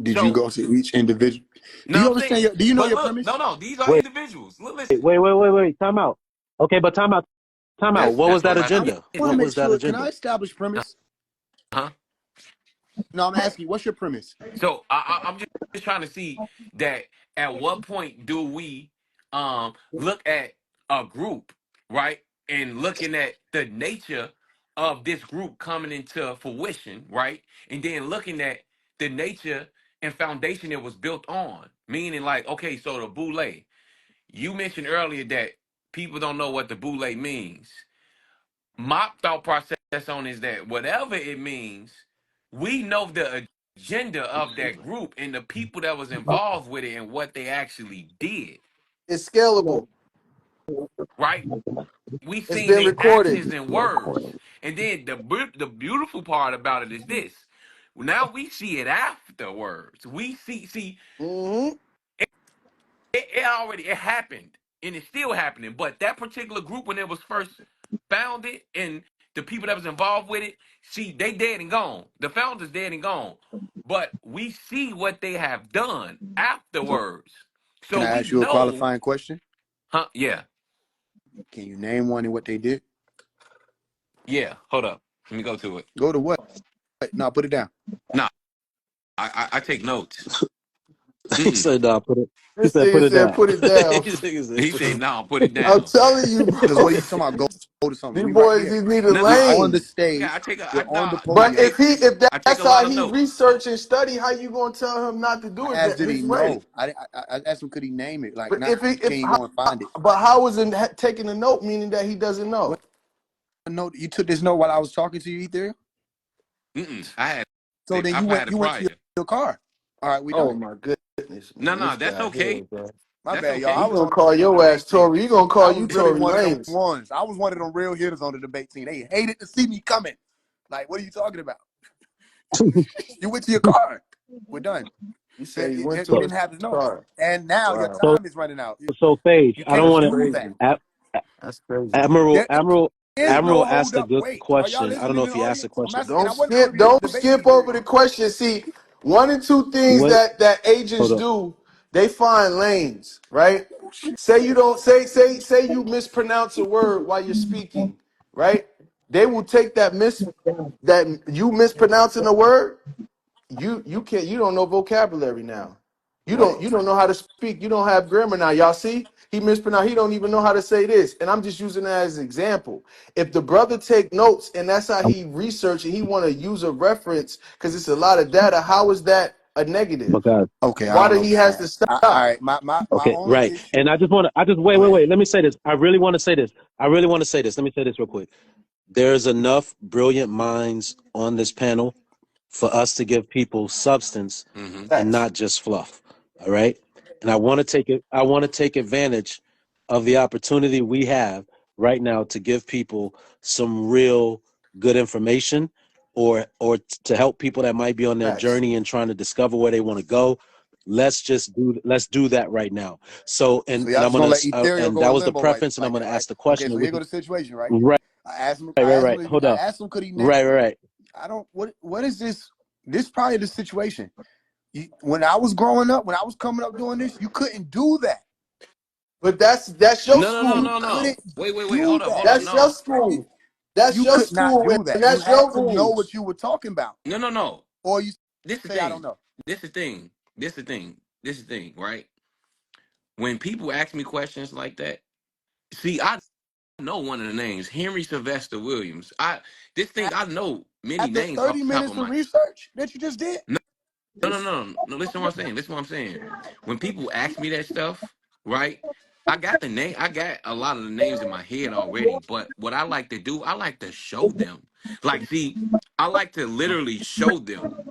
Did you So go to each individual? Do now you I'm understand saying, your? Do you know but your look, no, premise? no, these are Wait, individuals. Look, listen. wait. Time out. Okay, but time out. Time out. What was That's what that I'm about to I agenda? get want to What to. make was that sure. Can I agenda? establish premise? Huh? No, I'm asking you. What's your premise? So I'm just trying to see that at what point do we look at a group, right? And looking at the nature of this group coming into fruition, right? And then looking at the nature and foundation it was built on. Meaning like, okay, so the boule. You mentioned earlier that people don't know what the boule means. My thought process on is that whatever it means, we know the agenda of that group and the people that was involved with it and what they actually did, It's scalable. right? We It's seen been their recorded. actions and words, and then the beautiful part about it is this: now we see it afterwards. We see Hmm. it already it happened. and it's still happening. But that particular group, when it was first founded, and the people that was involved with it, see, they dead and gone. The founders dead and gone. But we see what they have done afterwards. Can So I we ask you a know, qualifying question? huh? Yeah, Can you name one and what they did? yeah. Hold up. Let me go to it. Go to what? No, put it down. Nah, I take notes. He Mm-mm. said, "Put it." He This said, "Put nigga it said, down." "Put it down." This nigga said, He "Put it said, down." "No, put it I'm down." telling you, Because what bro. are you talking about? Go to something. These We right boys, here. these need a No, We're no. on the lane. Yeah, I stage. take a. We're on the But podium. if I take that's a lot how of he notes. research and study, how you gonna tell him not to I do it asked, that did he his way? know? I asked him, could he name it? Like, But not, can you go and find it? but how is it taking a note meaning that he doesn't What know? note? You took this note while I was talking to you, Ether? Mm-mm. I had So it. then I've had it you went to prior. your car. All right, we Oh done. my goodness, No, man, no, this that's guy here, okay. bro. My That's bad, y'all. okay. I He was gonna on call the your debate ass team. Tory. He gonna I call was you really Tory one of them Lanez. ones. I was one of them real hitters on the debate team. They hated to see me coming. Like, what are you talking about? You went to your car. We're done. He said he went We to So, didn't his have his notes. car. And now your Wow, so, time is running out. so, Sage, You I don't can't that's want do that. crazy. to. That's crazy. Admiral, There Admiral, is no Admiral hold asked a up. good Wait, are y'all question. I don't know listening if in the he asked a audience? I'm question. asking, and I wasn't trying to be a Don't debating skip either. over the question. See, one and two things What? that agents Hold up. do, they find lanes, right? Say you don't say you mispronounce a word while you're speaking, right? They will take that you mispronouncing a word. You don't know vocabulary now. What? You don't know how to speak. You don't have grammar now. Y'all see? He mispronounced. He don't even know how to say this. And I'm just using that as an example. If the brother take notes and that's how he research and he want to use a reference because it's a lot of data, how is that a negative? Okay. Okay, I Why don't do know, he has man. to All stop? right, my Okay. only Right. issue. And I just want to. I just wait. Go Wait. ahead. Wait. Let me say this. I really want to say this. I really want to say this. Let me say this real quick. There's enough brilliant minds on this panel for us to give people substance Mm-hmm. and Facts. not just fluff. All right. And I want to take it. I want to take advantage of the opportunity we have right now to give people some real good information, or to help people that might be on their Facts. journey and trying to discover where they want to go. Let's do that right now. So So and y'all I'm just gonna gonna let Ethereal and go that in was the limbo preference, and I'm like gonna that, right? ask the Okay, question, so and we here go can the situation, right? right, I right, asked right. him, Hold I up. asked him, could he name? Right, right, right. I don't. What is this? This probably the situation. When I was growing up, when I was coming up doing this, you couldn't do that. But that's your No, no, no, school. You no, no. couldn't Wait. do Hold up, hold that. up. That's your No, You, school. That's you your could not school, do and that. You that's had your to know what rules. you were talking about, no. or you This the say I don't thing. know. This the thing. This the thing. This the thing. Right? When people ask me questions like that, see, I know one of the names, Henry Sylvester Williams. I know many After names off 30 the top minutes of of my. research that you just did, No. Listen to what I'm saying. Listen to what I'm saying. When people ask me that stuff, right? I got the name. I got a lot of the names in my head already. But what I like to do, I like to show them. Like, see, I like to literally show them.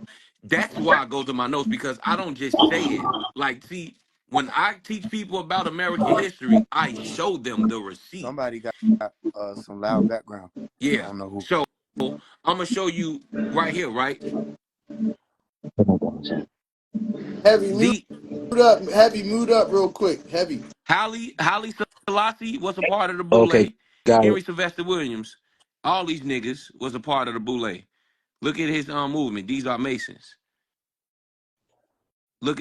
That's why I go to my notes because I don't just say it. Like, see, when I teach people about American history, I show them the receipt. somebody got some loud background. I Yeah. don't know who. So I'm gonna show you right here, right? Heavy mute The up. Heavy mute up real quick. Heavy. Haile Selassie was a part of the Okay, Boule. got it. Henry Sylvester Williams, all these niggas was a part of the Boule. Look at his movement. These are Masons. Look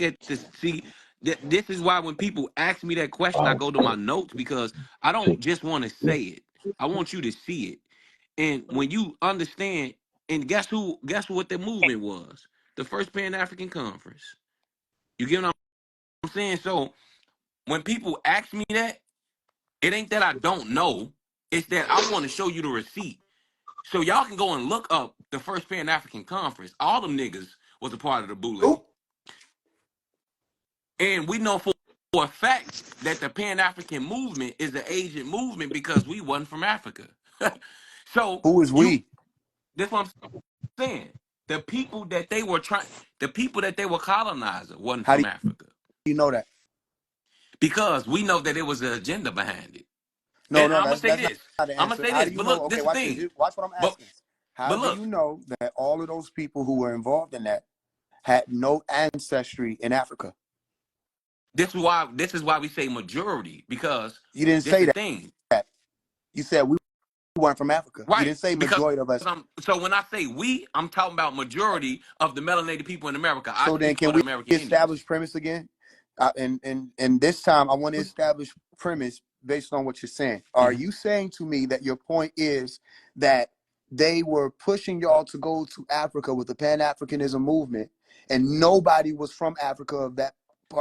at this. See, this is why when people ask me that question, I go to my notes because I don't just want to say it. I want you to see it. And when you understand, and guess who? Guess what the movement was? The first Pan African Conference. You get what I'm saying? So when people ask me that, it ain't that I don't know. It's that I want to show you the receipt. So y'all can go and look up the first Pan African Conference. All them niggas was a part of the Boule. Who? And we know for a fact that the Pan African movement is an Asian movement because we wasn't from Africa. So Who is you we? that's what I'm saying. The people that they were colonizing wasn't How from do Africa. you know that? Because we know that there was an agenda behind it. No, And no, I'm gonna say that's this. not the I'm gonna answer. say How do this. you But know? look, Okay, this is the watch this. thing. Watch what I'm But asking. How but do look, you know that all of those people who were involved in that had no ancestry in Africa? This is why we say majority, because You didn't this say the that. thing. You said we weren't from Africa. You Right. didn't say Because majority of us. so when I say we, I'm talking about majority of the melanated people in America. I So then, speak can for the we American Indians. establish premise again? And this time, I want to establish premise based on what you're saying. Are Mhm. you saying to me that your point is that they were pushing y'all to go to Africa with the Pan Africanism movement, and nobody was from Africa of that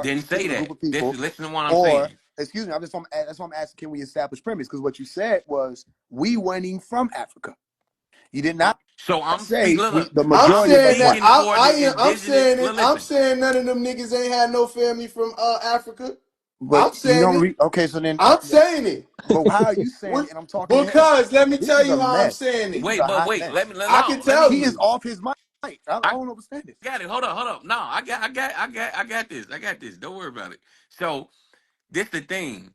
Didn't say particular group that. of people? Listen to what I'm Or, saying. excuse me, that's why I'm asking, can we establish premise? Because what you said was we weren't even from Africa. You did not So I'm say speaking. Look, we look, the I'm I'm majority of us saying that weren't. speaking for the I'm indigenous. saying it. Look, I'm listen. saying none of them niggas ain't had no family from Africa. But I'm you saying don't it. okay, so then I'm saying it. but how are you saying What- it and I'm talking to him? Because let me This tell is a you how I'm mess. saying This it. is Wait, a but hot wait. mess. I can tell He is you. off his mic. I I don't understand this. got it. Hold up. No, I got this. I got this. Don't worry about it. So this the thing.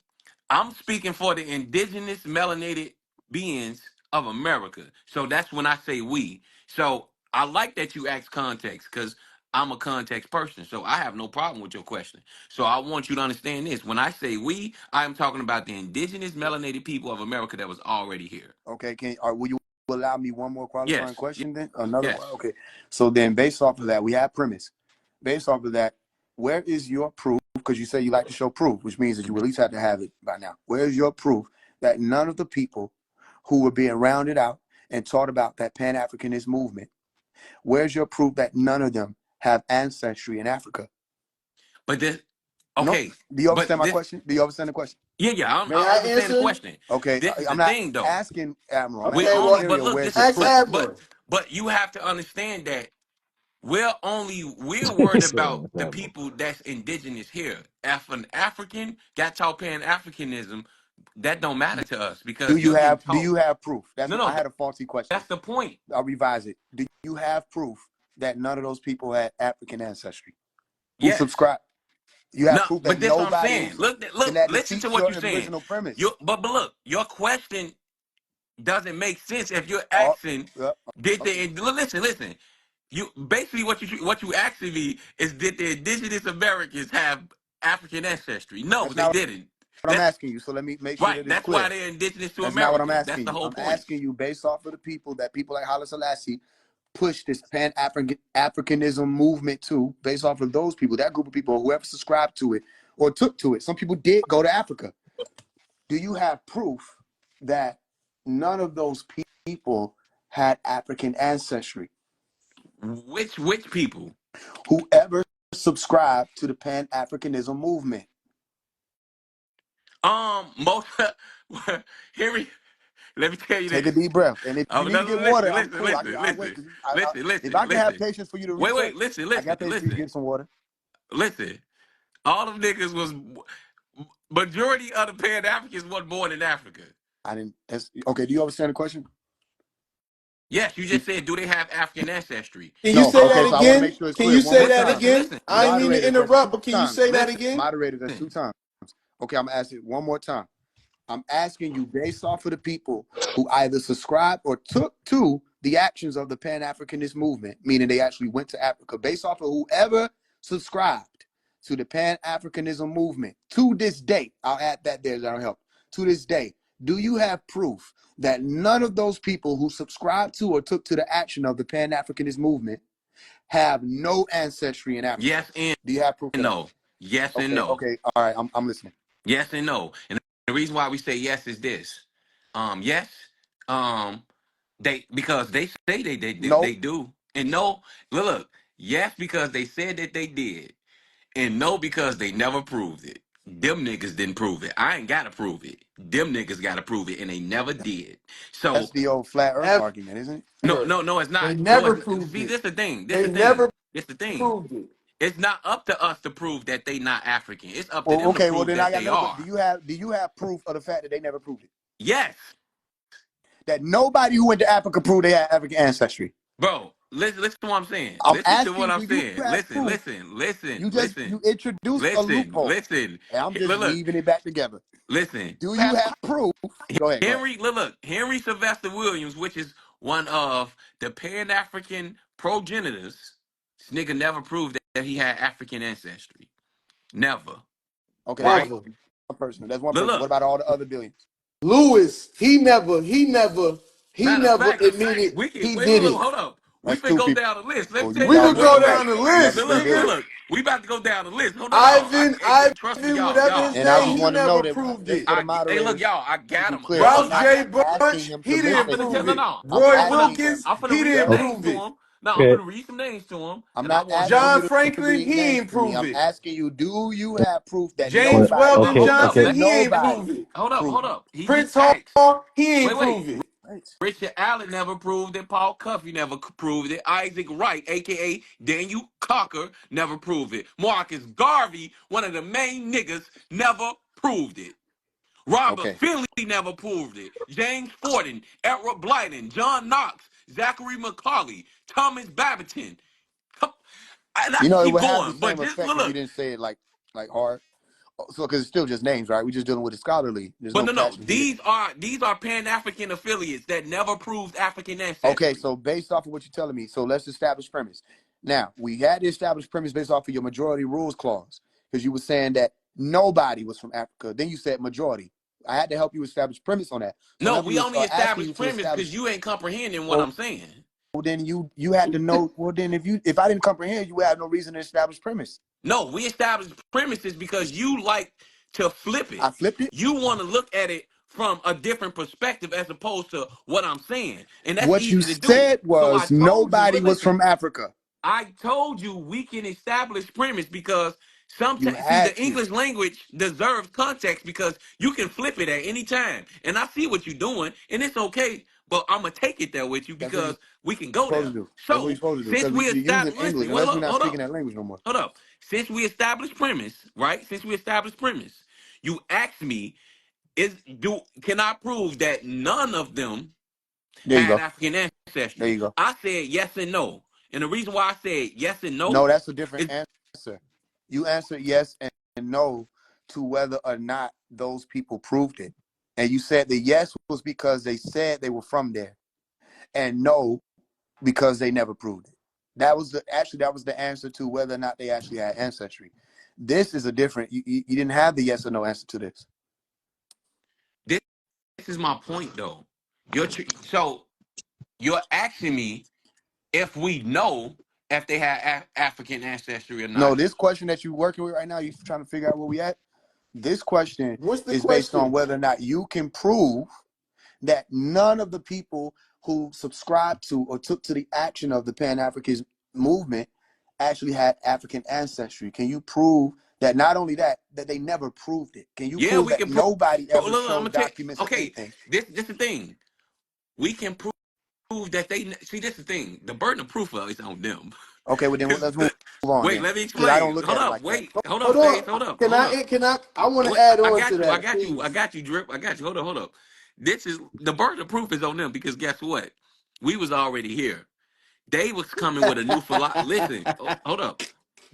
I'm speaking for the indigenous melanated beings of America. So that's when I say we. So I like that you ask context, because I'm a context person. So I have no problem with your question. So I want you to understand this. When I say we, I am talking about the indigenous melanated people of America that was already here. Okay, will you allow me one more Yes. qualifying question then? Another one? Yes. Okay. So then based off of that, we have premise. Based off of that, where is your proof? Because you say you like to show proof, which means that you at least have to have it by now. Where is your proof that none of the people who were being rounded out and taught about that Pan-Africanist movement, where's your proof that none of them have ancestry in Africa? But this, No. okay. Do you But understand my this, question? Do you understand the question? yeah. May I I understand the answer? question. Okay, This is I'm the not thing, though. asking Admiral. I'm We're Okay, asking well, only, but Material. look, Where's this your is, ask proof? Admiral. but you have to understand that we're He worried said, about "What's the that, bro?" people that's indigenous here. If an African got taught Pan Africanism, that don't matter to us, because you're getting Do taught. you have proof? No, I no, had a faulty question. that's the point. I'll revise it. Do you have proof that none of those people had African ancestry? Who Yes. subscribed? You have No, proof that but that's what I'm nobody saying. then Look, that listen to defeats what your you're saying. original premise. But look, your question doesn't make sense if you're Oh, asking, yeah, did okay. the listen. You basically what you asking me is, did the indigenous Americans have African ancestry? No, That's they not didn't. what I'm That's asking you. So let me make sure right. that it's That's why clear. they're indigenous to That's not what I'm America. That's asking the you. whole I'm point. asking you based off of the people that people like Haile Selassie push this Pan Africanism movement to, based off of those people, that group of people, whoever subscribed to it or took to it. Some people did go to Africa. Do you have proof that none of those people had African ancestry? Which people? Whoever subscribed to the Pan Africanism movement. Most Henry. Let me tell you Take a this. deep breath. And if you Oh need no, to get water, listen, I'm listen, cool. listen, I'll wait. listen, 'Cause listen, if listen, I can have listen. patience for you to Wait, research, listen, I got listen, patience for you to listen, get some water. listen. All them niggas was majority of the Pan Africans wasn't born in Africa. I didn't. Okay, do you understand the question? Yes, you just said, do they have African ancestry? Can you No. say Okay, that so I want to Um, make again? sure it's Can clear you one say more listen, that time. listen, again? listen, I ain't mean to Moderators, that's interrupt, two but can you times. say that again? Moderators, that's two listen. times. Okay, I'm gonna ask it one more time. I'm asking you based off of the people who either subscribed or took to the actions of the Pan Africanist movement, meaning they actually went to Africa, based off of whoever subscribed to the Pan Africanism movement to this day. I'll add that there, that'll help. To this day, do you have proof that none of those people who subscribed to or took to the action of the Pan Africanist movement have no ancestry in Africa? Yes and Do you have proof of that? no. Yes and Okay, no. okay, all right, I'm listening. Yes and no. And the reason why we say yes is this. Yes. Um, they because they say No, they do. And no, look, yes, because they said that they did. And no, because they never proved it. Them niggas didn't prove it. I ain't gotta prove it. Them niggas gotta prove it, and they never did. that's So the old flat Earth Ever. argument, isn't it? no, it's They not. No, never it's proved see. it. This the thing. This They the thing. never This the thing. proved it. It's not up to us to prove that they not African. It's up to Well, them to okay. Well, prove then I that got they another. But are. do you have proof of the fact that they never proved it? Yes, That nobody who went to Africa proved they had African ancestry. bro. Listen to what I'm saying. I'm Listen to what asking, I'm do you saying. have Listen, proof? listen, listen, You listen, introduced a listen, loophole, listen. and I'm just Look, weaving it back together. listen. Do you have proof? Go ahead. Go ahead. Henry, look, Henry Sylvester Williams, which is one of the Pan African progenitors, this nigga never proved that he had African ancestry. Never. Okay, that's right? one person. That's one But person. What look, about all the other billions? Lewis, he never matter of fact, admitted we can he wait, did look, it. hold up. We That's finna two go people. down the list. Let me tell you We Y'all could something. Wait, go wait, disrespect. wait. down the Another list, Look, look, look, nigga. civilian. look. We about to go down the list. Hold on. Trust me, Ivan, whatever y'all. his And I name, just he want to never know that proved just it. for the Hey, look, moderators y'all. I to got be him. clear, But I'm look, Ralph I not J. got. asking Bunch, him to he list didn't I'm a finna tell. prove No, name. it. no. I'm Roy Hold up. asking him. Wilkins, I'm finna he read some didn't Yep. names prove to it. him. No, I'm Okay. finna read some names to him, I'm and I not want asking John you him. to Franklin, read he names ain't to me. prove I'm it. asking you, do you have proof that James nobody, Weldon Okay. Hold up. Johnson, Okay. he ain't nobody prove it. Hold proved it? up. He just Prince Hall, asked. he Wait, ain't wait. prove it. Right. Richard Allen never proved it. Paul Cuffey never proved it. Isaac Wright, aka Daniel Cocker, never proved it. Marcus Garvey, one of the main niggas, never proved it. Robert Okay. Finley never proved it. James Forden, Edward Blyden, John Knox, Zachary McCauley, Thomas Babbington. And I You can know, it keep would have the going, but same just effect if you look. didn't say it like hard. So, because it's still just names, right? We're just dealing with the scholarly. There's But no no. catching here. These are Pan African affiliates that never proved African Okay, ancestry. so based off of what you're telling me, so let's establish premise. Now, we had to establish premise based off of your majority rules clause, because you were saying that nobody was from Africa. Then you said majority. I had to help you establish premise on that. So No, whenever we we only start asking you established to premise establish, because you ain't comprehending what well, I'm saying. then you had to know. Well, then if I didn't comprehend, you would have no reason to establish premise. No, we established premises because you like to flip it. I flipped it. You want to look at it from a different perspective as opposed to what I'm saying. And that's What you easy to do. said So I was told you, nobody but was listen, from Africa. I told you we can establish premise because You sometimes, see, had the to. English language deserves context because you can flip it at any time. And I see what you're doing, and it's okay, but I'm going to take it there with you That's what you're because we can go supposed there. to do. That's what you're So, supposed to do. since Because we you're using established, English, listen, well, unless we're not hold speaking up. that language no more. Hold up. Since we established premise, right? Since we established premise, you asked me, can I prove that none of them There you had go. African There ancestry? you go. I said yes and no. And the reason why I said yes and no No, that's a different is answer. You answered yes and no to whether or not those people proved it. And you said the yes was because they said they were from there, and no because they never proved it. That was the answer to whether or not they actually had ancestry. This is a different. You didn't have the yes or no answer to this. this is my point though. So you're asking me if we know if they had African ancestry or No, not. this question that you're working with right now, you trying to figure out where we at. This question What's the is based on question? whether or not you can prove that none of the people who subscribed to or took to the action of the Pan-African movement actually had African ancestry. Can you prove that? Not only that, that they never proved it? Can you Yeah, prove we that can prove. nobody Look, ever look, I'm showed gonna tell you. documents or Okay, anything? this the thing. We can prove that they see. This the thing. The burden of proof is on them. Okay, well then Cause let's move on wait, then, let me because I don't explain. look Hold at it up, like that. wait, hold up, Hold Sage, on. hold up, Can hold I? up. I want to Wait, add I on got to you. I that, got you. I please. got you, Drip. I got you. Hold up. This is the burden of proof is on them because guess what? We was already here. They was coming with a new philosophy. Listen, hold up.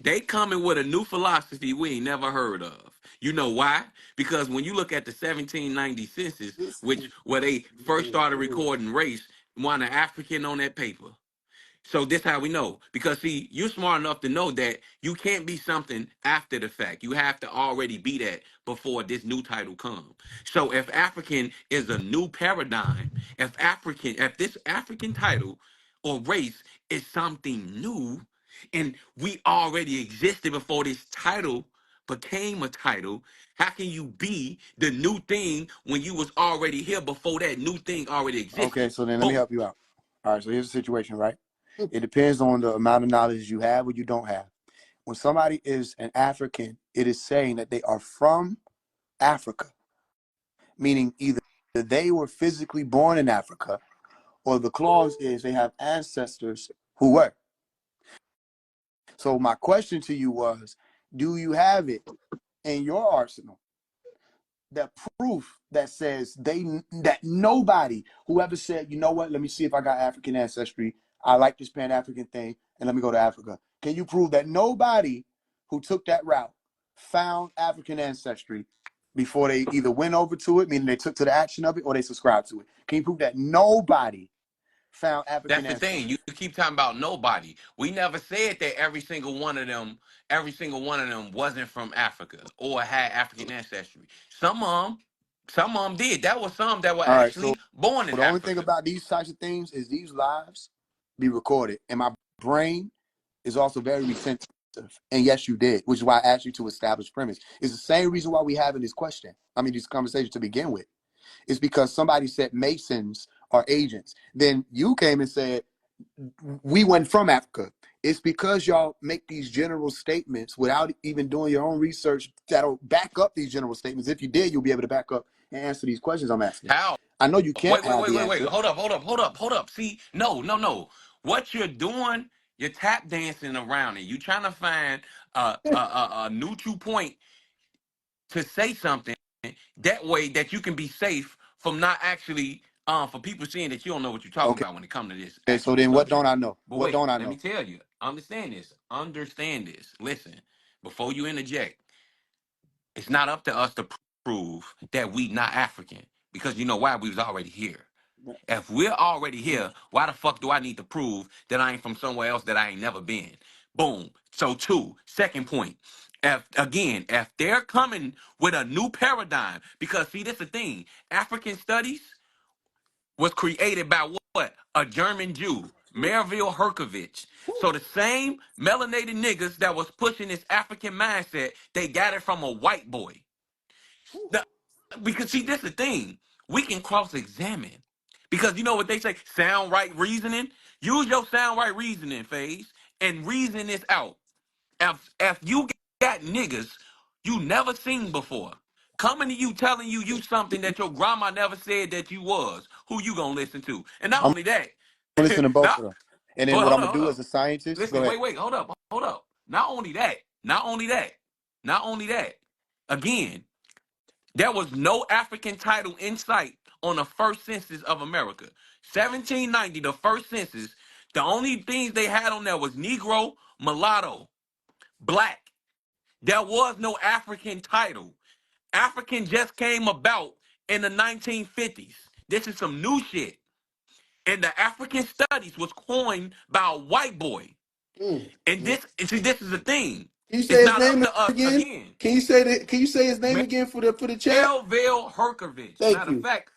They coming with a new philosophy we ain't never heard of. You know why? Because when you look at the 1790 census, which where they first started recording race, want an African on that paper. So this how we know. Because see, you're smart enough to know that you can't be something after the fact. You have to already be that before this new title comes. So if African is a new paradigm, if this African title or race is something new, and we already existed before this title became a title, how can you be the new thing when you was already here before that new thing already Okay, existed? so then let me Boom. help you out. All right, so here's the situation, right? It depends on the amount of knowledge you have or you don't have. When somebody is an African, it is saying that they are from Africa, meaning either they were physically born in Africa, or the clause is they have ancestors who were. So my question to you was, do you have it in your arsenal, that proof that says that nobody who ever said, you know what, let me see if I got African ancestry, I like this Pan-African thing, and let me go to Africa? Can you prove that nobody who took that route found African ancestry before they either went over to it, meaning they took to the action of it, or they subscribed to it? Can you prove that nobody found African That's the thing. You ancestors. keep talking about nobody. We never said that every single one of them wasn't from Africa or had African ancestry. Some of them did. That was some that were All right, so actually born in the only thing Africa. about these types of things is these lives be recorded, and my brain is also very retentive. And yes, you did, which is why I asked you to establish premise. It's the same reason why we having this question. I mean, this conversation to begin with. It's because somebody said Masons are agents. Then you came and said we went from Africa. It's because y'all make these general statements without even doing your own research that'll back up these general statements. If you did, you'll be able to back up and answer these questions I'm asking. How? I know you can't have the Wait. answer. Hold up. See, no. What you're doing, you're tap dancing around it. You trying to find a neutral point to say something that way that you can be safe from not actually for people seeing that you don't know what you're talking Okay, about when it comes to this so actual then what don't subject. I know? But What don't wait, I let me know? tell you. Understand this. Listen, before you interject, it's not up to us to prove that we not African because you know why? We was already here. If we're already here, why the fuck do I need to prove that I ain't from somewhere else that I ain't never been? Boom. So second point. If they're coming with a new paradigm, because see, this is the thing. African studies was created by what? A German Jew, Melville Herkovich. So the same melanated niggas that was pushing this African mindset, they got it from a white boy. The- because see, this is the thing. We can cross-examine. Because you know what they say, sound right reasoning. Use your sound right reasoning phase and reason this out. If you got niggas you never seen before coming to you telling you something that your grandma never said that you was, who you gonna listen to? And not I'm only that, gonna listen to both not of them. And then well, what I'm gonna do hold as up. a scientist, go Listen, ahead. hold up. Not only that. Again, there was no African title in sight on the first census of America. 1790, the first census, the only things they had on there was Negro, mulatto, black. There was no African title. African just came about in the 1950s. This is some new shit. And the African studies was coined by a white boy. Mm. And this is the thing. Can you It's say his not up name to us again? again. Can you say that? Can you say his name again for the chat? Melville Herkovich. Thank Matter of you. fact,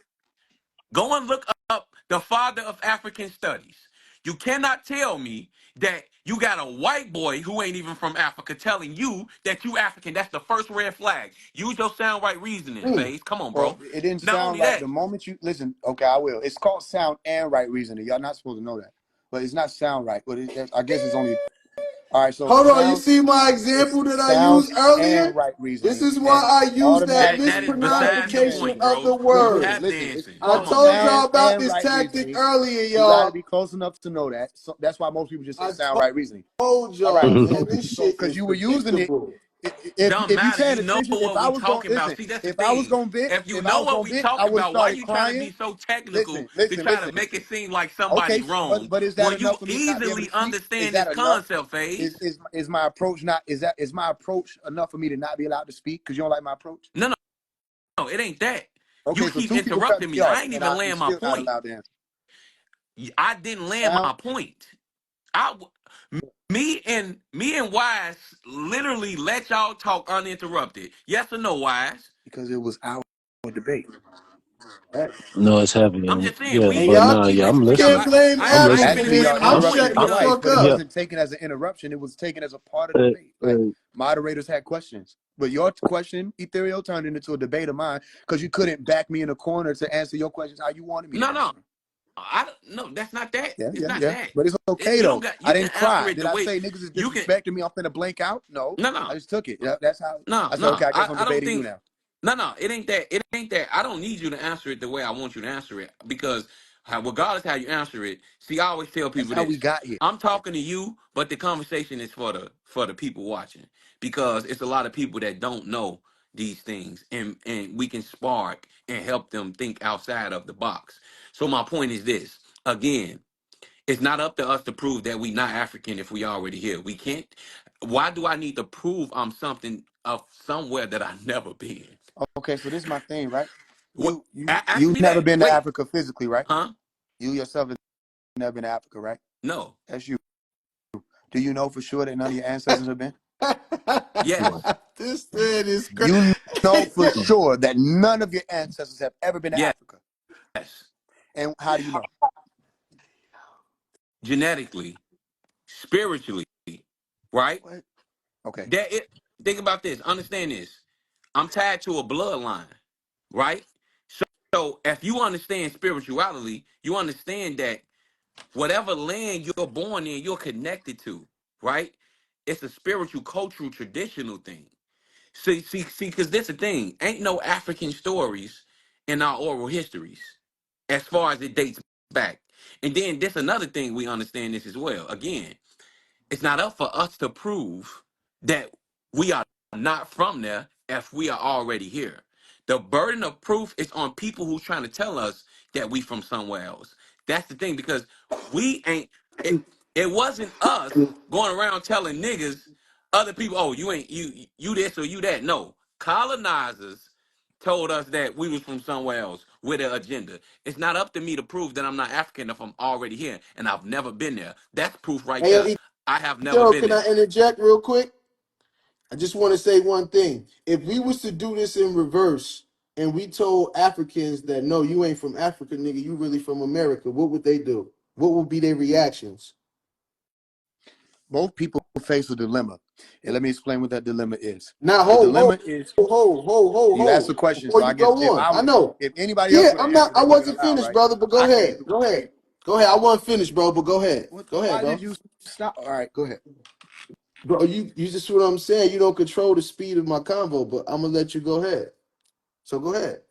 go and look up the father of African studies. You cannot tell me that you got a white boy who ain't even from Africa telling you that you African. That's the first red flag. Use your sound right reasoning, Mm. phase. Come on, Well, bro. it didn't Not sound only right. that, The moment you listen, okay, I will. It's called sound and right reasoning. Y'all not supposed to know that, but it's not sound right. But I guess it's only all right. So Hold on. You sound, see my it's example that I sound used and earlier? right This reasoning, is and why I use that that is automatically right besides the mispronunciation point, reasoning. of bro. the You Listen, word. tap listen. It's dancing. I called Come on, told man. y'all sound about and this right tactic reasoning. earlier, You got to y'all. be close enough to know that. So that's why most people just say I sound right reasoning. told All right. y'all, man, So this so shit because is you were using it, predictable. Don't if you matter. paying You know attention, if what I we was going talking about. listen, See, that's the if I was thing. going to vent, If you if I know was what going to we vent, I talking would have about, why started you trying to crying. be so technical Listen, to listen, try to listen. make it seem like Okay, somebody wrong but is that when you enough for me to not be able easily to speak? Is understand this that enough? concept, phase? Is my approach not is my approach enough for me to not be allowed to speak because you don't like my approach? No, no, it ain't that. You Okay, so keep two people cut interrupting me me. off, I ain't and even I'm land my still not point. allowed to answer. I didn't land Sound my point. I me and Wise literally let y'all talk uninterrupted. Yes or no, Wise? because it was our debate. Right. No, it's I'm happening. just saying Yeah, And we but y'all nah, yeah, I'm listen. We got. can't listening. blame I'm I ain't listening. finished Actually, Africans. y'all landing my I'm point. interrupted shutting Mute the up. twice, fuck but it up. wasn't taken as an interruption. It was taken as a part of the Uh, debate. Like uh, moderators had questions, but your question, Ethereal, turned into a debate of mine because you couldn't back me in a corner to answer your questions how you wanted me to No, answer no. them. No, that's not that. Yeah, It's yeah, not yeah. that. But it's okay You don't though. got. I You can didn't answer cry. it Did the I way say niggas is you can. disrespecting me? I'm finna blank out? No, No, I no, just took it. Yeah, that's how no, I said. no. Okay, I guess I'm I don't debating you think. now. No. It ain't that. It ain't that. I don't need you to answer it the way I want you to answer it because, regardless how you answer it, see, I always tell That's people how we this. got here. I'm talking to you, but the conversation is for the people watching because it's a lot of people that don't know these things, and we can spark and help them think outside of the box. So my point is this again. It's not up to us to prove that we not African if we already here. We can't. Why do I need to prove I'm something of somewhere that I've never been? Okay, so this is my thing, right? What? You Ask me never that. been to Wait, Africa physically, right? huh? You yourself never been to Africa, right? No. That's you. Do you know for sure that none of your ancestors have been? Yes. This man is crazy. You know for sure that none of your ancestors have ever been to Yes. Africa. And how do you know? Genetically, spiritually, right? What? Okay. That it. Think about this. Understand this. I'm tied to a bloodline, right? So if you understand spirituality, you understand that whatever land you're born in, you're connected to, right? It's a spiritual, cultural, traditional thing. See, because this the thing. Ain't no African stories in our oral histories as far as it dates back. And then this another thing we understand this as well. Again, it's not up for us to prove that we are not from there if we are already here. The burden of proof is on people who trying to tell us that we from somewhere else. That's the thing, because we ain't it wasn't us going around telling niggas, other people, oh, you ain't you this or you that. No. Colonizers told us that we was from somewhere else with an agenda. It's not up to me to prove that I'm not African if I'm already here and I've never been there. That's proof right Hey, there. I have never yo, been can I there. interject real quick? I just want to say one thing. If we was to do this in reverse and we told Africans that no, you ain't from Africa, nigga, you really from America, what would they do? What would be their reactions? Both people face a dilemma. And let me explain what that dilemma is. Now, The hold, hold, dilemma is hold, hold, hold, you asked a hold. question, Before so you I go guess if on, I I would know. if anybody else Yeah, would have I'm not. answered, I they would have been wasn't allowed, finished, right? brother. But go I came ahead. through. Go ahead. Go ahead. I wasn't finished, bro. But go ahead. Go ahead, Why did bro. you stop? All right, go ahead. Bro, you just what I'm saying. You don't control the speed of my convo, but I'm gonna let you go ahead. So go ahead.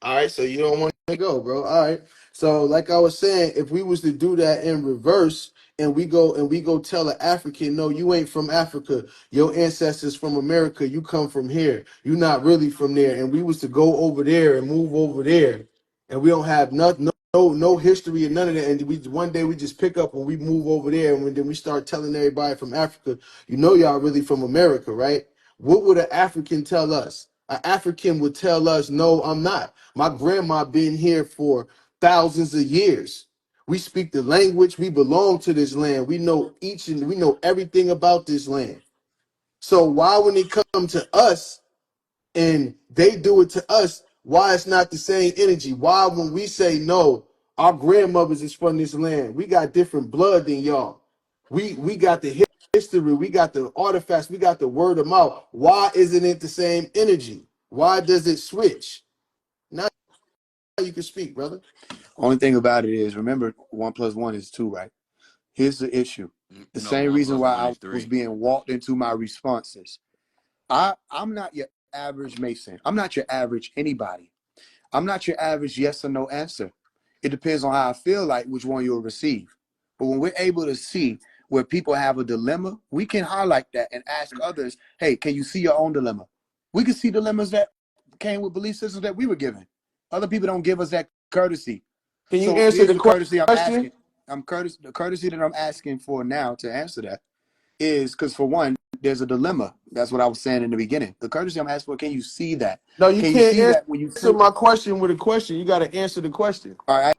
All right, so you don't want to go, bro. All right. So, like I was saying, if we was to do that in reverse, and we go tell an African, no, you ain't from Africa. Your ancestors from America. You come from here. You're not really from there. And we was to go over there and move over there, and we don't have nothing, no history and none of that. And we one day we just pick up and we move over there, and then we start telling everybody from Africa, you know, y'all really from America, right? What would an African tell us? An African would tell us, no, I'm not. My grandma been here for thousands of years. We speak the language. We belong to this land. We know each and we know everything about this land. So why, when they come to us and they do it to us, why it's not the same energy? Why, when we say no, our grandmothers is from this land, we got different blood than y'all. We got the history, we got the artifacts, we got the word of mouth. Why isn't it the same energy? Why does it switch? Now you can speak, brother. Only thing about it is, remember, 1+1 is 2, right? Here's the issue. The No, same one reason plus why one I is was three. being walked into my responses. I'm not your average Mason. I'm not your average anybody. I'm not your average yes or no answer. It depends on how I feel like which one you'll receive. But when we're able to see where people have a dilemma, we can highlight that and ask others, hey, can you see your own dilemma? We can see dilemmas that came with belief systems that we were given. Other people don't give us that courtesy. Can you So answer here's the the courtesy I'm question? asking. The courtesy that I'm asking for now to answer that is because, for one, there's a dilemma. That's what I was saying in the beginning. The courtesy I'm asking for, can you see that? No, you Can you can't see that when you answer see? my question with a question. You got to answer the question. All right,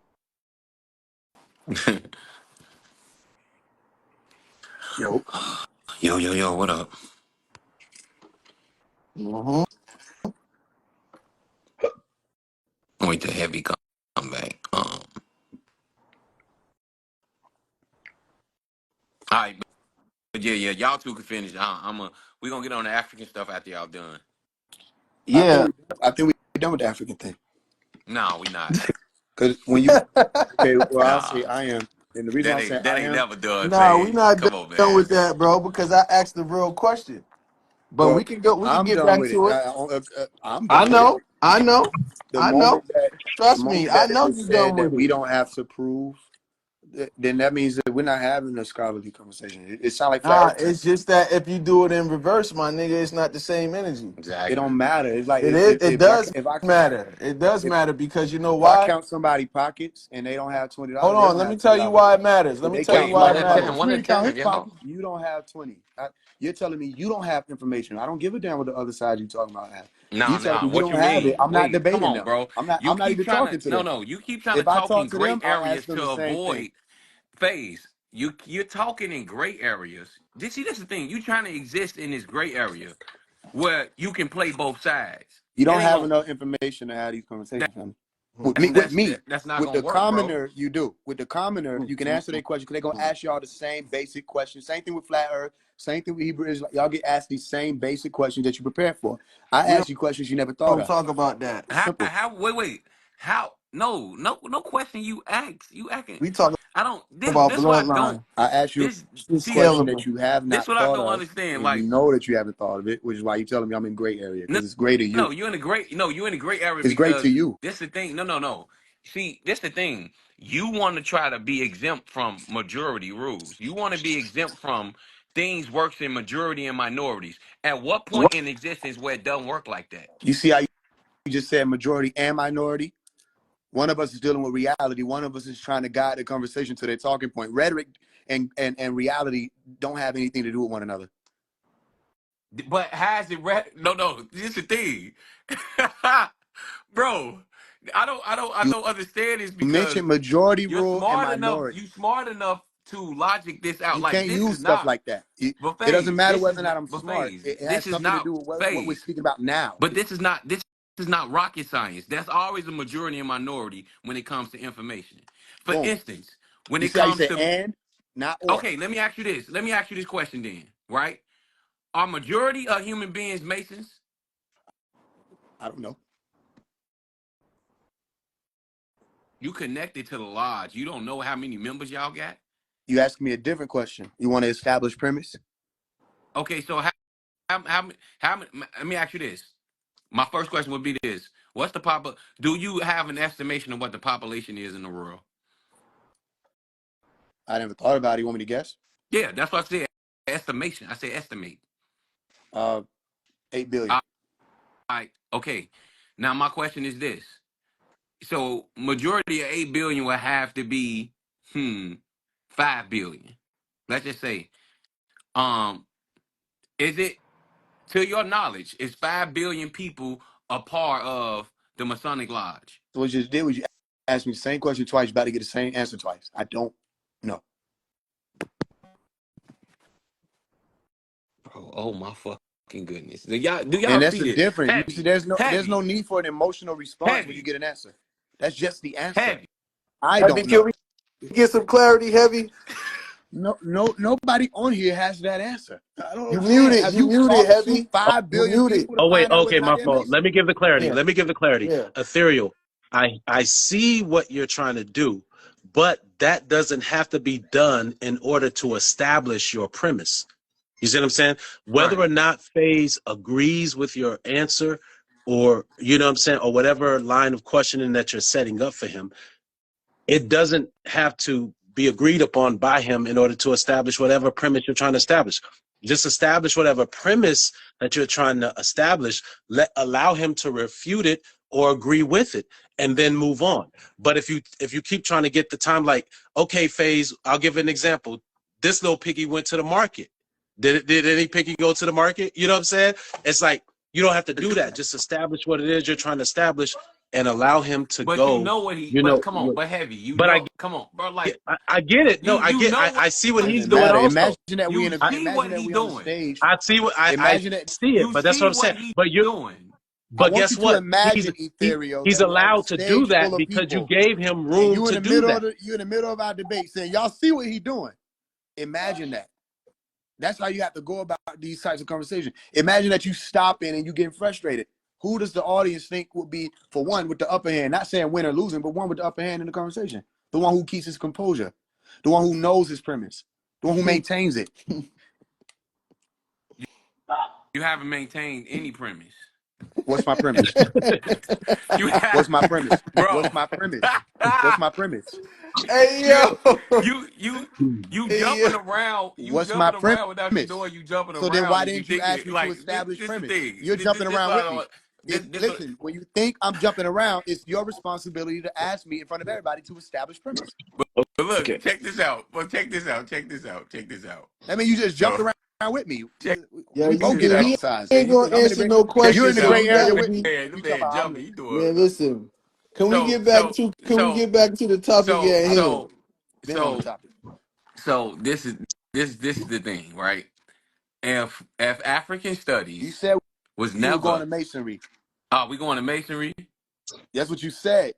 yo, Yo, what up? Mhm. Wait till Heavy come back. All right, but yeah, y'all two can finish. We gonna get on the African stuff after y'all done. Yeah. I think we're done with the African thing. No, we not. Because when you okay, well, I'll say Nah, I am, and the reason why I say that I ain't am, never done, No, we man. not Come on, done man. with that, bro, because I asked the real question. But we well, can go. We can I'm get done back with it. to it. I'm I done with it. know. I know. The I know. moment that the Trust me. moment I that it know is you done said that with we it. don't have to prove, then that means that we're not having a scholarly conversation. It sounds like flat Nah, earth to me. it's just that if you do it in reverse, my nigga, it's not the same energy. It Exactly. don't matter. It's like It is. It does if I matter. It does if matter because you know if I why? count somebody pockets and they don't have Hold $20, they on. don't Let me have tell twenty you dollars. why it matters. Let If me they tell count you Wait, why one it somebody at a pocket, time. matters. One at a Sweetie count time, his y'all. pocket, you don't have 20. You're telling me you don't have information. I don't give a damn what the other side you talking about have. No, You telling no. me you What don't you have it? mean? I'm not Wait, come debating on, them. bro. I'm not. You I'm not keep even trying to talking to no, them. no. You keep trying to If I talk talk in to them, great I'll ask areas them to the same thing. avoid phase. You're talking in gray areas. See, that's the thing. You trying to exist in this gray area where you can play both sides. You It don't ain't have gonna. enough information to have these conversations, family. With That's me, with that's me, that's not with gonna the work, bro. commoner, you do. With the commoner, you can answer their question because they're gonna ask y'all the same basic questions. Same thing with flat Earth. Same thing with Hebrew Israel. Y'all get asked these same basic questions that you prepare for. I We ask you questions you never thought don't of. talk about that. Simple. Wait. How? No question you ask. You acting. We talk I don't. about This what I don't. bloodline. I ask you This a It's see. question that scalable. you have This not what I thought don't of, understand. and you Like know that you haven't thought of it, which is why you telling me I'm in gray area no, because it's great to no, you. you're in a great. No, you're in a great area It's great to because you. this the thing. No. See, this the thing. You want to try to be exempt from majority rules. You want to be exempt from things works in majority and minorities. At what point in existence where it doesn't work like that? You see how you just said majority and minority? One of us is dealing with reality. One of us is trying to guide the conversation to their talking point. Rhetoric and reality don't have anything to do with one another. But has it no, this is the thing. Bro, I You don't understand this because mentioned majority rule and minority. you smart enough to logic this out. You Like can't this use is stuff not like that. but It doesn't phase. matter This whether is or not not I'm but smart. phase. It has This is something to not do with what we're phase. speaking about now. But this is not rocket science. That's always a majority and minority when it comes to information. For Boom. instance, when You it see how you comes say to and, not or. okay, let me ask you this. Let me ask you this question then, right? Are majority of human beings Masons? I don't know. You connected to the lodge. You don't know how many members y'all got? You ask me a different question. You want to establish premise? Okay, so how let me ask you this. My first question would be this. What's the do you have an estimation of what the population is in the world? I never thought about it. You want me to guess? Yeah, that's what I said. Estimation. I said estimate. Uh, 8 billion. All right. Okay. Now my question is this. So majority of 8 billion will have to be 5 billion. Let's just say. Um, is it to your knowledge, is 5 billion people a part of the Masonic Lodge? So what you just did was you asked me the same question twice. You're about to get the same answer twice. I don't know. Bro, oh my fucking goodness. Do y'all And that's see the this? difference. You see, Heavy, there's no heavy, need for an emotional response when you heavy, get an answer. That's just the answer. heavy. I Heavy, don't can know. we get some clarity, Heavy? No, nobody on here has that answer. I don't You understand. muted. Have You you muted, talked to Heavy. Oh, 5 billion You muted. people to oh wait, find out okay, whether or not my they're fault. Mason? Let me give the clarity. Yeah. Let me give the clarity. Yeah. Ethereal. I see what you're trying to do, but that doesn't have to be done in order to establish your premise. You see what I'm saying? Whether Right. or not FaZe agrees with your answer, or you know what I'm saying, or whatever line of questioning that you're setting up for him, it doesn't have to be agreed upon by him in order to establish whatever premise you're trying to establish. Just establish whatever premise that you're trying to establish. Allow him to refute it or agree with it, and then move on. But if you keep trying to get the time, like, okay, FaZe, I'll give an example. This little piggy went to the market. Did any piggy go to the market? You know what I'm saying? It's like you don't have to do that. Just establish what it is you're trying to establish, and allow him to But you go. know what he You but know, come on, but heavy. You but know, come on, bro. Like I get it. No, you know I what see what he's Doesn't doing matter. also. Imagine that we you in a, see imagine what that he we on the doing. stage. I see what I Imagine that. see it, You but that's what see I'm saying. what he's But doing. I but want guess you to what? imagine, Ethereal, He's that we're on a allowed to do stage that full of because you people, gave him and room to do that. you in the middle of our debate, saying, "Y'all see what he doing." Imagine that. That's how you have to go about these types of conversations. Imagine that you stop in and you getting frustrated. Who does the audience think would be, for one, with the upper hand? Not saying win or losing, but one with the upper hand in the conversation. The one who keeps his composure, the one who knows his premise, the one who maintains it. You haven't maintained any premise. What's my premise? You have What's my premise? bro. What's my premise? What's my premise? Hey, you yo. you you you Hey, yo. jumping around, What's my without you premise? knowing you jumping So then around why and you didn't you thinking ask me to like establish this the premise? thing. You're jumping This around what I with me. don't this what, Listen, when you think I'm jumping around, it's your responsibility to ask me in front of everybody to establish premise. but look, Okay. check this out. Well, check this out. Check this out. I mean, you just jumped So around with me. Check Yeah, We you both get this out. he exercise. ain't You gonna think I'm in the answer gray? no Check You're in this questions, the so out. gray we area got with we me. The You talking man about jumping. You doing man. Listen, can we so get back so to so the topic so at hand? so been on the so topic. so this is the thing, right? If African You studies said was you were going never to masonry. we going to masonry. That's what you said.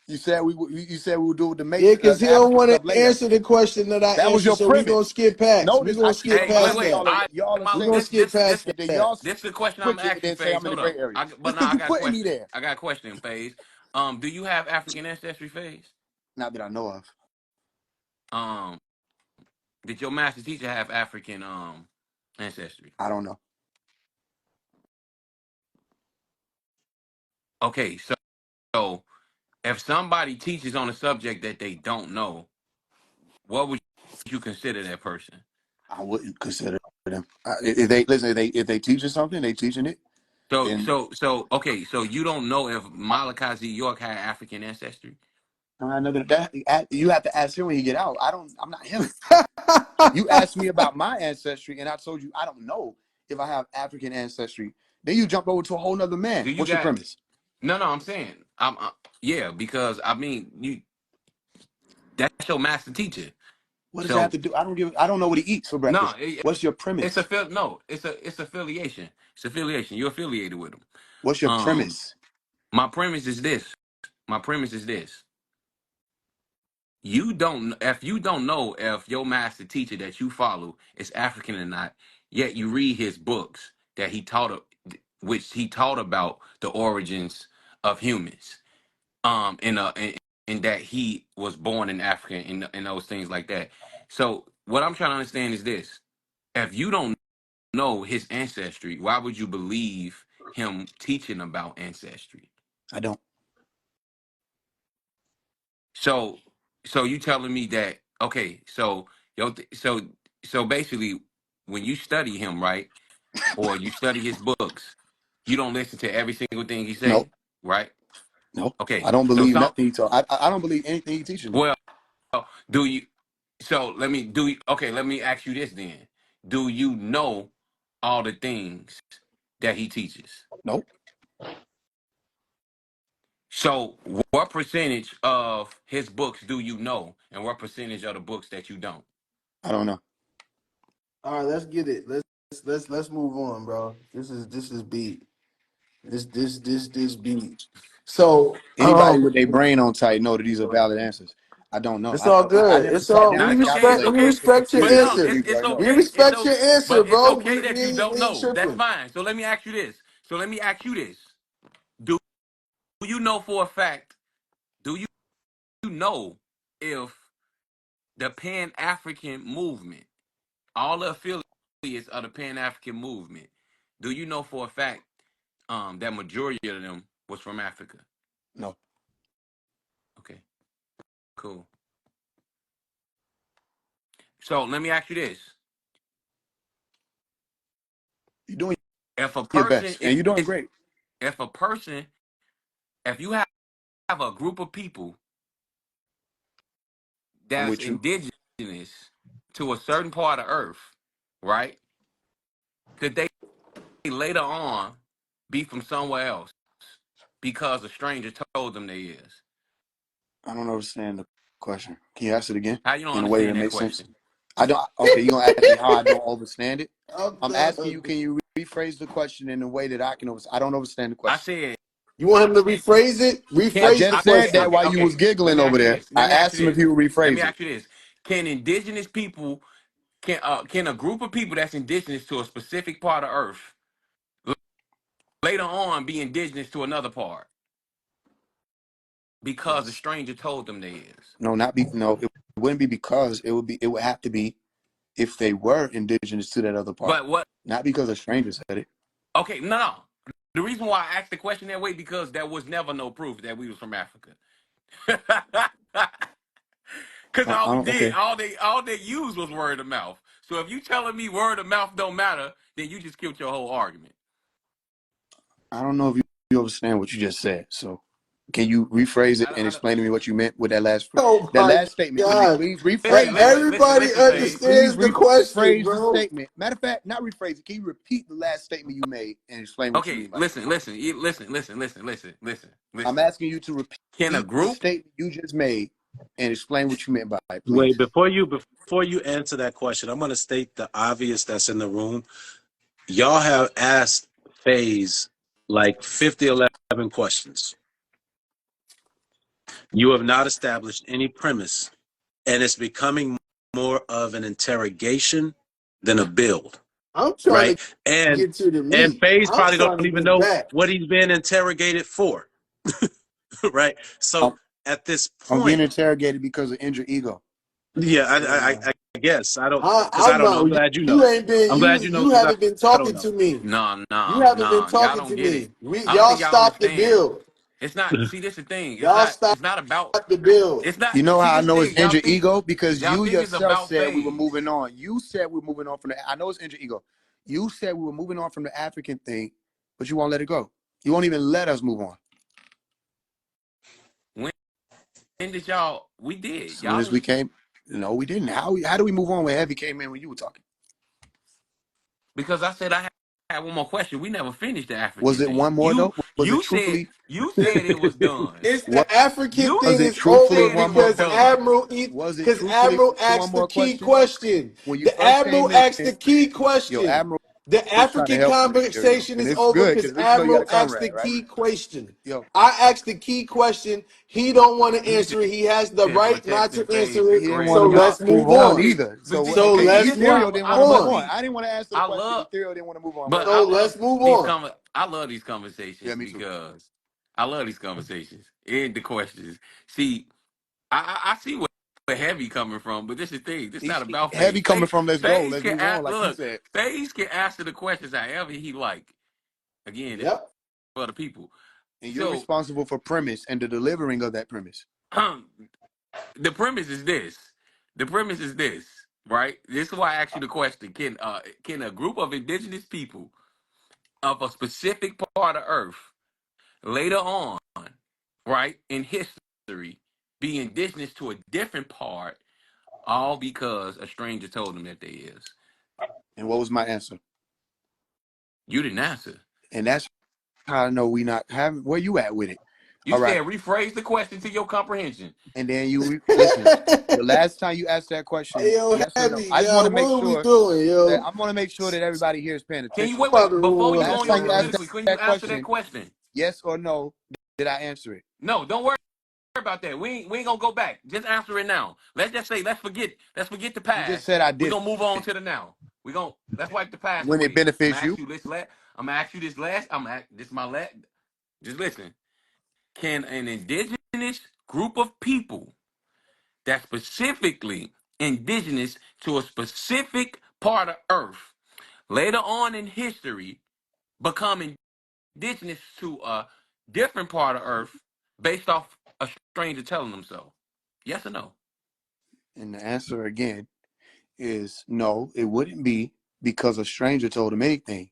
You said you said we would do with the Yeah, mason because he the don't African want stuff to later. answer the question that I That was answered, your so we gonna premise. skip past. We Notice gonna skip Hey, past wait. that. y'all are We saying gonna This skip past and then that. y'all this is the question I'm switch it and asking, then say Phase. I'm in the Hold gray up. area. But Just now because I you got a putting me question. there. I got a question, Phase. Do you have African ancestry, Phase? Not that I know of. Um, did your master teacher have African ancestry? I don't know. Okay, so if somebody teaches on a subject that they don't know, what would you consider that person? I wouldn't consider them. If they listen, if they teaching something, they teaching it. Then Okay, so you don't know if Malachi Z. York had African ancestry? I know that you have to ask him when he get out. I don't. I'm not him. You asked me about my ancestry, and I told you I don't know if I have African ancestry. Then you jump over to a whole nother man. Do you What's your got premise? no? I'm saying yeah, because I mean that's your master teacher. What does that have So to do? I don't know what he eats for no, breakfast. What's your premise? it's affiliation. It's affiliation. You're affiliated with them. What's your Um, premise? my premise is this. My premise is this. If you don't know if your master teacher that you follow is African or not, yet you read his books that which he taught about the origins of humans. In that he was born in Africa and those things like that. So what I'm trying to understand is this: if you don't know his ancestry, why would you believe him teaching about ancestry? I don't. So, so you telling me that okay? So, so basically, when you study him, right, or you study his books, you don't listen to every single thing he No, say, right? no. Okay, I don't so believe nothing he taught. I don't believe anything he teaching me. well, do you? So let me ask you this then: do you know all the things that he teaches? Nope. So, what percentage of his books do you know, and what percentage of the books that you don't? I don't know. All right, let's get it. Let's move on, bro. This is beat. This beat. So Anybody with their brain on tight know that these are valid answers. I don't know. it's all I good. never It's sat all down Now we and respect. it's We calculated okay, the respect your but percentage no, of answer. people I know. We okay, respect your answer, but it's bro. okay that you don't We ain't know. That's tripping. fine. So let me ask you this. So let me ask you this: Do you know for a fact? Do you know if the Pan African movement, all the affiliates of the Pan African movement, do you know for a fact that majority of them was from Africa? No. Okay, cool. So let me ask you this: You're doing if a your person, best, and you're doing great. if a person, if you have a group of people I'm that's with you. indigenous to a certain part of Earth, right? Could they later on be from somewhere else because a stranger told them they is? I don't understand the question. Can you ask it again How you don't in a way that understand that makes sense? question? I don't. Okay, you gonna ask me how I don't understand it? I'm I'm asking you. done. Can you rephrase the question in a way that I can? I don't understand the I question. said, You want him to rephrase it? I can Rephrase the just said that question. while you was let giggling me over ask you there. this. Let I me ask you asked him if this. he would Let me rephrase it. ask you this. Can indigenous people can a group of people that's indigenous to a specific part of Earth later on be indigenous to another part because a Yes. stranger told them they is? No, not be. No, it wouldn't be because it would be. It would have to be if they were indigenous to that other part, But what not because a stranger said it. Okay, no. The reason why I asked the question that way because there was never no proof that we was from Africa. Because all I we don't. did, Okay. all they used was word of mouth. So if you telling me word of mouth don't matter, then you just killed your whole argument. I don't know if you understand what you just said. So. Can you rephrase it and I don't, explain to me what you meant with that last Oh that my last statement? Can you God. please listen, rephrase it? Everybody Can you Faze. please understands the question, rephrase the bro. statement? Matter of fact, not rephrase it. Can you repeat the last statement you made and explain what you Okay, mean by that? listen. I'm asking you to Can a repeat the group? statement you just made and explain what you meant by it, Wait, please. before you answer that question, I'm going to state the obvious that's in the room. Y'all have asked Faze like 50, 11 questions. You have not established any premise, and it's becoming more of an interrogation than a build, I'm trying right? to And get to the and meat. Faze I'm probably don't trying to even get know back. what he's being interrogated for, right? So I'm, at this I'm getting point, interrogated because of injured ego. yeah, I guess I don't because I I'm don't know. I'm not. glad you You know. ain't been. I'm glad you know You because haven't been I don't talking know. to me. No, You no, haven't been no. Y'all talking don't to get it. me. I don't Y'all think y'all stopped the understand. build. It's not. See, this the thing. Y'all It's stopped not about. the build. It's not. You know See, how I this know it's thing. injured ego? Because Y'all you think it's yourself about said we were phase. moving on. You said we were moving on from the. I know it's injured ego. You said we were moving on from the African thing, but you won't let it go. You won't even let us move on. When did y'all? We As did. soon Y'all as we didn't. came, no, we didn't. How do we move on when Heavy came in when you were talking? Because I said I had one more question. We never finished the Was African it thing. one more though? Was it You said it was done. It's the African You was thing it is truthfully over said it one was more because question? done. Was it Because truthfully Admiral one asked the more key question? question. When you The first Admiral came in, asked the key your question. admiral The was trying to African help you, Mysterio, conversation and is it's over good because because at least you know you got Admiral a asked the comrade, right? key question. Yo, I asked the key question. He don't want to He answer it. He has the been right not protecting to answer phase he is it. didn't crazy. want So to Y'all let's move move on on. either. So So okay, okay, see let's this is why move Ethereal didn't want to move on. on. see I didn't want to answer the I question. love Ethereal didn't want to move on. Go but ahead. I So love let's move these on. I love these Yeah, conversations me too. because I love these conversations and the questions. See, I see where heavy coming from, but this is the thing. This not about Heavy phase. coming from let's go. Phase Let's can move on, ask. like you Look, said. phase can answer the questions however he like. Again, this Yep. for the people. And you're So responsible for premise and the delivering of that premise. the premise is this. The premise is this, right? This is why I asked you the question: can a group of indigenous people of a specific part of Earth later on, right, in history, be indigenous to a different part, all because a stranger told them that they is? And what was my answer? You didn't answer. And that's how I know we not having where you at with it. You All right. said rephrase the question to your comprehension. And then listen. The last time you asked that question, Hey, yo, yes or no? Heavy, I just want yo, to make what are we sure doing, that yo? I want to make sure that everybody here is paying Can you attention. wait, I'm about wait, to before you roll go Last on your time you up, asked man. soliloquy, can you that answer that question, question? yes or no, did I answer it? No, don't worry about that. We ain't gonna go back. Just answer it now. Let's just say let's forget the You just past. said I We're did gonna move on to the now. Let's wipe the past when it away. benefits you. I'm gonna ask you this last. This my last. Just listen. Can an indigenous group of people that's specifically indigenous to a specific part of Earth later on in history become indigenous to a different part of Earth based off a stranger telling them so? Yes or no? And the answer again is no, it wouldn't be because a stranger told him anything.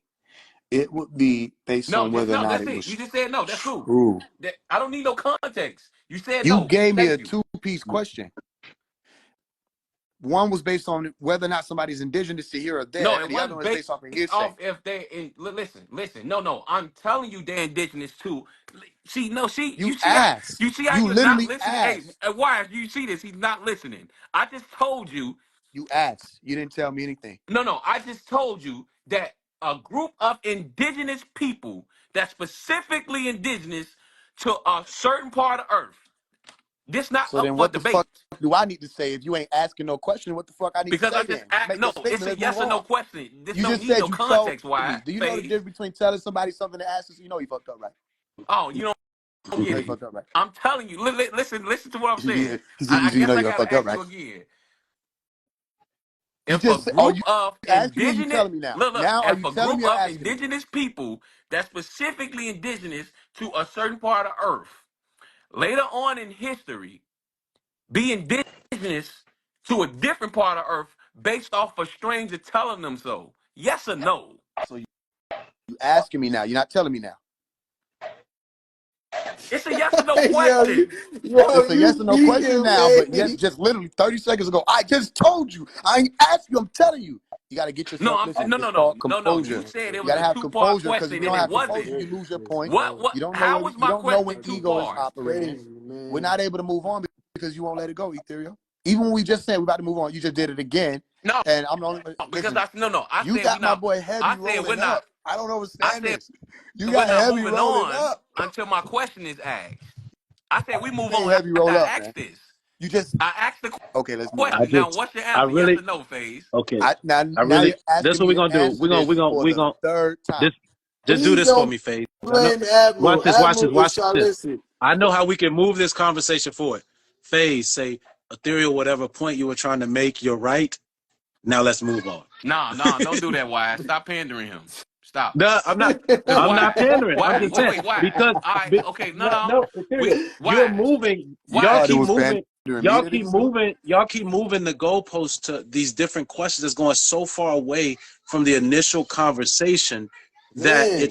It would be based No, on just whether or no. not That's it it. You was just said no. That's cool. true. I don't need no context. You said You no. gave me a Thank you. two-piece question. One was based on whether or not somebody's indigenous to here or No, there. it The other wasn't one is based based off of off hearsay. if they listen. No. I'm telling you they're indigenous too. See, no, see, You asked. you see how You you're not literally listening. Hey, asked. why do you see this? He's not listening. I just told you. You asked. You didn't tell me anything. No. I just told you that a group of indigenous people that's specifically indigenous to a certain part of Earth. This not So up then for what the fuck debate. do I need to say if you ain't asking no question? What the fuck I need to Because I say just then? Just act, make a no, it's statement. a Let's move yes or no on. question. This You don't just need said no you told context. Why me. Do you know the phase? difference between telling somebody something and asking? So you know you fucked up, right? Oh, you don't You know get you it. fucked up, right? I'm telling you. Listen to what I'm Yeah. saying. I You know guess I you gotta fucked up, ask right? you again. You If a just are group you of asking me or you indigenous telling me now? look, Now are if you a telling group me or of asking me? indigenous people that's specifically indigenous to a certain part of Earth later on in history be indigenous to a different part of Earth based off a stranger telling them so? Yes or no? So you asking me now. You're not telling me now. It's a yes or no yo, question. It's a yes you or no question beating now, but me. just literally 30 seconds ago, I just told you. I ain't asked you. I'm telling you. You got to get No, yourself. I'm Listen, no, it's no, no, called no, no. You composure. said it You was got to a have two-part composure because if question, you and don't it have composure, wasn't. you lose your point. What? You don't know How when was you my don't know when question two ego is parts? operating. Crazy, We're man. not able to move on because you won't let it go, Ethereal. Even when we just said we're about to move on, you just did it again. No, And I'm the only because listen. I You said we got my not. boy heavy I said we're rolling not. up. I don't I understand said this. You we're got not heavy moving rolling on up. until my question is asked. I said we You move can't on heavy after roll I up, man. asked this. You just I asked the okay. Let's move I on. question. Now, just, what's your I answer? Yes really, or no, Phase? okay. I now I now really, you're that's asking what me we're to gonna do. answer this for We're the gonna third time. just, do Please this for don't me, Faith. I know. blame Watch Admiral. this. Watch this. Admiral is Watch trying to this. listen. I know how we can move this conversation forward. Faith, say ethereal, whatever point you were trying to make, you're right. Now let's move on. Nah, don't do that, Wise. Stop pandering him. Stop. No, I'm not. Cause I'm not Wise, pandering. I'm Wise, just wait, saying wait, Wise. because All right, okay, no, no, we ethereal. You're Wise, moving. You Y'all thought it Wise. keep was moving. pandering me Y'all to keep this? moving. Y'all keep moving the goalposts to these different questions that's going so far away from the initial conversation that Man,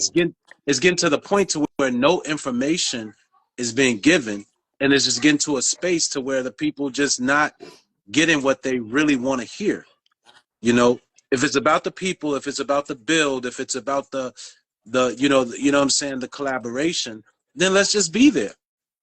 it's getting to the point to where no information is being given, and it's just getting to a space to where the people just not getting what they really want to hear. You know, if it's about the people, if it's about the build, if it's about the you know what I'm saying, the collaboration, then let's just be there.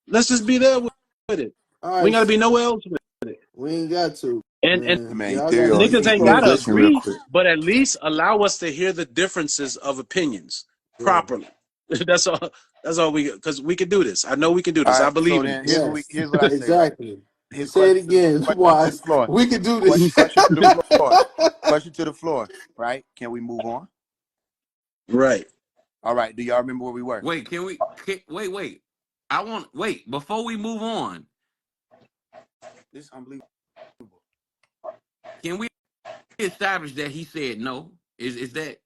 Let's just be there with it. all We ain't right, gotta be nowhere else with it. we ain't got to, And man. Man, Y'all got to Ethereal, keep niggas it ain't you gotta flowing. glitching real agree, quick. but at least allow us to hear the differences of opinions Yeah. properly. that's all. That's all we, because we can do this. I know we can do All this. I right, so believe in then Yes, here's what I say, right? exactly. Here's Say it again. question to the Wise. floor. We can do this. Question to the floor. Question to the floor, right? Can we move on? right. All right. Do y'all remember where we were? Wait, wait. I want wait before we move on. This is unbelievable. Can we establish that he said no? Is that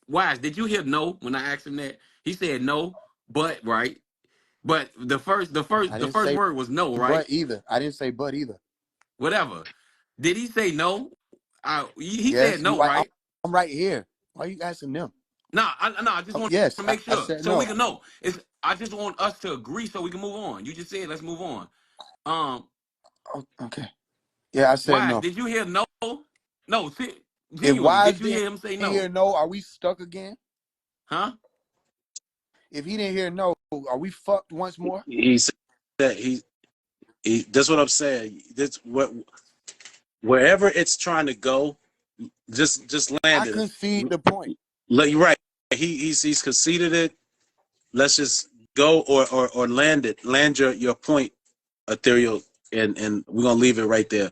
Wise? Did you hear no when I asked him that? He said no, but right. But I the didn't first say word was no, right? but either. I didn't say but either. Whatever. Did he say no? He said Yes, no, right? I'm right here. Why are you asking them? No. I just want Yes, to make I sure said so we no. can know. I just want us to agree so we can move on. You just said let's move on. Oh, okay. Yeah, I said Wise, no. did you hear no? No, If genuinely, Wise did you didn't hear him say hear no? no, are we stuck again? Huh? If he didn't hear no, are we fucked once more? He said that he. That's what I'm saying. That's what, wherever it's trying to go, just I landed it. concede the point. You're right. He's conceded it. Let's just go or land it. Land your point, ethereal, and we're gonna leave it right there.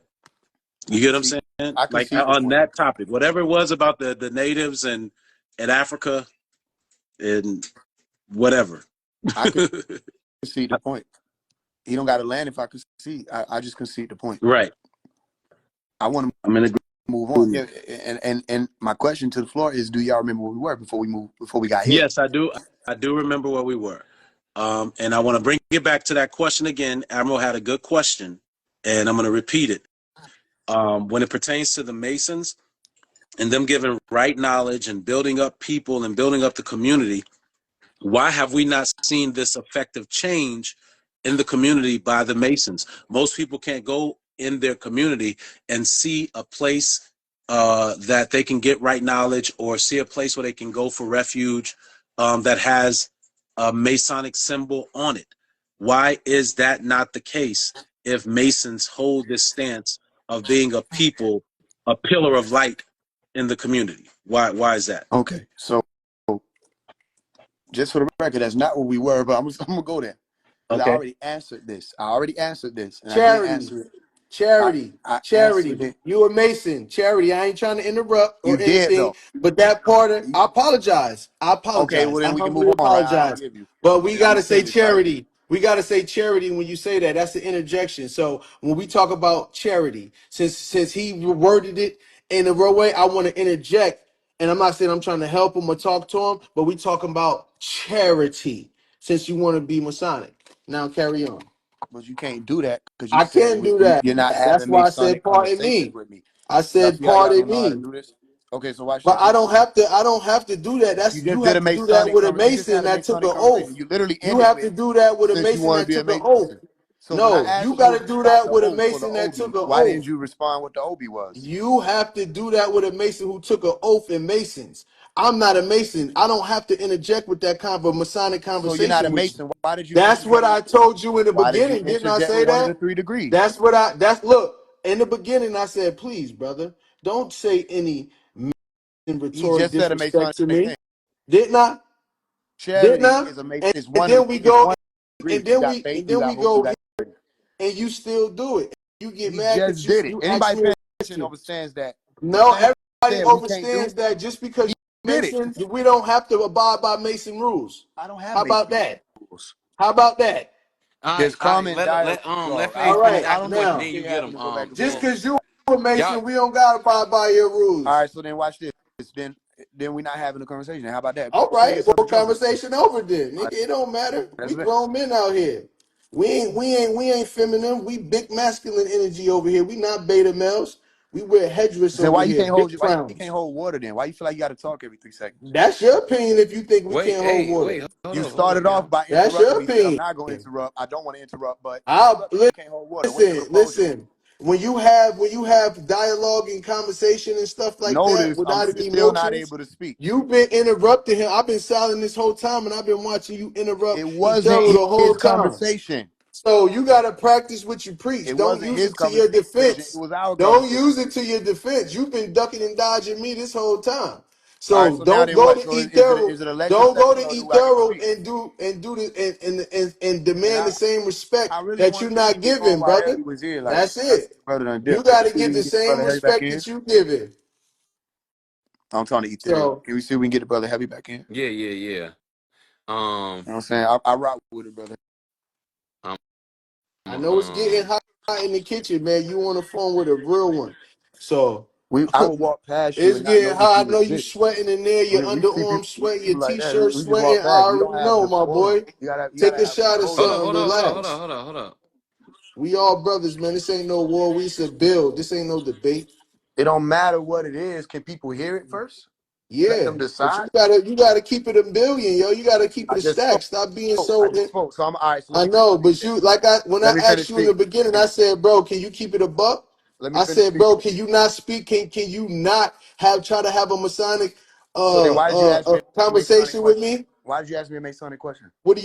I You get what I'm concede. saying? I Like concede the on point. that topic, whatever it was about the natives and Africa and whatever. I concede the point. He don't got to land if I concede. I just concede the point. Right. I want to I'm in move on. Yeah, agreement. and my question to the floor is: do y'all remember where we were before we got hit? Yes, I do. I do remember where we were. And I want to bring it back to that question again. Admiral had a good question, and I'm going to repeat it. When it pertains to the Masons and them giving right knowledge and building up people and building up the community, why have we not seen this effective change in the community by the Masons? Most people can't go in their community and see a place that they can get right knowledge, or see a place where they can go for refuge that has a Masonic symbol on it. Why is that not the case if Masons hold this stance of being a people, a pillar of light in the community? Why is that? Okay, so just for the record, that's not where we were, but I'm gonna go there because I Okay. already answered this. I already answered this, and I did Charity. answer it. Charity, I answered charity. it. You a Mason, charity. I ain't trying to interrupt or You did anything, though. but that part of, I apologize. I Okay, apologize. well I then we can humbly move on, right? I apologize. forgive you. But we And I'm gotta gonna say say this, right? charity. We gotta say charity when you say that. That's the interjection. So when we talk about charity, since he worded it in a real way, I want to interject. And I'm not saying I'm trying to help him or talk to him, but we talking about charity. Since you want to be Masonic, now carry on. But you can't do that because you I said can do you're that. not having That's a why I said Masonic pardon conversation me. with me. I Y'all said see how y'all don't pardon know how to me. do this? Okay, so watch But this. I don't have to do that. You That's just you did a have to do that Masonic with a conversation. You just Mason had a that took Masonic an conversation. oath. You literally You ended have with to do that with a since you Mason want to that be a took an oath. Mason. So when I No, you asked got you to do about that the with a oath for the Mason that took Obi, an why didn't oath. you respond what the Obi was? You have to do that with a Mason who took an oath in Masons. I'm not a Mason. I don't have to interject with that kind of a Masonic So you're not a conversation with you. Mason. Why did you That's what interject? I told you in the Why did you beginning, didn't I interject say with one of the that? 3 degrees? That's look, in the beginning I said, please, brother, don't say any He rhetoric just said a Masonic disrespect to me. thing. Didn't I? Didn't Charity I? is a Mason. And, Is and one. then we Is go one degree. and You then got we faith. and You then got we hope. You go got charity. and you still do it. You get He mad just because did it. you ask Anybody me a paying attention question. understands that No, nothing he everybody said we can't do. understands that just because He you're did it. Mason, we don't have to abide by Mason rules. I don't have How about Mason that? rules. How about that? There's All right. common dialogue. Let I Faze All don't finish think right, I asking don't think questions. it's Then now, you okay get having them. to go back and just forth. because you a Y'all. Mason, we don't gotta abide by your All rules. right, so then watch this. Then we're not having a conversation. How about that? All Show right, yourself a well, gentleman. conversation over then. All Nigga, right, it don't matter. that's We it. grown men out here. We ain't feminine. We big masculine energy over here. We not beta males. We wear headdress So over why you here, can't big hold why you can't crowns. hold water then? Why you feel like you got to talk every 3 seconds? That's your opinion if you think we Wait. can't hold Hey. water. Wait. You started off y'all. by That's interrupting your me. You said I'm opinion. not going to interrupt. I don't want to interrupt, but you I'll interrupted. You can't hold water. What's your proposal? listen. When you have dialogue and conversation and stuff like that Notice I'm without any still not emotions, able to speak. you've been interrupting him. I've been silent this whole time, and I've been watching you interrupt It wasn't Ethereal the whole his time. conversation. So you gotta practice what you preach. It Don't wasn't use his it to your conversation. It defense. was our Don't conversation. use it to your defense. You've been ducking and dodging me this whole time. All right, So so now don't then go what? to So is it Ethereal. is it a lecture Don't go to session or do I get to Ethereal speak? and do this and And demand the same respect I really that you're wanted to not keep it going giving, while brother. Heavy was here. Like That's I see it. the brother done You dip. Let me got to see if we give can the get the same brother Heavy back respect in. that you giving. I'm talking to Ethereal. So Can we see if we can get the brother Heavy back in? Yeah. You know what I'm saying? I rock with it, brother. Um. I know it's getting hot in the kitchen, man. You on the phone with a real one. So I would walk past you it's and not getting notice hot. I you know you exist. sweating in there, your We see underarm people sweating, your like that. t-shirt We just walk sweating. I past. We don't already have know, my decorum. boy. You Take gotta a have shot of Hold decorum. up. something, Hold up. relax. Hold up. We all brothers, man. This ain't no war. We a build. This ain't no debate. It don't matter what it is. Can people hear it first? Let Yeah, them but decide. you gotta keep it a billion, yo. You gotta keep it I a just stack. spoke. Stop being I so. just spoke. So I'm all right. So let I me finish know, but speaking. you when I Let me finish asked you in the speaking. beginning, I said, bro, can you keep it a buck? Let me I finish said, speaking. bro, can you not speak? Can you not try to have a Masonic So then, why did you ask me a Masonic conversation with question? me? Why did you ask me a Masonic question? What do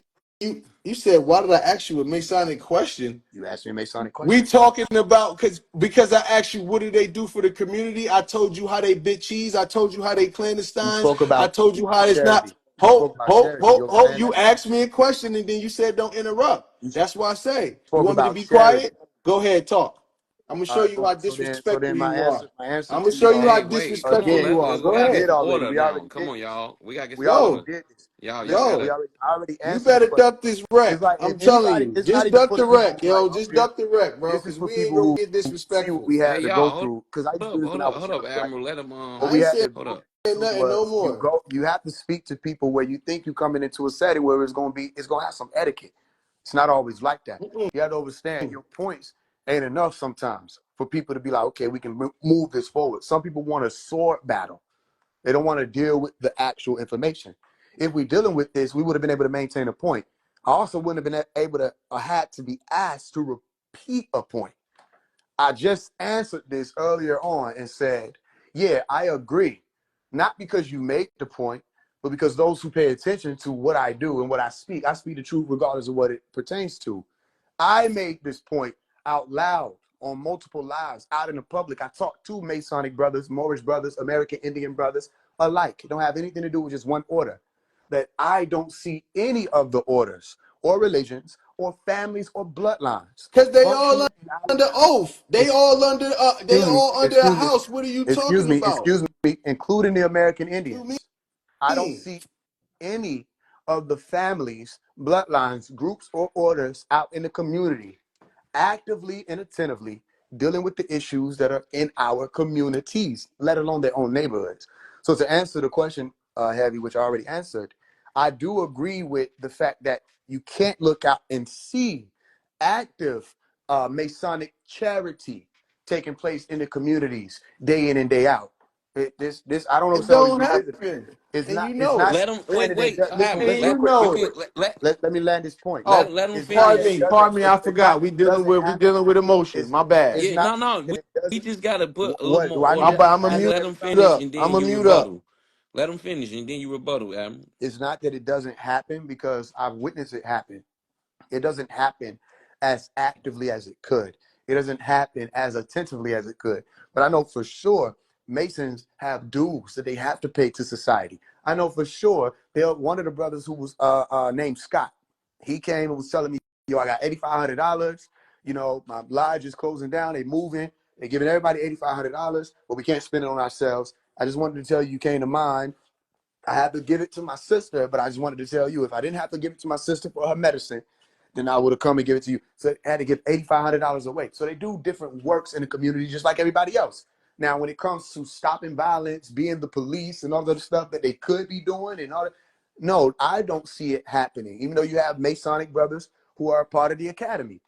you said? Why did I ask you a Masonic question? You asked me a Masonic We question. talking about because I asked you what do they do for the community. I told you how they bit cheese. I told you how they You clandestines. spoke I about told you how it's not. charity. You spoke about charity. You understand You that? asked me a question and then you said don't interrupt. You That's why I say you spoke want me to about be charity. quiet. Go ahead, talk. I'm gonna All show right. you So how then disrespectful my you are. answer I'm gonna to show you you how Wait. Come on. disrespectful again. you are. We Go gotta We get did ahead, some already. order We now. already Come did on, this. y'all. We gotta get We some already order. yo, did this. Y'all Listen, gotta. yo. I already You answered the better question. duck this It's wreck. like if I'm telling anybody, you, it's not just even duck for the the people wreck, who like yo. up Just here. duck the wreck, bro, This is because for we ain't gonna people get who see what disrespectful. we had Hey, to go y'all. through. Because I used to do this when I was Hold up, younger, right? Admiral. Let him. What I we ain't had saying to go through nothing no was more. you have to speak to people where you think you're coming into a setting where it's gonna have some etiquette. It's not always like that. Mm-mm. You have to understand your points ain't enough sometimes for people to be like, okay, we can move this forward. Some people want a sword battle. They don't want to deal with the actual information. If we're dealing with this, we would have been able to maintain a point. I also wouldn't have been able to or had to be asked to repeat a point. I just answered this earlier on and said, yeah, I agree. Not because you make the point, but because those who pay attention to what I do and what I speak the truth regardless of what it pertains to. I made this point out loud on multiple lives, out in the public. I talked to Masonic brothers, Moorish brothers, American Indian brothers alike. It don't have anything to do with just one order. That I don't see any of the orders or religions or families or bloodlines Cause they all functioning in our under oath. They all under a excuse me, house. What are you talking about? excuse me, including the American You Indians. I don't mean? see any of the families, bloodlines, groups, or orders out in the community actively and attentively dealing with the issues that are in our communities, let alone their own neighborhoods. So to answer the question, Heavy, which I already answered, I do agree with the fact that you can't look out and see active Masonic charity taking place in the communities day in and day out. This I don't know It Sully, don't you visit. happen, It's and not you it's know it. not Let him saying wait. that it Wait, does. Listen, Admiral. And real you quick, real know quick. it. Let me land this point. Oh, let him It's not pardon that finish. it me, doesn't. pardon me. I It's not forgot. that it doesn't We happen. dealing with emotion. It's My bad. it's Yeah, not no. that it We doesn't. just gotta put a little What more do I order. need to I'm a Just add mute let to him something? finish up. and I'm then a you mute up. rebuttal. Let him finish and then you rebuttal, Admiral. It's not that it doesn't happen because I've witnessed it happen. It doesn't happen as actively as it could. It doesn't happen as attentively as it could. But I know for sure Masons have dues that they have to pay to society. I know for sure one of the brothers who was named Scott, he came and was telling me, yo, I got $8,500. You know, my lodge is closing down. They moving. They're giving everybody $8,500, but we can't spend it on ourselves. I just wanted to tell you came to mind. I had to give it to my sister, but I just wanted to tell you if I didn't have to give it to my sister for her medicine, then I would have come and give it to you. So I had to give $8,500 away. So they do different works in the community just like everybody else. Now, when it comes to stopping violence, being the police, and all the stuff that they could be doing, and all that, no, I don't see it happening. Even though you have Masonic brothers who are a part of the academy,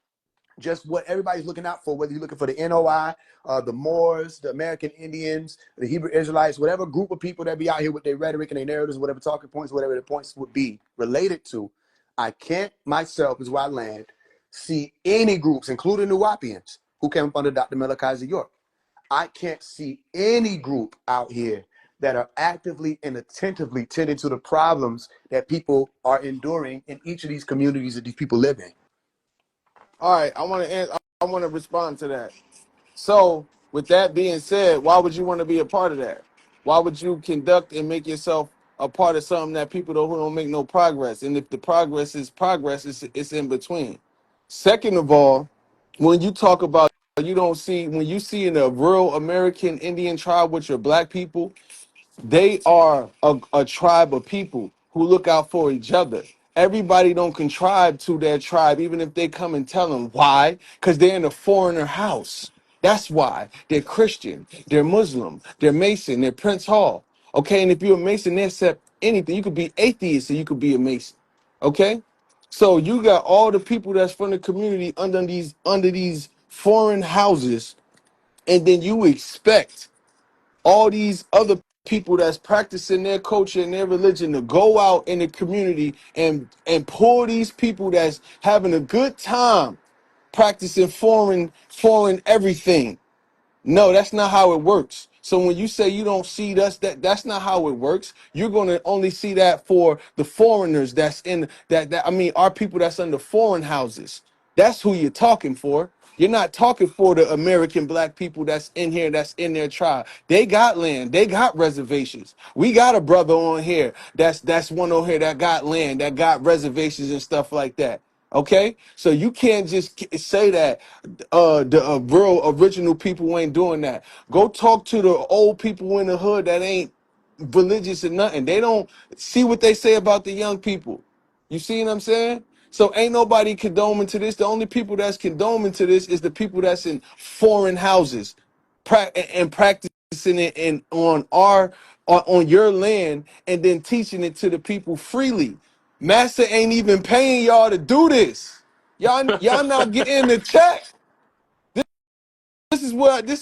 just what everybody's looking out for, whether you're looking for the NOI, the Moors, the American Indians, the Hebrew Israelites, whatever group of people that be out here with their rhetoric and their narratives, whatever talking points, whatever the points would be related to. I can't myself, is where I land, see any groups, including the Wapians, who came up under Dr. Malachi York. I can't see any group out here that are actively and attentively tending to the problems that people are enduring in each of these communities that these people live in. All right, I want to respond to that. So, with that being said, why would you want to be a part of that? Why would you conduct and make yourself a part of something that people don't make no progress? And if the progress, it's in between. Second of all, when you talk about you don't see when you see in a rural American Indian tribe with your black people, they are a tribe of people who look out for each other. Everybody don't contrive to their tribe, even if they come and tell them why, because they're in a foreigner house. That's why they're Christian, they're Muslim, they're Mason, they're Prince Hall. Okay, and if you're a Mason, they accept anything. You could be atheist and you could be a Mason. Okay, so you got all the people that's from the community under these foreign houses, and then you expect all these other people that's practicing their culture and their religion to go out in the community and pull these people that's having a good time practicing foreign everything. No, that's not how it works. So when you say you don't see that's not how it works. You're going to only see that for the foreigners that's in that I mean our people that's under foreign houses. That's who you're talking for. You're not talking for the American black people that's in here, that's in their tribe. They got land, they got reservations. We got a brother on here that's one on here that got land, that got reservations and stuff like that. Okay, so you can't just say that the real original people ain't doing that. Go talk to the old people in the hood that ain't religious or nothing. They don't see what they say about the young people. You see what I'm saying? So ain't nobody condoning to this. The only people that's condoning to this is the people that's in foreign houses, and practicing it on your land, and then teaching it to the people freely. Master ain't even paying y'all to do this. Y'all not getting the check. This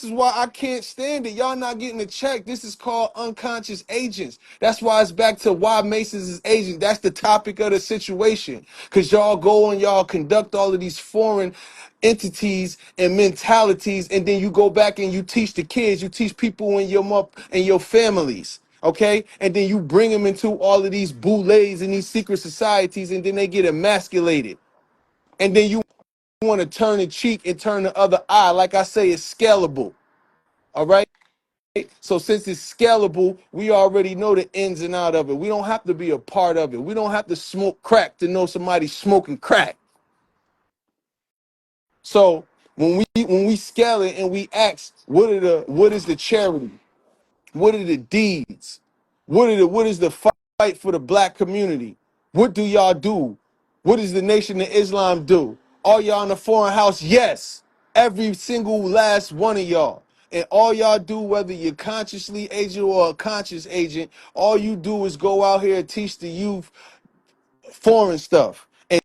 is why I can't stand it. Y'all not getting a check. This is called unconscious agents. That's why it's back to why Masons is agents. That's the topic of the situation. Cause y'all go and y'all conduct all of these foreign entities and mentalities, and then you go back and you teach the kids, you teach people in your families. Okay, and then you bring them into all of these boulets and these secret societies, and then they get emasculated, and then you want to turn the cheek and turn the other eye. Like I say, it's scalable. All right. So since it's scalable, we already know the ins and out of it. We don't have to be a part of it. We don't have to smoke crack to know somebody's smoking crack. So when we scale it and we ask, what is the charity? What are the deeds? What is the fight for the black community? What do y'all do? What does the Nation of Islam do? Are y'all in the foreign house? Yes. Every single last one of y'all. And all y'all do, whether you're consciously agent or a conscious agent, all you do is go out here and teach the youth foreign stuff. And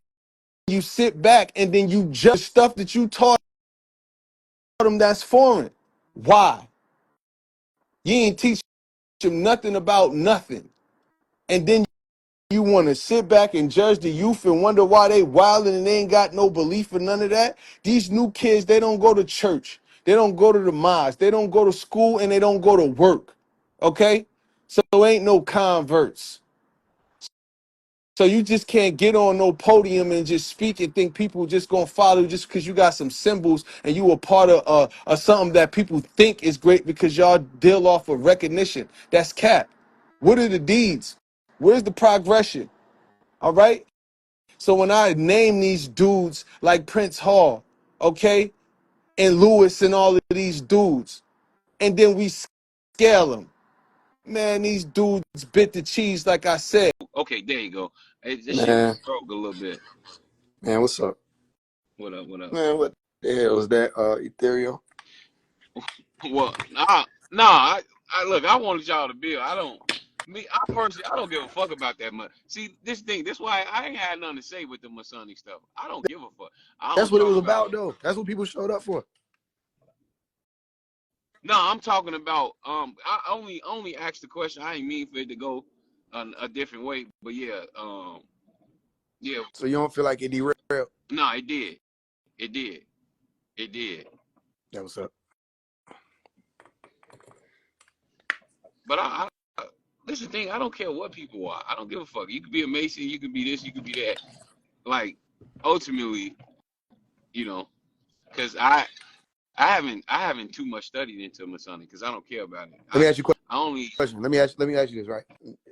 you sit back and then you judge stuff that you taught them that's foreign. Why? You ain't teach them nothing about nothing. And then you want to sit back and judge the youth and wonder why they wilding and they ain't got no belief in none of that. These new kids, they don't go to church. They don't go to the mosque. They don't go to school and they don't go to work. Okay? So ain't no converts. So you just can't get on no podium and just speak and think people just gonna follow just because you got some symbols and you a part of something that people think is great because y'all deal off of recognition. That's cap. What are the deeds? Where's the progression? All right. So when I name these dudes like Prince Hall, okay, and Lewis and all of these dudes, and then we scale them, man, these dudes bit the cheese, like I said. Okay, there you go. Hey, this shit Man, broke a little bit. man, what's up? What up? What up? Man, what the hell is that? Ethereal? Well, I look. I wanted y'all to build. I personally, I don't give a fuck about that much. See, this thing, this why I ain't had nothing to say with the Masonic stuff. I don't give a fuck. I That's don't what it talk was about. about, though. That's what people showed up for. No, I'm talking about. I only asked the question. I ain't mean for it to go a different way, but yeah, yeah. So you don't feel like it derailed? No, it did. It did. It did. That was up. But this is the thing. I don't care what people are. I don't give a fuck. You could be a Mason. You could be this. You could be that. Like, ultimately, you know, because I haven't too much studied into Masonic because I don't care about it. Let me ask you a I only question. Let me ask you this, right?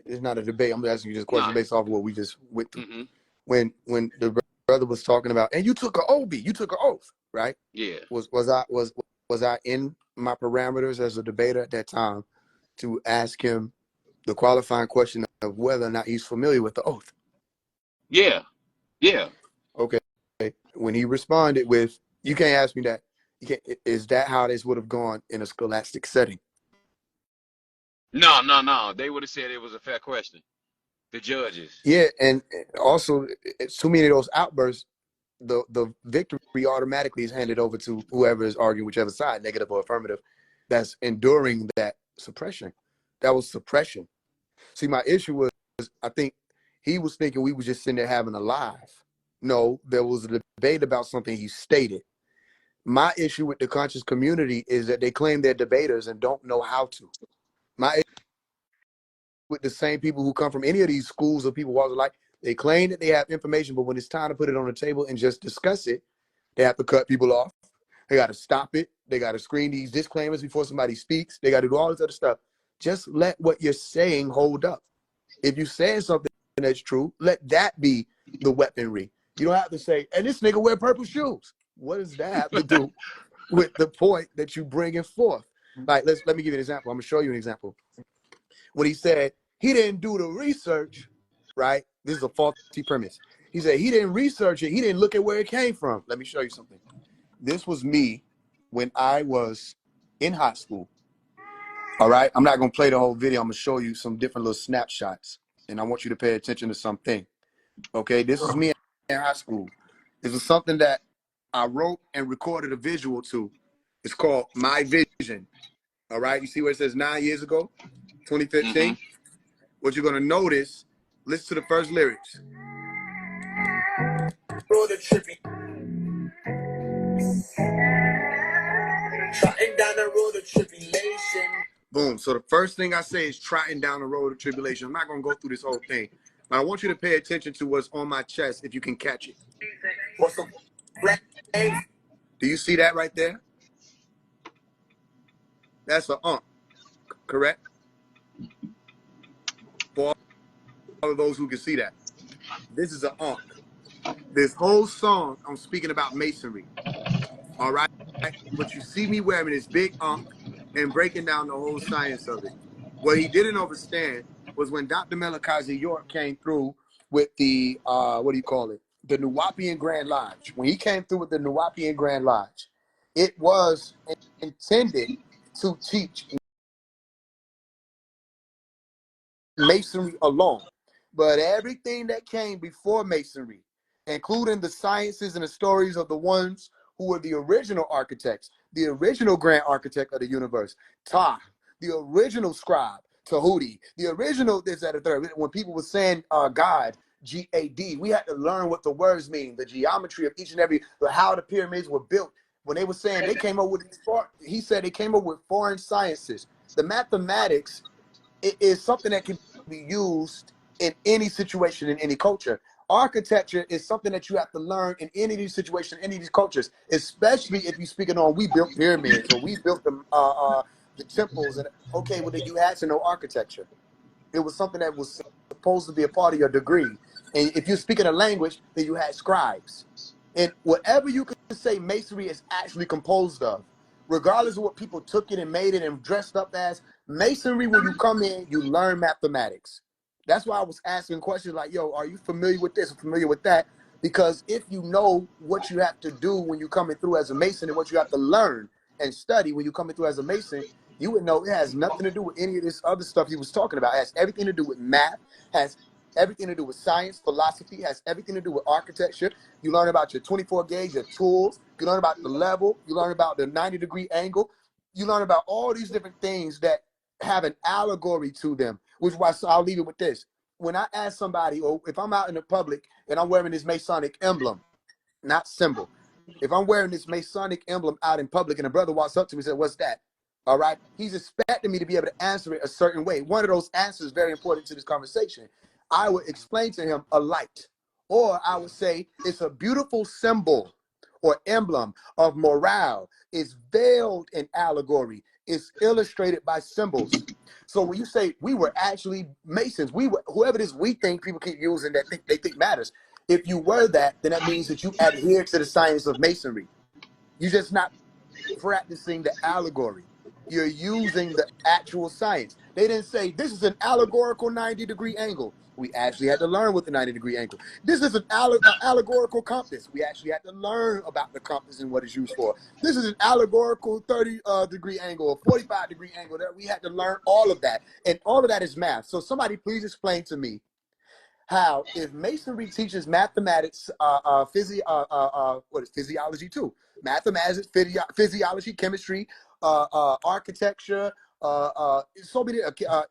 It's not a debate. I'm asking you just a question nah. based off of what we just went through. Mm-hmm. When the brother was talking about, and you took an OB, you took an oath, right? Yeah. Was I in my parameters as a debater at that time to ask him the qualifying question of whether or not he's familiar with the oath? Yeah. Yeah. Okay. When he responded with, "You can't ask me that," you can't. Is that how this would have gone in a scholastic setting? No, no, no. They would have said it was a fair question. The judges. Yeah, and also, it's too many of those outbursts. The victory automatically is handed over to whoever is arguing whichever side, negative or affirmative, that's enduring that suppression. That was suppression. See, my issue was I think he was thinking we were just sitting there having a live. No, there was a debate about something he stated. My issue with the conscious community is that they claim they're debaters and don't know how to. My issue with the same people who come from any of these schools or people walks of life, they claim that they have information, but when it's time to put it on the table and just discuss it, they have to cut people off. They got to stop it. They got to screen these disclaimers before somebody speaks. They got to do all this other stuff. Just let what you're saying hold up. If you're saying something that's true, let that be the weaponry. You don't have to say, and this nigga wear purple shoes. What does that have to do with the point that you bringing forth? Like, let me give you an example. I'm gonna show you an example. When he said he didn't do the research, right? This is a faulty premise. He said he didn't research it. He didn't look at where it came from. Let me show you something. This was me when I was in high school. All right. I'm not gonna play the whole video. I'm gonna show you some different little snapshots, and I want you to pay attention to something. Okay, this is me in high school. This is something that I wrote and recorded a visual to. It's called My Vision. All right, you see where it says 9 years ago, Mm-hmm. 2015? What you're gonna notice, listen to the first lyrics. Road a trippy, trotting down the road of tribulation. Boom. So the first thing I say is trotting down the road of tribulation. I'm not gonna go through this whole thing, but I want you to pay attention to what's on my chest if you can catch it. What's the Do you see that right there? That's an correct? For all of those who can see that. This is an This whole song, I'm speaking about masonry. All right? But you see me wearing this big and breaking down the whole science of it. What he didn't understand was when Dr. Melchizedek York came through with the, what do you call it? The Nuwapian Grand Lodge. When he came through with the Nuwapian Grand Lodge, it was intended to teach masonry alone. But everything that came before masonry, including the sciences and the stories of the ones who were the original architects, the original grand architect of the universe, Ptah, the original scribe, Tahuti, the original this, that, and third. When people were saying God, GAD, we had to learn what the words mean, the geometry of each and every, how the pyramids were built. When they were saying they came up with, he said they came up with foreign sciences. The mathematics is something that can be used in any situation, in any culture. Architecture is something that you have to learn in any of these situations, any of these cultures, especially if you're speaking on we built pyramids or we built the temples. And okay, well, then you had to know architecture. It was something that was supposed to be a part of your degree. And if you're speaking a language, then you had scribes. And whatever you could say masonry is actually composed of, regardless of what people took it and made it and dressed up as, masonry, when you come in, you learn mathematics. That's why I was asking questions like, yo, are you familiar with this or familiar with that? Because if you know what you have to do when you're coming through as a mason and what you have to learn and study when you're coming through as a mason, you would know it has nothing to do with any of this other stuff he was talking about. It has everything to do with math, has everything to do with science, philosophy, has everything to do with architecture. You learn about your 24 gauge, your tools. You learn about the level. You learn about the 90-degree angle. You learn about all these different things that have an allegory to them, which why, so I'll leave it with this. When I ask somebody, or if I'm out in the public and I'm wearing this Masonic emblem, not symbol, if I'm wearing this Masonic emblem out in public and a brother walks up to me and says, what's that? All right. He's expecting me to be able to answer it a certain way. One of those answers is very important to this conversation. I would explain to him a light, or I would say it's a beautiful symbol or emblem of morale. It's veiled in allegory. It's illustrated by symbols. So when you say we were actually Masons, we were, whoever it is we think people keep using that they think matters. If you were that, then that means that you adhere to the science of masonry. You're just not practicing the allegory. You're using the actual science. They didn't say this is an allegorical 90-degree angle. We actually had to learn what the 90-degree angle. This is an allegorical compass. We actually had to learn about the compass and what it's used for. This is an allegorical 30-degree angle or 45-degree angle. That we had to learn all of that, and all of that is math. So somebody please explain to me how, if masonry teaches mathematics, what is physiology too? Mathematics, physiology, chemistry, architecture, so many,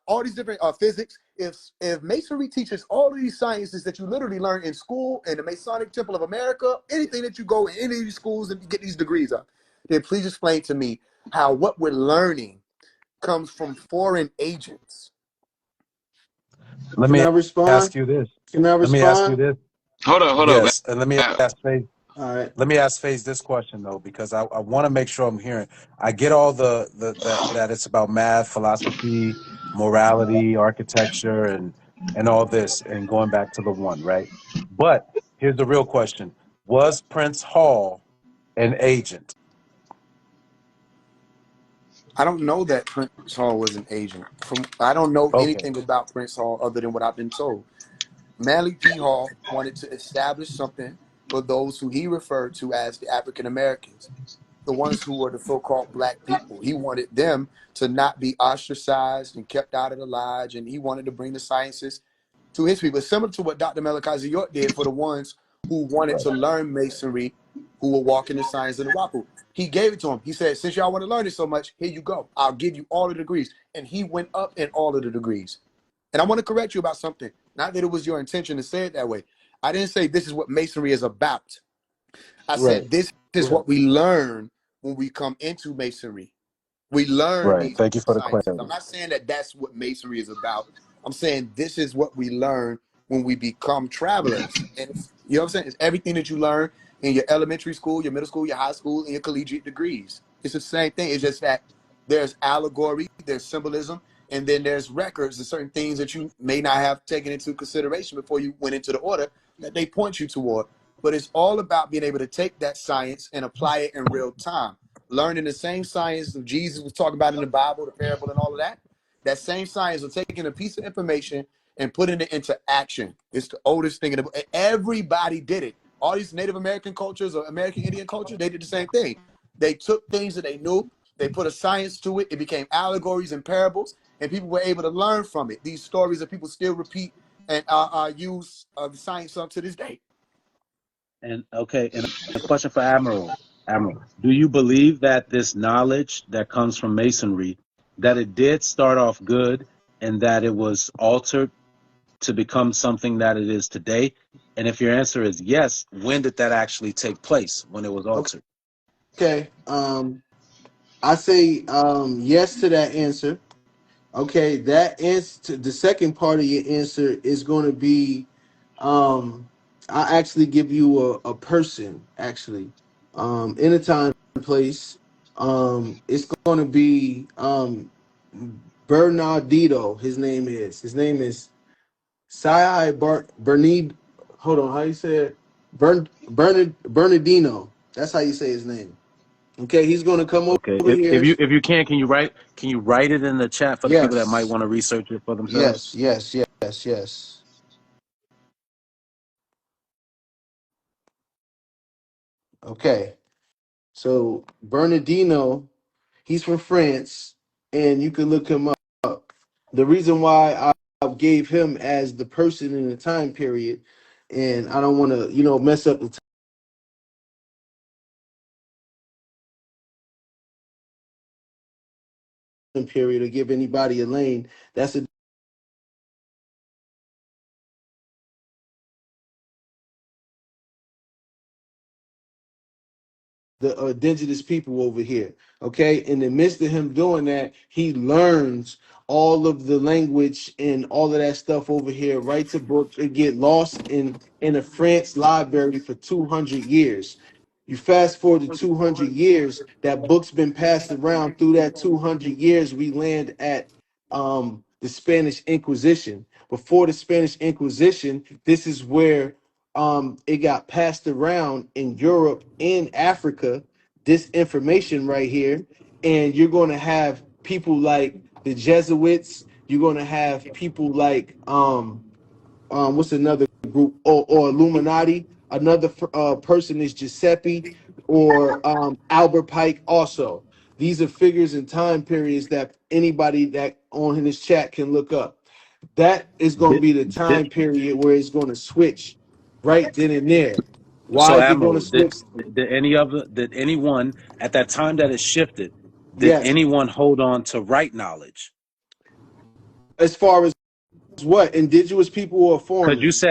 all these different physics. If masonry teaches all of these sciences that you literally learn in school, in the Masonic Temple of America, anything that you go in any of these schools and get these degrees of, then please explain to me how what we're learning comes from foreign agents. Let Can me I respond? ask you this. Can I Let me ask you respond? this. Hold up. Yes, and let me ask Faith. All right. Let me ask Faith this question though, because I want to make sure I'm hearing. I get all the that it's about math, philosophy, morality, architecture, and all this, and going back to the one, right? But here's the real question: was Prince Hall an agent? I don't know that Prince Hall was an agent. I don't know Okay, anything about Prince Hall other than what I've been told. Manly P. Hall wanted to establish something for those who he referred to as the African Americans, the ones who were the so-called black people. He wanted them to not be ostracized and kept out of the lodge, and he wanted to bring the sciences to his people, similar to what Dr. Malachi York did for the ones who wanted to learn masonry, who were walking the science of the Wapu. He gave it to him. He said, since y'all want to learn it so much, here you go. I'll give you all the degrees. And he went up in all of the degrees. And I want to correct you about something. Not that it was your intention to say it that way. I didn't say this is what masonry is about. I Right. said this is what we learn when we come into masonry. We learn right. these Thank you for the sciences. I'm clarity. not saying that that's what masonry is about. I'm saying this is what we learn when we become travelers. And you know what I'm saying? It's everything that you learn in your elementary school, your middle school, your high school, and your collegiate degrees. It's the same thing. It's just that there's allegory, there's symbolism, and then there's records and certain things that you may not have taken into consideration before you went into the order that they point you toward. But it's all about being able to take that science and apply it in real time, learning the same science that Jesus was talking about in the Bible, the parable, and all of that. That same science of taking a piece of information and putting it into action. It's the oldest thing in the book. Everybody did it. All these Native American cultures or American Indian culture, they did the same thing. They took things that they knew, they put a science to it. It became allegories and parables, and people were able to learn from it. These stories that people still repeat and use the science up to this day. And okay, and a question for Admiral. Admiral, do you believe that this knowledge that comes from masonry that it did start off good and that it was altered to become something that it is today? And if your answer is yes, when did that actually take place when it was altered? Okay. I say yes to that answer. Okay, that answer, the second part of your answer is going to be, I actually give you a person actually, in a time and place. It's going to be Bernardino. His name is Bernard. Hold on, how you say it? Bernardino. That's how you say his name. Okay, he's going to come Okay. over here. If you can you write it in the chat for the people that might Yes, want to research it for themselves? yes. Okay. So Bernardino, he's from France, and you can look him up. The reason why I gave him as the person in the time period, and I don't want to, mess up the time period or give anybody a lane. That's a the indigenous people over here. Okay, in the midst of him doing that, he learns all of the language and all of that stuff over here. Writes a book and get lost in a France library for 200 years. You fast forward to 200 years, that book's been passed around. Through that 200 years, we land at the Spanish Inquisition. Before the Spanish Inquisition, this is where it got passed around in Europe and Africa, this information right here. And you're going to have people like the Jesuits. You're going to have people like what's another group, or Illuminati. Another person is Giuseppe, or Albert Pike. Also, these are figures and time periods that anybody that on in this chat can look up. That is going to Did, be the did, time period where it's going to switch right then and there. Why so is it going to Admiral, switch? did anyone at that time that it shifted, did Yes. anyone hold on to right knowledge? As far as what, indigenous people or Because foreigners?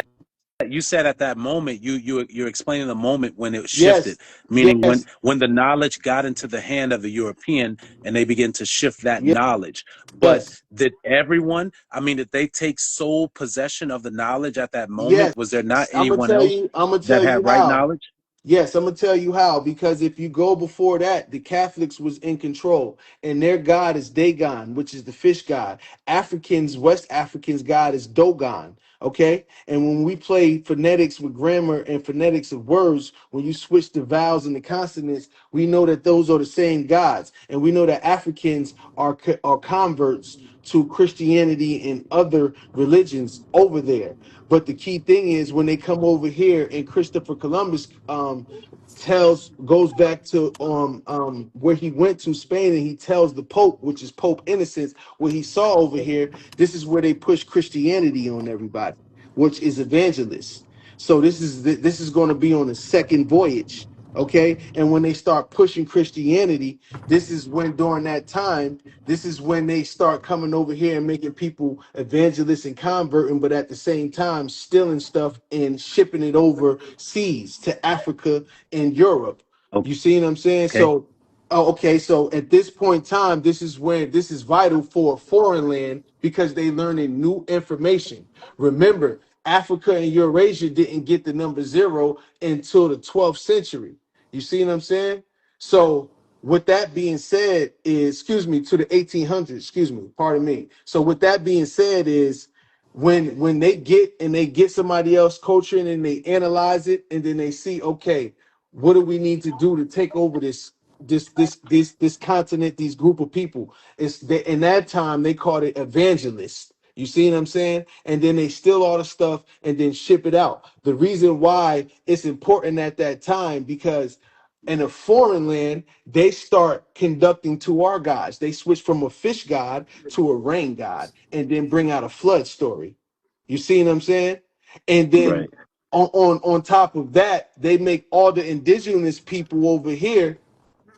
you said at that moment you're explaining the moment when it shifted, Yes. meaning Yes. when the knowledge got into the hand of the European and they begin to shift that knowledge. But Yes. did everyone? I mean, did they take sole possession of the knowledge at that moment? Yes. Was there not I'm gonna anyone tell else you. I'm gonna that tell you had right how. knowledge? Yes, I'm gonna tell you how. Because if you go before that, the Catholics was in control, and their god is Dagon, which is the fish god. Africans, West Africans' god is Dogon. Okay, and when we play phonetics with grammar and phonetics of words, when you switch the vowels and the consonants, we know that those are the same gods, and we know that Africans are converts to Christianity and other religions over there. But the key thing is when they come over here, and Christopher Columbus goes back to where he went to Spain, and he tells the Pope, which is Pope Innocent, what he saw over here. This is where they push Christianity on everybody, which is evangelists. So this is going to be on the second voyage. Okay, and when they start pushing Christianity, this is when during that time, this is when they start coming over here and making people evangelists and converting, but at the same time stealing stuff and shipping it overseas to Africa and Europe. You see what I'm saying? Okay, So, oh, okay. So at this point in time, this is when this is vital for a foreign land because they learning new information. Remember, Africa and Eurasia didn't get the number zero until the 12th century. You see what I'm saying? So with that being said, is excuse me, to the 1800s, excuse me, pardon me. So with that being said, is when they get somebody else culture and they analyze it and then they see, okay, what do we need to do to take over this continent, these group of people? In that time they called it evangelists. You see what I'm saying? And then they steal all the stuff and then ship it out. The reason why it's important at that time, because in a foreign land, they start conducting to our gods. They switch from a fish god to a rain god and then bring out a flood story. You see what I'm saying? And then right. on top of that, they make all the indigenous people over here,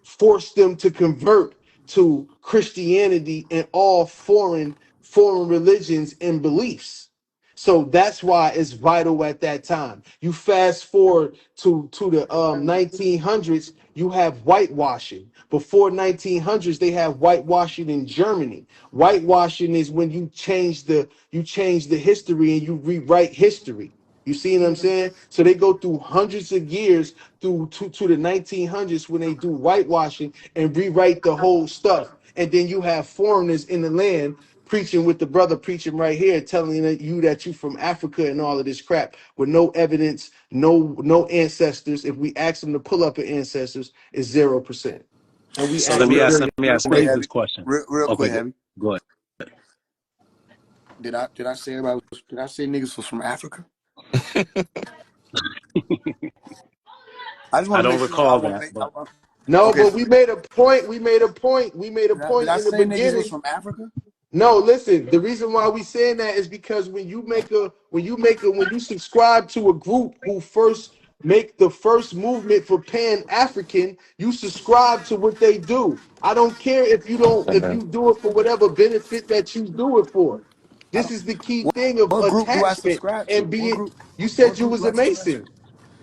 force them to convert to Christianity and all foreign religions and beliefs. So that's why it's vital at that time. You fast forward to the 1900s, you have whitewashing. Before 1900s, they have whitewashing in Germany. Whitewashing is when you change the history and you rewrite history. You see what I'm saying? So they go through hundreds of years through to the 1900s when they do whitewashing and rewrite the whole stuff. And then you have foreigners in the land preaching with the brother preaching right here, telling you that you from Africa and all of this crap with no evidence, no ancestors. If we ask them to pull up an ancestors, it's 0%. And we So ask Let me them ask real, during let me real ask quick, the Faze heavy, this question. real Okay, quick, go, heavy. go ahead. Did I say did I say niggas was from Africa? I just want I to don't make sure. I recall want to that, make. but No, Okay, but so we made a point. We made a point. We made a did point I in the say niggas was beginning. from Africa? No, listen. The reason why we saying that is because when you subscribe to a group who first make the first movement for Pan African, you subscribe to what they do. I don't care if you do it for whatever benefit that you do it for. I This don't. is the key What, thing of what group do I attachment subscribe to? and being. You What said you group was do I a subscribe to? Mason.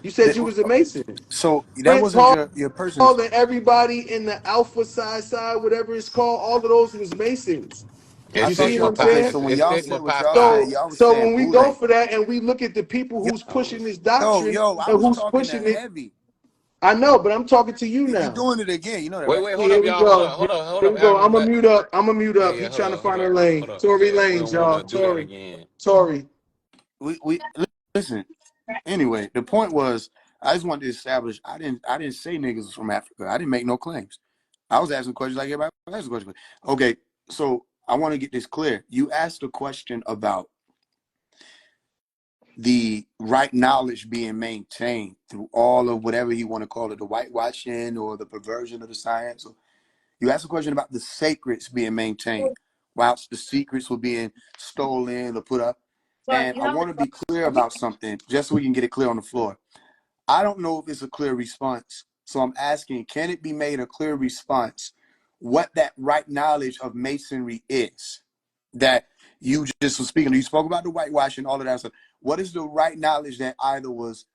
You said That, you was a Mason. so that Prince wasn't Hall your person's. and everybody in the Alpha side, whatever it's called, all of those was Masons. I You It's thought see what Sigma I'm okay. Pi. saying? So when It's y'all Sigma said what Pi y'all Phi. said, So y'all was so saying when we go Boule. for that and we look at the people who's pushing this doctrine I and was who's talking to pushing it, heavy. I know, but I'm talking to you You now. doing it again? You know that, Wait, right? wait, hold Here up, we y'all. Hold up, go. hold up, hold Here up, we go. I'm Admiral. gonna mute up. I'm gonna mute Yeah, up. yeah, He hold trying to up, hold find a up, lane. hold up. Tory Yeah, we Lanez, don't want to y'all. do that Tory. again. Tory. We listen. Anyway, the point was I just wanted to establish I didn't say niggas was from Africa. I didn't make no claims. I was asking questions like everybody else asking questions. Okay, so I want to get this clear. You asked a question about the right knowledge being maintained through all of whatever you want to call it, the whitewashing or the perversion of the science. You asked a question about the sacreds being maintained, whilst the secrets were being stolen or put up. And I want to be clear about something, just so we can get it clear on the floor. I don't know if it's a clear response. So I'm asking, can it be made a clear response what that right knowledge of masonry is? That you just was speaking, you spoke about the whitewashing, all of that stuff. What is the right knowledge that either was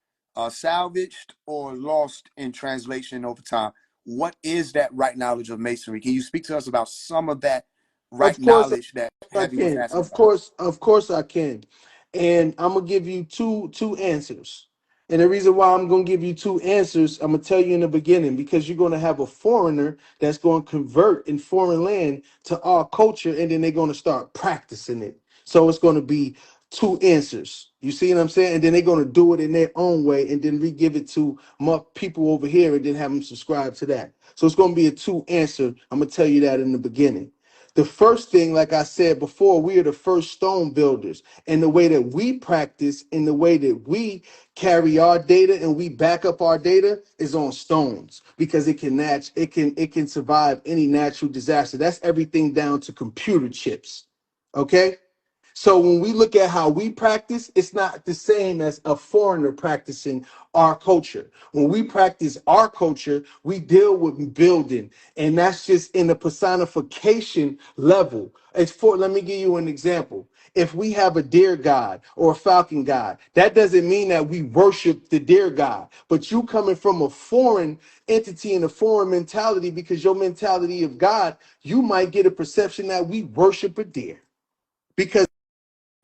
salvaged or lost in translation over time? What is that right knowledge of masonry? Can you speak to us about some of that right Of course knowledge that I Heavy was can. asking about? Of course I can. And I'm gonna give you two answers. And the reason why I'm gonna give you two answers, I'm gonna tell you in the beginning, because you're gonna have a foreigner that's gonna convert in foreign land to our culture, and then they're gonna start practicing it. So it's gonna be two answers. You see what I'm saying? And then they're gonna do it in their own way, and then re-give it to my people over here, and then have them subscribe to that. So it's gonna be a two answer. I'm gonna tell you that in the beginning. The first thing, like I said before, we are the first stone builders. And the way that we practice and the way that we carry our data and we back up our data is on stones because it can survive any natural disaster. That's everything down to computer chips. Okay? So when we look at how we practice, it's not the same as a foreigner practicing our culture. When we practice our culture, we deal with building, and that's just in the personification level. Let me give you an example. If we have a deer god or a falcon god, that doesn't mean that we worship the deer god. But you coming from a foreign entity and a foreign mentality, because your mentality of God, you might get a perception that we worship a deer. Because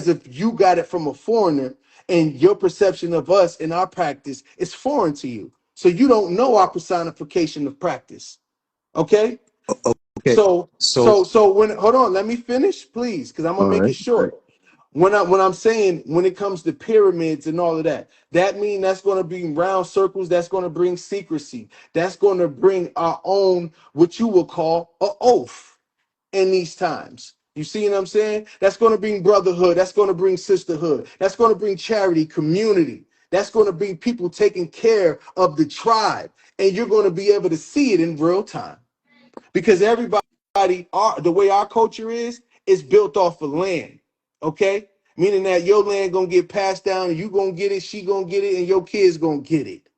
if you got it from a foreigner and your perception of us and our practice is foreign to you. So you don't know our personification of practice. Okay? okay. So So when hold on, let me finish, please, because I'm gonna all make right. it short. When I'm saying when it comes to pyramids and all of that, that mean that's gonna bring round circles, that's gonna bring secrecy, that's gonna bring our own what you will call a oath in these times. You see what I'm saying? That's going to bring brotherhood. That's going to bring sisterhood. That's going to bring charity, community. That's going to bring people taking care of the tribe. And you're going to be able to see it in real time because everybody, the way our culture is built off of land. Okay? Meaning that your land going to get passed down and you going to get it, she going to get it, and your kids going to get it.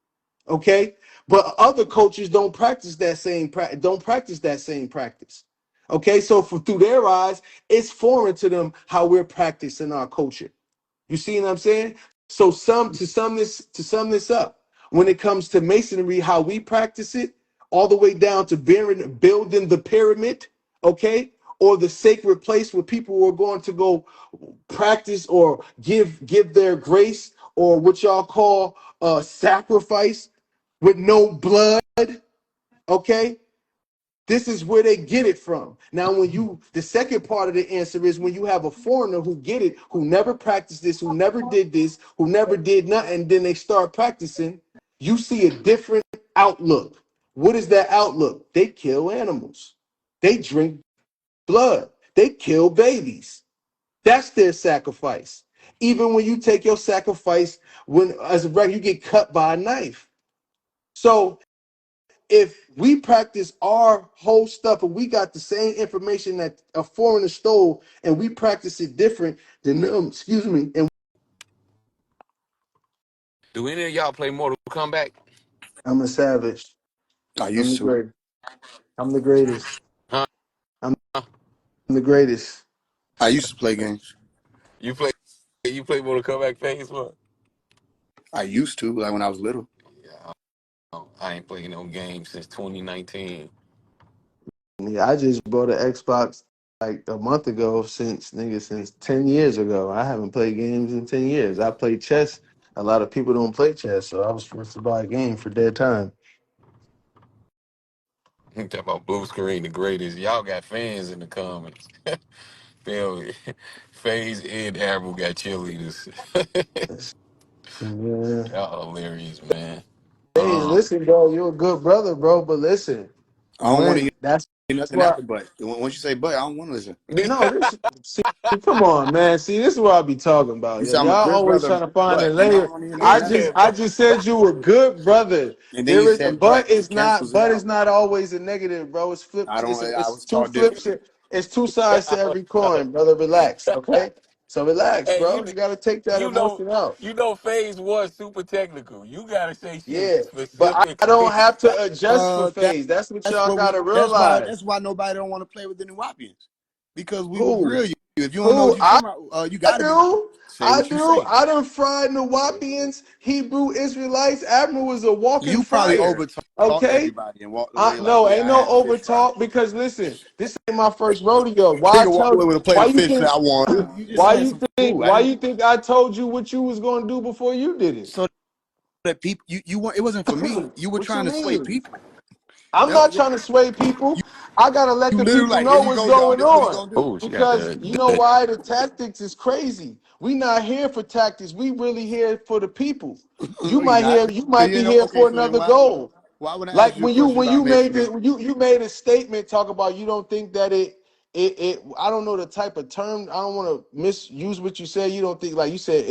Okay? but other cultures don't practice that same practice. Okay, so through their eyes, it's foreign to them how we're practicing our culture. You see what I'm saying? So to sum this up, when it comes to masonry, how we practice it, all the way down to building the pyramid, okay, or the sacred place where people are going to go practice or give their grace, or what y'all call sacrifice with no blood, okay? This is where they get it from. Now, the second part of the answer is when you have a foreigner who get it, who never practiced this, who never did nothing, then they start practicing, you see a different outlook. What is that outlook? They kill animals. They drink blood. They kill babies. That's their sacrifice. Even when you take your sacrifice, when as a regular, you get cut by a knife. So if we practice our whole stuff and we got the same information that a foreigner stole and we practice it different than them, excuse me, and Do any of y'all play Mortal Kombat? I'm a savage. I I'm the used to. great. I'm the greatest. Huh? I'm the greatest. I used to play games. You play Mortal Kombat Phase One? I used to, like when I was little. Yeah, I ain't playing no games since 2019. Yeah, I just bought an Xbox like a month ago since 10 years ago. I haven't played games in 10 years. I play chess. A lot of people don't play chess, so I was forced to buy a game for dead time. You talk about blue screen, the greatest. Y'all got fans in the comments. Feel me? Phase and Admiral got cheerleaders. Yeah. Y'all hilarious, man. Hey, listen, bro, you're a good brother, bro. But listen, I don't want to hear that's nothing why. after but. Once you say but, I don't want to listen. No, this. See, come on, man. See, this is what I be talking about. You Yo, say I'm a y'all good always brother, trying to find a but I don't layer. want to hear I nothing He after. just, said, I just said you were good, brother. And then There you is, said but but, it's which not. cancels it But out. it's not always a negative, bro. It's flip. I don't. I It's was two taught flips. differently. It's two sides to every coin, brother. Relax, okay? So relax, hey, bro. You got to take that emotion out. you know, Phase was super technical. You gotta say shit Yeah, but I don't specifically. have to adjust for That phase. That's what that's y'all what got we. to That's realize. why nobody don't want to play with the New Wapians, because we will Who? grill you. If you don't know what Who? you're talking about, you I got to be do. say what you say. I done fried Nawapians, Hebrew Israelites. Admiral was a walking You probably fryer. over talked Okay? everybody and walked away like, No, yeah, ain't I no had the over fish fry. talk because listen, this ain't my first rodeo. Nigga walked away with a plate Why of you fish that think I wanted. You just had some food. I why didn't you think I told you what you was gonna do before you did it? so that people you weren't. It wasn't for me. You were What you trying to sway mean? people. I'm That not trying to sway people. I gotta let you the literally people like, here know you what's go, y'all. going This is what you on. gonna do. Oh, she got Because you know the why the tactics is crazy. We not here for tactics. We really here for the people. No, you're not. You So might you be know. here Okay, for so then another why goal. when I Like ask you a question when about you made masonry, it, you made a statement talk about you don't think that it I don't know the type of term. I don't want to misuse what you said. You don't think like you said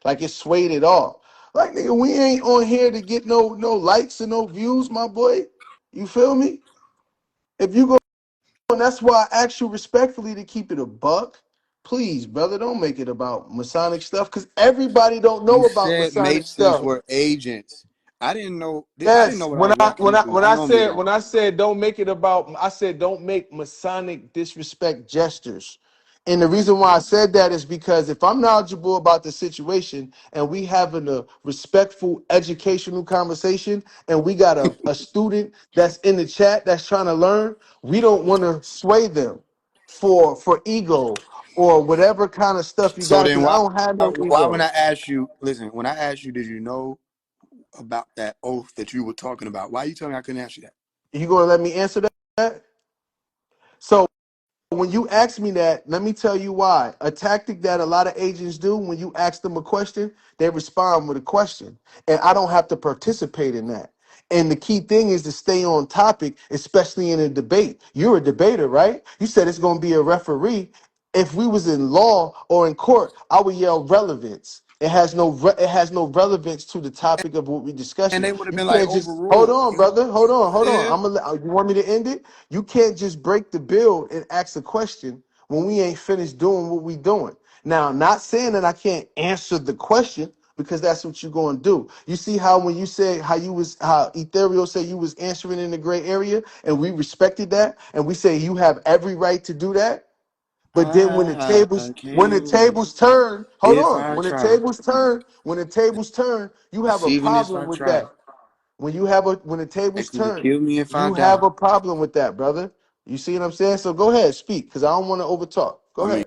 like it's swayed it off. Like nigga, we ain't on here to get no likes and no views, my boy. You feel me? If you go, and that's why I ask you respectfully to keep it a buck. Please, brother, don't make it about Masonic stuff because everybody don't you know about said Masonic masons stuff. were agents. I didn't know. I didn't know Yes, what all Wapians was. I normally don't. when I said don't make it about, I said don't make Masonic disrespect gestures. And the reason why I said that is because if I'm knowledgeable about the situation and we having a respectful educational conversation and we got a student that's in the chat that's trying to learn, we don't want to sway them for ego or whatever kind of stuff you So got then because I why don't have no when ego. I asked you, listen, when I asked you, did you know about that oath that you were talking about? Why you telling me I couldn't answer that? You gonna let me answer that? So when you ask me that, let me tell you why. A tactic that a lot of agents do when you ask them a question, they respond with a question. And I don't have to participate in that. And the key thing is to stay on topic, especially in a debate. You're a debater, right? You said it's going to be a referee. If we was in law or in court, I would yell relevance. It has no relevance to the topic of what we're And discussing. they would have You been like can't just hold overruled. on, You brother. Hold on. yeah. You want me to end it? You can't just break the bill and ask a question when we ain't finished doing what we doing. Now, not saying that I can't answer the question because that's what you're going to do. You see how when you say how Ethereal said you was answering in the gray area, and we respected that, and we say you have every right to do that. But then when the I can tables turn, hold if on. I try. When the tables turn, you have a Deceive even if problem I with try. that. When the tables Likely to turn, kill me if I you die. have a problem with that, brother. You see what I'm saying? So go ahead, speak, because I don't want to overtalk. Go I mean, ahead.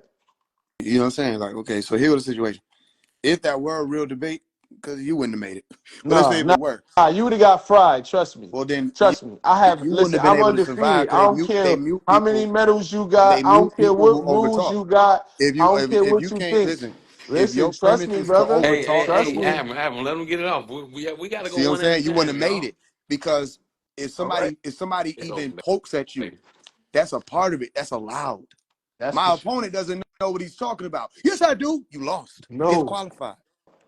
you know what I'm saying? Like, okay, so here was the situation. If that were a real debate, because you wouldn't have made it. But let's No, say if no, it were, you would have got fried. Trust me. well then Trust me. I have you wouldn't listen. have been I'm able to survive undefeated. because I don't they care mute how many people. medals you They got. I mute don't care people what who rules overtalk. you got. I don't If care if what you you can't think. listen, if Listen, your trust premise me, is to brother. overtalk Trust people, me. Have him. Let him get it off. We got to go see what I'm one at a saying? You wouldn't time, have made y'all. it because All right. if somebody It's even open. pokes at you, that's a part of it. That's allowed. That's for My sure. opponent doesn't know what he's talking about. Yes, I do. You lost. You No, disqualified.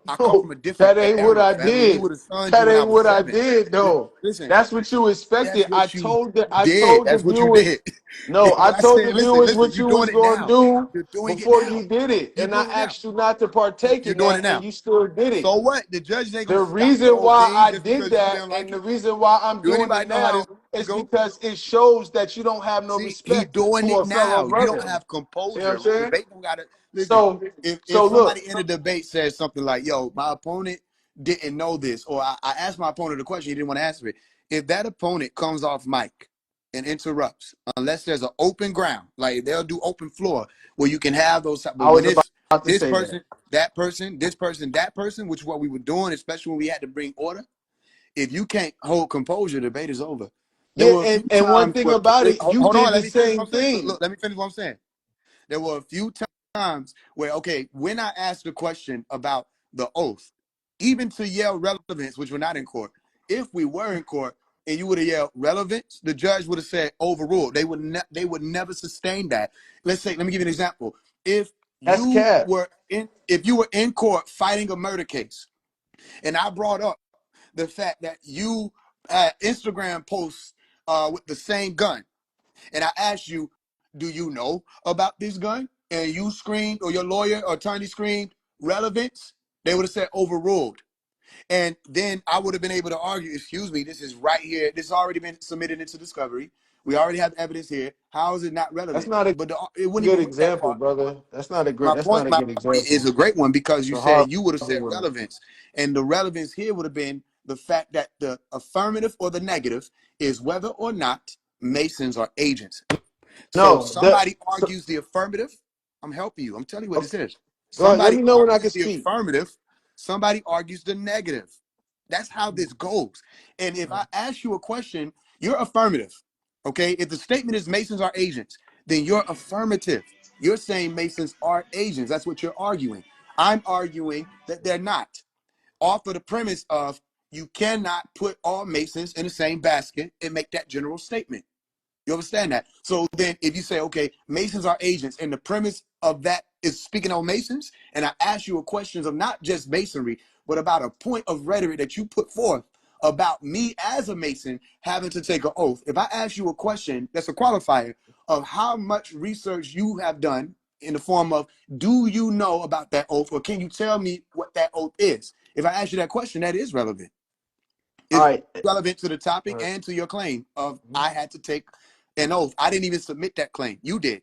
I come no, from a different that ain't what era, I family. We did. would have stunned you That when I ain't was what I 7. did, though. Listen, That's what you expected. that's what you I did. told the That's what you did. viewers. No, I What I told said, the listen, viewers listen, what you're you doing was it going to now. do You're doing it before now. you did it, You're and I doing it now. asked you not to partake You're in doing it that, and now. you still did it. So what? The judges ain't gonna The stop the reason whole why thing I just did because you that didn't and like the it. reason why I'm Do doing anybody it know how this now is go? because it shows that you don't have no See, he respect doing for it a fellow now. You don't brother. have See what I'm composure. saying? Debate don't gotta listen. So, If look, somebody in a debate says something like, "Yo, my opponent didn't know this," or I asked my opponent a question, he didn't want to answer it. If that opponent comes off mic and interrupts, unless there's an open ground, like they'll do open floor where you can have those. But I when was it's about to this say that. person, that person, this person, that person, which is what we were doing, especially when we had to bring order. If you can't hold composure, the debate is over. There Yeah, were a few and one times thing where about it, you hold on, did let the me finish what same I'm saying. thing. Let me finish what I'm saying. There were a few times where, okay, when I asked a question about the oath, even to yell relevance, which we're not in court, if we were in court and you would have yelled relevance, the judge would have said overruled. They would never sustain that. Let's say, let me give you an example. That's cap. If you were in court fighting a murder case, and I brought up the fact that you Instagram posts with the same gun, and I asked you, do you know about this gun? And you screamed, or your lawyer or attorney screamed, relevance, they would have said overruled. And then I would have been able to argue, excuse me, this is right here. This has already been submitted into discovery. We already have evidence here. How is it not That's relevant? not a But it wouldn't good even went that example, far. brother. That's not a great. My That's not point, a my good point is example. a great one because It's you a said you would have horrible said one. relevance. And the relevance here would have been the fact that the affirmative or the negative is whether or not Masons are agents. So No, somebody argues the affirmative. I'm helping you. I'm telling you what this okay, is. go ahead. Let Somebody me know when I can argues the speak. affirmative. Somebody argues the negative. That's how this goes. And if I ask you a question, you're affirmative. Okay. If the statement is Masons are agents, then you're affirmative. You're saying Masons are agents. That's what you're arguing. I'm arguing that they're not. Off of the premise of you cannot put all Masons in the same basket and make that general statement. You understand that? So then if you say, okay, Masons are agents, and the premise of that is speaking on Masons, and I ask you a questions of not just Masonry, but about a point of rhetoric that you put forth about me as a Mason having to take an oath. If I ask you a question that's a qualifier of how much research you have done in the form of, do you know about that oath, or can you tell me what that oath is? If I ask you that question, that is relevant. All It's right. relevant to the topic All right. and to your claim of I had to take an oath. I didn't even submit that claim. You did.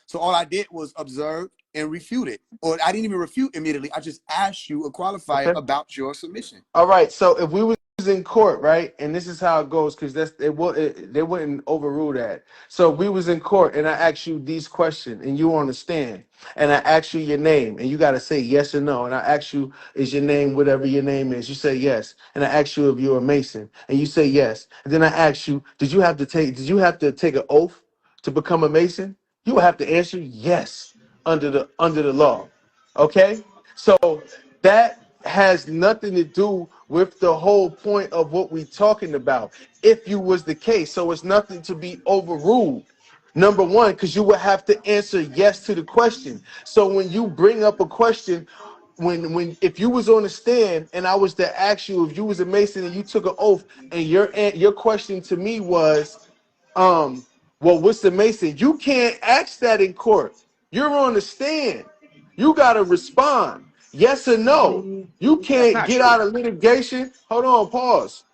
So all I did was observe and refute it. Or I didn't even refute immediately. I just asked you a qualifier Okay. about your submission. All right. So if we was in court, right, and this is how it goes, because they wouldn't overrule that. So if we was in court, and I asked you these questions, and you understand, and I ask you your name, and you got to say yes or no, and I ask you, is your name whatever your name is? You say yes, and I ask you if you're a Mason, and you say yes, and then I ask you, did you have to take an oath to become a Mason? You would have to answer yes under the law. Okay, so that has nothing to do with the whole point of what we're talking about. If you was the case, so it's nothing to be overruled. Number one, because you would have to answer yes to the question. So when you bring up a question, when if you was on the stand and I was to ask you if you was a Mason and you took an oath, and your question to me was, well, what's the Mason? You can't ask that in court. You're on the stand. You got to respond. Yes or no? You That's can't not get true. out of litigation. Hold on,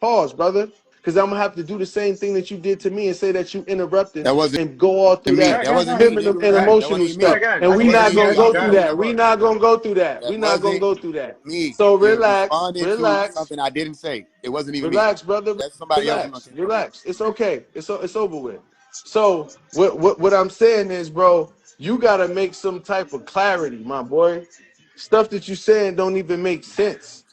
pause, brother. Because I'm gonna have to do the same thing that you did to me and say that you interrupted That wasn't and go all through me. that Yeah, That go ahead, go wasn't ahead. me, feminine nigga. and That emotional wasn't even Go me. stuff. ahead, go ahead. And That we Go wasn't ahead. not You me, gonna got it. You go Relax. through got it. that. We not gonna go through that. That We not gonna wasn't go through that. me. So You're relax, responding to relax, something I didn't say. It wasn't even me. relax, brother. That's somebody else you Relax, looking for. relax. It's okay. It's over with. So what I'm saying is, bro, you gotta make some type of clarity, my boy. Stuff that you saying don't even make sense.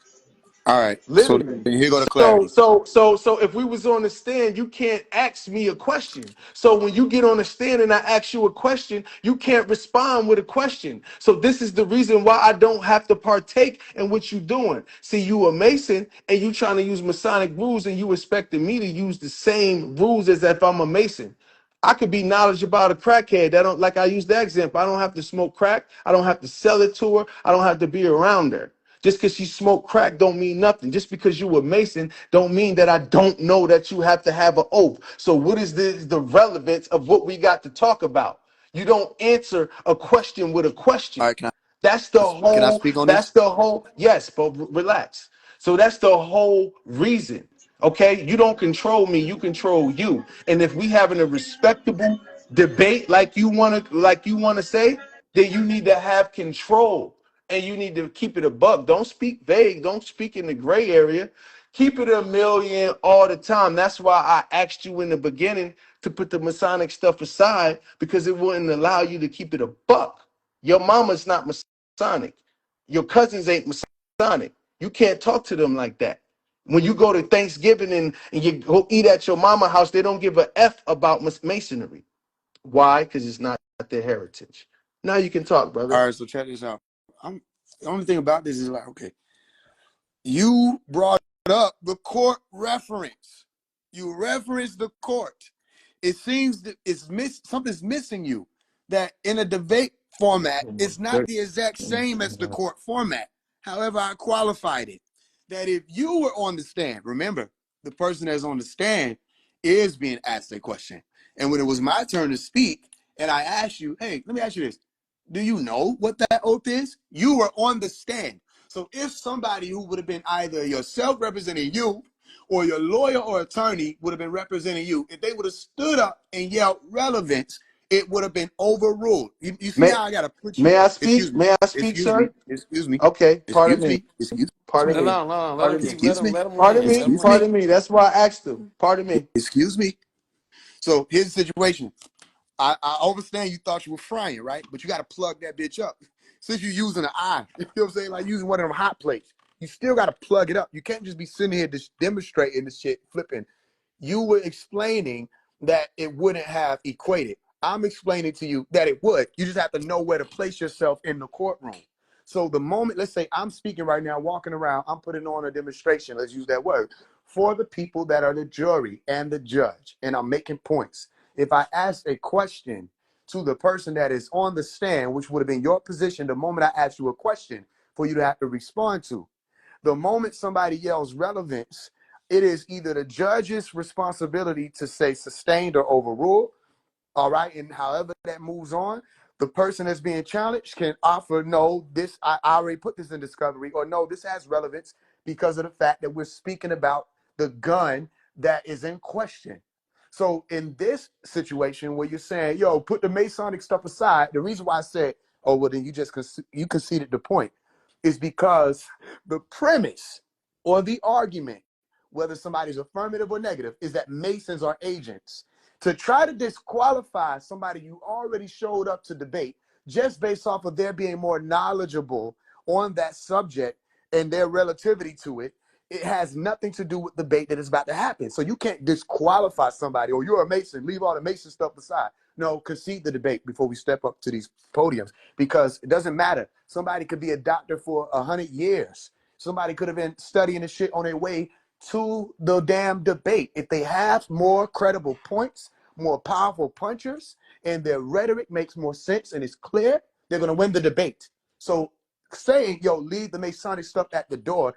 All right. So Literally. then here go to So clarity. so so so if we was on the stand, you can't ask me a question. So when you get on the stand and I ask you a question, you can't respond with a question. So this is the reason why I don't have to partake in what you doing. See, you a Mason and you trying to use Masonic rules and you expecting me to use the same rules as if I'm a Mason. I could be knowledgeable about a crackhead. That don't like I use that example. I don't have to smoke crack. I don't have to sell it to her. I don't have to be around her. Just because she smoked crack don't mean nothing. Just because you were Mason don't mean that I don't know that you have to have an oath. So what is the relevance of what we got to talk about? You don't answer a question with a All question. right. Can I speak on That's this? the whole, yes, but relax. So that's the whole reason. Okay, you don't control me, you control you. And if we having a respectable debate like you want to say, then you need to have control and you need to keep it a buck. Don't speak vague, don't speak in the gray area. Keep it a million all the time. That's why I asked you in the beginning to put the Masonic stuff aside because it wouldn't allow you to keep it a buck. Your mama's not Masonic. Your cousins ain't Masonic. You can't talk to them like that. When you go to Thanksgiving and you go eat at your mama house, they don't give a F about Masonry. Why? Because it's not their heritage. Now you can talk, brother. All right. So check this out. I'm the only thing about this is like, okay, you brought up the court reference. You referenced the court. It seems that something's missing you. That in a debate format, Oh my it's not the exact same as the goodness. court format. However, I qualified it. That if you were on the stand, remember, the person that's on the stand is being asked a question. And when it was my turn to speak, and I asked you, hey, let me ask you this. Do you know what that oath is? You were on the stand. So if somebody who would have been either yourself representing you or your lawyer or attorney would have been representing you, if they would have stood up and yelled relevance, it would have been overruled. You see May how I got to put you, may I excuse speak? me, May I speak, excuse me, sir? excuse me, Okay, pardon excuse me. me, excuse Pardon No, me, me. no, no. Let him Pardon me. keep. excuse me, Let him Pardon land. Let me. him excuse me, Pardon land. me. That's why I asked him. Pardon me. excuse me. So here's the situation. I understand you thought you were frying, right? But you got to plug that bitch up. Since you're using an eye, you know what I'm saying? Like using one of them hot plates. You still got to plug it up. You can't just be sitting here just demonstrating this shit, flipping. You were explaining that it wouldn't have equated. I'm explaining to you that it would. You just have to know where to place yourself in the courtroom. So the moment, let's say I'm speaking right now, walking around, I'm putting on a demonstration, let's use that word, for the people that are the jury and the judge, and I'm making points. If I ask a question to the person that is on the stand, which would have been your position the moment I asked you a question for you to have to respond to, the moment somebody yells relevance, it is either the judge's responsibility to say sustained or overruled. All right. And however that moves on, the person that's being challenged can offer, no, this, I already put this in discovery, or no, this has relevance because of the fact that we're speaking about the gun that is in question. So in this situation where you're saying, yo, put the Masonic stuff aside, the reason why I said, oh, well, then you conceded the point is because the premise or the argument, whether somebody's affirmative or negative, is that Masons are agents. To try to disqualify somebody you already showed up to debate just based off of their being more knowledgeable on that subject and their relativity to it, it has nothing to do with the debate that is about to happen. So you can't disqualify somebody, or you're a Mason, leave all the Mason stuff aside. No, concede the debate before we step up to these podiums, because it doesn't matter. Somebody could be a doctor for 100 years. Somebody could have been studying this shit on their way to the damn debate. If they have more credible points, more powerful punchers, and their rhetoric makes more sense and is clear, they're going to win the debate. So saying, yo, leave the Masonic stuff at the door,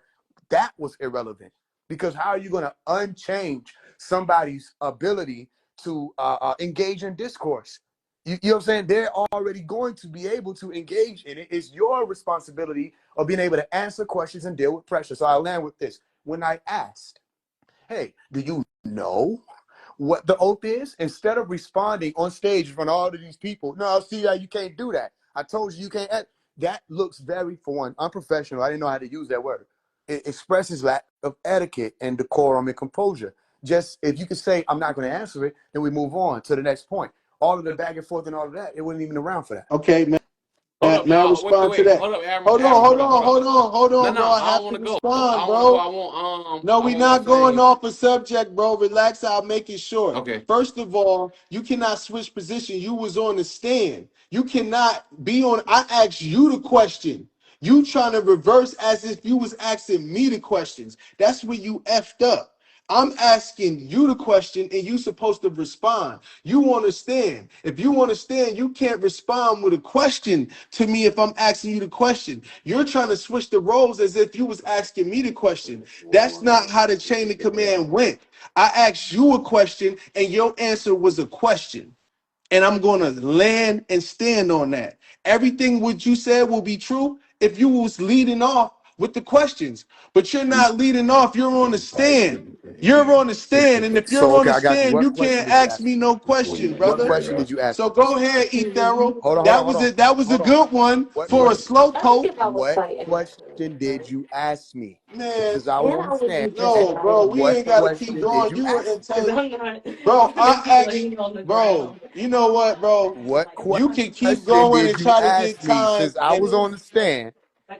that was irrelevant. Because how are you going to unchange somebody's ability to engage in discourse? You know what I'm saying? They're already going to be able to engage in it. It's your responsibility of being able to answer questions and deal with pressure. So I'll land with this. When I asked, hey, do you know what the oath is? Instead of responding on stage in front of all of these people, no, see, you can't do that. I told you can't. That looks very, for one, unprofessional. I didn't know how to use that word. It expresses lack of etiquette and decorum and composure. Just if you could say, I'm not going to answer it, then we move on to the next point. All of the back and forth and all of that, it wasn't even around for that. Okay, man. Hold up, May I y'all. Wait, wait, respond to wait. that? Hold up, Aaron. Hold on, Aaron, hold hold up, on, hold up. hold on, hold No, on, bro. no, I I don't have to want to go. respond, I want to go. bro. No, I we want not going Faze. off a subject, bro. Relax. I'll make it short. Okay. First of all, you cannot switch position. You was on the stand. You cannot be on. I asked you the question. You trying to reverse as if you was asking me the questions. That's where you effed up. I'm asking you the question and you supposed to respond. You understand. If you understand, you can't respond with a question to me if I'm asking you the question. You're trying to switch the roles as if you was asking me the question. That's not how the chain of command went. I asked you a question and your answer was a question. And I'm going to land and stand on that. Everything what you said will be true if you was leading off with the questions. But you're not leading off. You're on the stand. You're on the stand. And if you're So, on okay, the I got you. stand, What you question can't did you ask ask me? me no question, What brother. question did you ask So me? go ahead, Ethero. Hold on, hold on, That hold was on, it. That was a hold on. good one What for a question? slow poke. What question did you ask me? Man, Since I was on the stand, no, bro, we what ain't got to keep question did going. you You were ask me? intelligent. Bro, I asked, bro, you know what, bro? What You can keep question going did and you try to ask get me? time. Since I And was on the stand,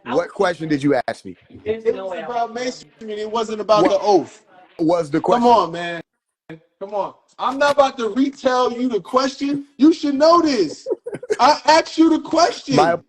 what question did you ask me? it was about masonry. It wasn't about What the oath. was the Come question? on, man. Come on. I'm not about to retell you the question. You should know this. I asked you the My question.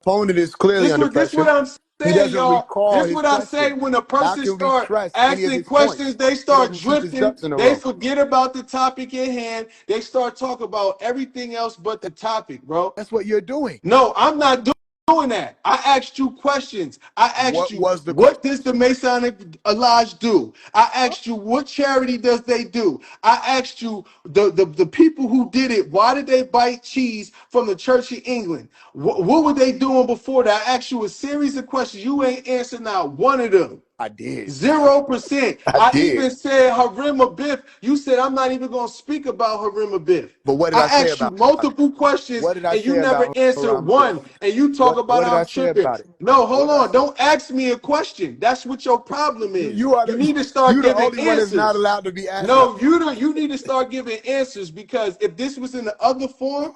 opponent is clearly under This what pressure. I'm He saying, doesn't y'all. recall This his what I say question. when a How person can we start trust any of asking his questions, points? they He start doesn't keep his drifting. ducks in a They row. forget about the topic at hand. They start talking about everything else but the topic, bro. That's what you're doing. No, I'm not doing that. I asked you questions. I asked What you, was the question? what does the Masonic Lodge do? I asked you, what charity does they do? I asked you, the people who did it, why did they bite cheese from the Church of England? What were they doing before that? I asked you a series of questions. You ain't answered not one of them. I did. 0%. I I did. even said Harim Abiff. You said I'm not even going to speak about Harim Abiff. But what did I I say asked you about it? multiple questions What did I and you say never about answered Haram Abiff? one. And you talk about What did I I'm say tripping. about it? No, hold What did I on. say? Don't ask me a question. That's what your problem is. You are You need to start you the giving only one that's not answers. allowed to be asked No, nothing. you need to start giving answers because if this was in the other form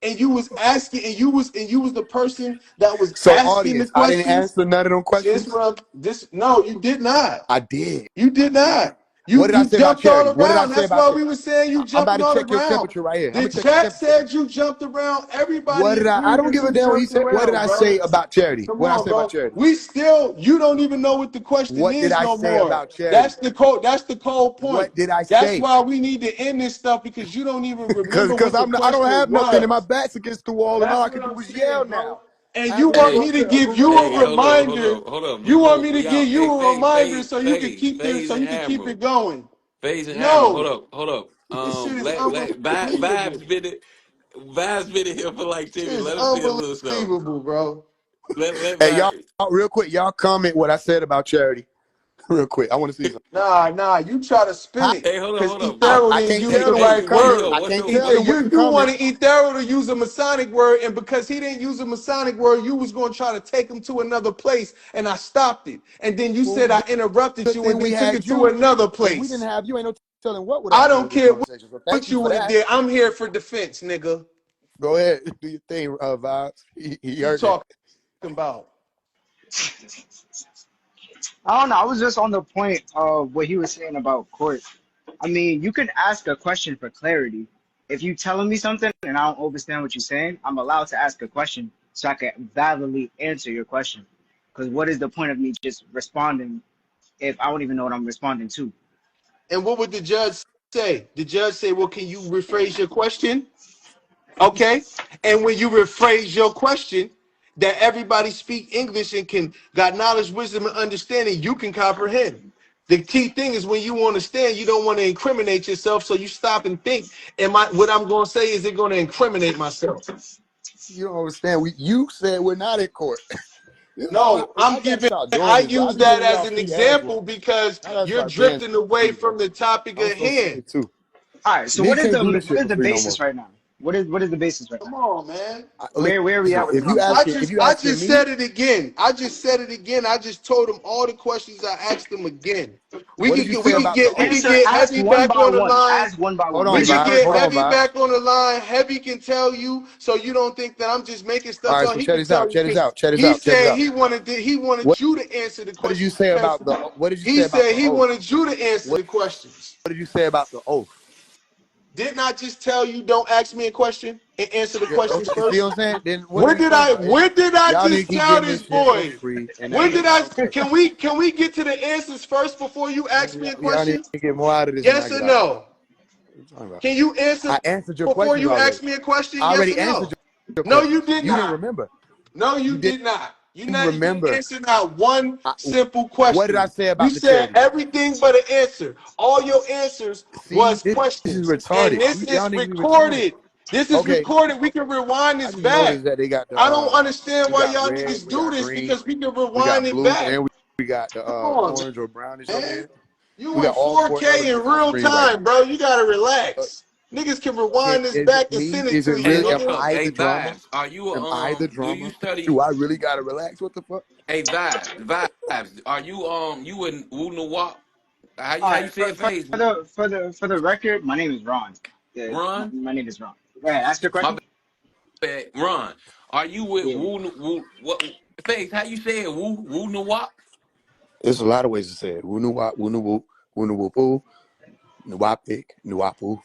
and you was asking and you was the person that was So asking the audience, I didn't questions, answer none of them this questions. bro, this no, you did not. I did. You did not. What did I You say about jumped all charity? What did I around. say That's about why charity? we were saying you I'm about jumping to all check your around. temperature right here. I'm The gonna check your chat temperature. said you jumped around. What Everybody did I agreed don't that give a you damn what he jumped said. What did around, I bro. say about charity? Come What did I on, say about bro. charity? You don't even know what the question What did is I no say more. about charity? That's the cold point. What did I That's say? why we need to end this stuff because you don't even remember Because what the I don't question have nothing and my was. back's against the wall and all That's I what can do I'm is yell saying, now. bro. And I you haven't want even Hey, me to to give you correct hey, a hold up, hold reminder. up, hold up. You want Before me to we out, give hey, you a reminder so you can keep this, Faze so and you can keep Admiral. it going. Faze and Admiral, No, hold up. this shit is Vibes unbelievable. been in here for like 10 Shit minutes. is Let him say a little something. unbelievable, bro. Let Hey, y'all, Vibes. real quick, y'all comment what I said about charity. Real quick. I want to see something. Nah, you try to spin Huh? it Hey, because hold up. Ethereal I didn't can't use tell the them what's right Hey, coming. yo, I word. what's can't your tell them what's You coming. wanted Ethereal to use a Masonic word, and because he didn't use a Masonic word, you was going to try to take him to another place, and I stopped it. And then you Well, said I interrupted good you thing and we then took had it to you. another If we didn't place. have you, ain't no telling what would I happen don't with this care conversation. So thank what you you for would have that. did. I'm here for defense, nigga. Go ahead, do your thing, Vibes. He You heard that. talking about? I don't know. I was just on the point of what he was saying about court. I mean, you can ask a question for clarity. If you telling me something and I don't understand what you're saying, I'm allowed to ask a question so I can validly answer your question. Because what is the point of me just responding if I don't even know what I'm responding to? And what would the judge say? The judge say, "Well, can you rephrase your question?" Okay. And when you rephrase your question, that everybody speak English and can got knowledge, wisdom, and understanding, you can comprehend. The key thing is when you want to stand, you don't want to incriminate yourself, so you stop and think, what I'm going to say, is it going to incriminate myself? You don't understand. You said we're not in court. No, Y'all gotta stop doing I this. Y'all use be that living as y'all an free ass life. example because Y'all gotta you're start being drifting away free, from bro. the topic I'm at so hand. sick too. All right. So Nigga can't do this what shit is for the free no more. basis right now? What is the basis right now? Come on, man. Where are we Listen, at with the conversation? if you I asking just me, said it again. I just told him all the questions I asked him again. what did you say about the We oath? can get Ask heavy one back by on the one. line. Ask one by Hold one. What on, We is your can Vibes. get question? Hold on, heavy Vibes. back on the line. Heavy can tell you, so you don't think that I'm just making All stuff right, up. so He check can this out. tell you Check this because out. Check this he out. Check this said out. he wanted What you to answer the what did you questions say because about the what did you say he about said the he oath? wanted you to answer What the questions. what did you say about the oath? Didn't I just tell you don't ask me a question and answer the Yeah, questions okay, see first? what I'm saying? Then what are we talking about? When did I Y'all just niggas keep tell getting this this shit for boy? free, and that When is did not I okay. can we get to the answers first before you ask me a Y'all need question? to get more out of this than I Yes or get out of it. no? What are you talking about? Can you answer I answered your before questions you already. ask me a question? I Yes already or answered no? your No, you questions. did You didn't not. remember. No, you You didn't did not. You didn't remember. answer not one I, simple what did I question. say You about the said charity? everything but an answer. All your answers See, was this is questions. And retarded. this Y'all is niggas be retarded. recorded. This is Okay, recorded. We can rewind I this just noticed back. that they got I don't the understand we why got y'all red, niggas we do got this green, because we can we rewind got it blue, back. and we got the Come on, orange or brownish over man. here. We You in got all four 4K elements in on real screen right time, now. bro. You gotta Uh, relax. Niggas can rewind this is it back and me? send it Is it to you, Hey, really? look, Am nigga. look. I Hey, the drama? Vibes, are you Am I the do you drama? study? Do I really gotta relax? What the fuck? Hey, Vibes, are you you in Wu Nawap? All How you right. say it, Faze? For the record, my name is Ron. Yeah, Run, my name is Ron. Go ahead. Ask your my question. bad, Run. Are you with Yeah. what Faze? How you say it? Wu Nawap? There's a lot of ways to say it. Woo wop, woo woo, woo woo, nuwapik, nuwapu,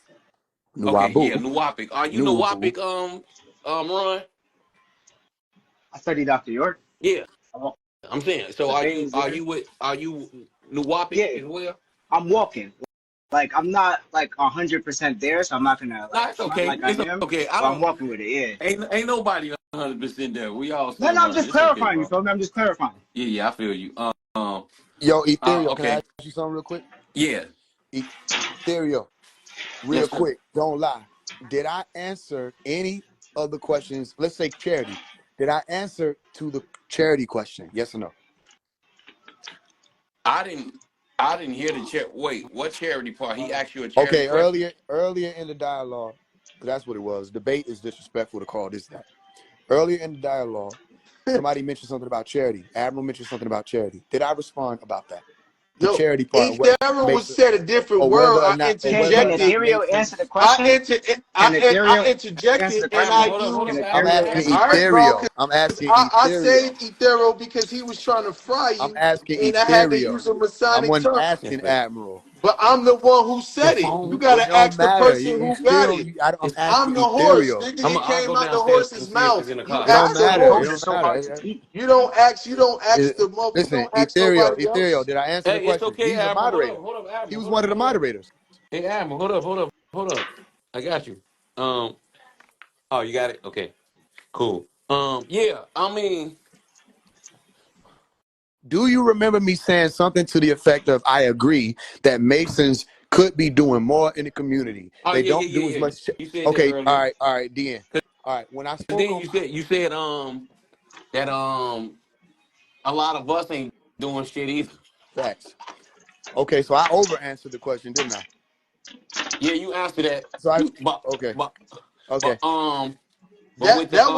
Okay, nuwabu, yeah, Nuwapic. Are you nuwubu. Nuwapic? Run. I studied Dr. York. Yeah, Oh, I'm saying. So the thing is there. are you Nuwapic Yeah, as well? I'm walking. Like I'm not like 100% there, so I'm not gonna No, like it's front okay. like I It's am. okay. I But I'm don't. walking with it. Yeah. Ain't nobody 100% there. We all No, still no, I'm learning. just It's okay, clarifying. You bro. feel me? I'm just clarifying. Yeah, yeah, I feel you. Yo, Ethereal, can I Okay. ask you something real quick? Yeah. Ethereal, real Yes, sir. quick, don't lie. Did I answer any of the questions? Let's say charity. Did I answer to the charity question? Yes or no? I didn't. I didn't hear the chat. Wait, what charity part? He asked you a charity Okay, question. earlier in the dialogue, because that's what it was. Debate is disrespectful to call this that. Earlier in the dialogue, somebody mentioned something about charity. Admiral mentioned something about charity. Did I respond about that? The Yo, charity part, if what there ever was makes it, said a different or word, whether or not, Can Ethereal answer the question? Can I Ethereal answer interjected the and Admiral, I question? hold Can used. up, I'm Admiral, Ethereal asking answer the Admiral. All right, question? bro. ethereal. 'Cause I'm asking I ethereal. saved Ethereal because he was trying to fry I'm you, asking and I had to ethereal. use a I Masonic wasn't term. Yes, asking babe. admiral. But I'm the one who The said it. You phone. It gotta don't ask the matter. person You who got still, it. I'm It's, I'm asking the horse, ethereal. nigga. It I'll came go out the downstairs and horse's see if it's mouth. in the You car. It don't ask the Why matter. It horse don't is horse. so hard matter. to teach? You don't ask the mother. You Listen, don't ask nobody ethereal. else. Did I answer the Hey, it's question? okay, He's a Admiral. moderator. He Admiral. was one of the moderators. Hey, Admiral, hold up. I got you. Oh, you got it. Okay, cool. Yeah. I mean, Do you remember me saying something to the effect of I agree that Masons could be doing more in the community? oh They yeah, don't do as yeah. much. You said that Okay, earlier. all right, DN. All right, when I Cause spoke then on you said that a lot of us ain't doing shit either. facts, okay, so I over answered the question, didn't I? Yeah, you answered that. So I, You okay, but okay, but but with the That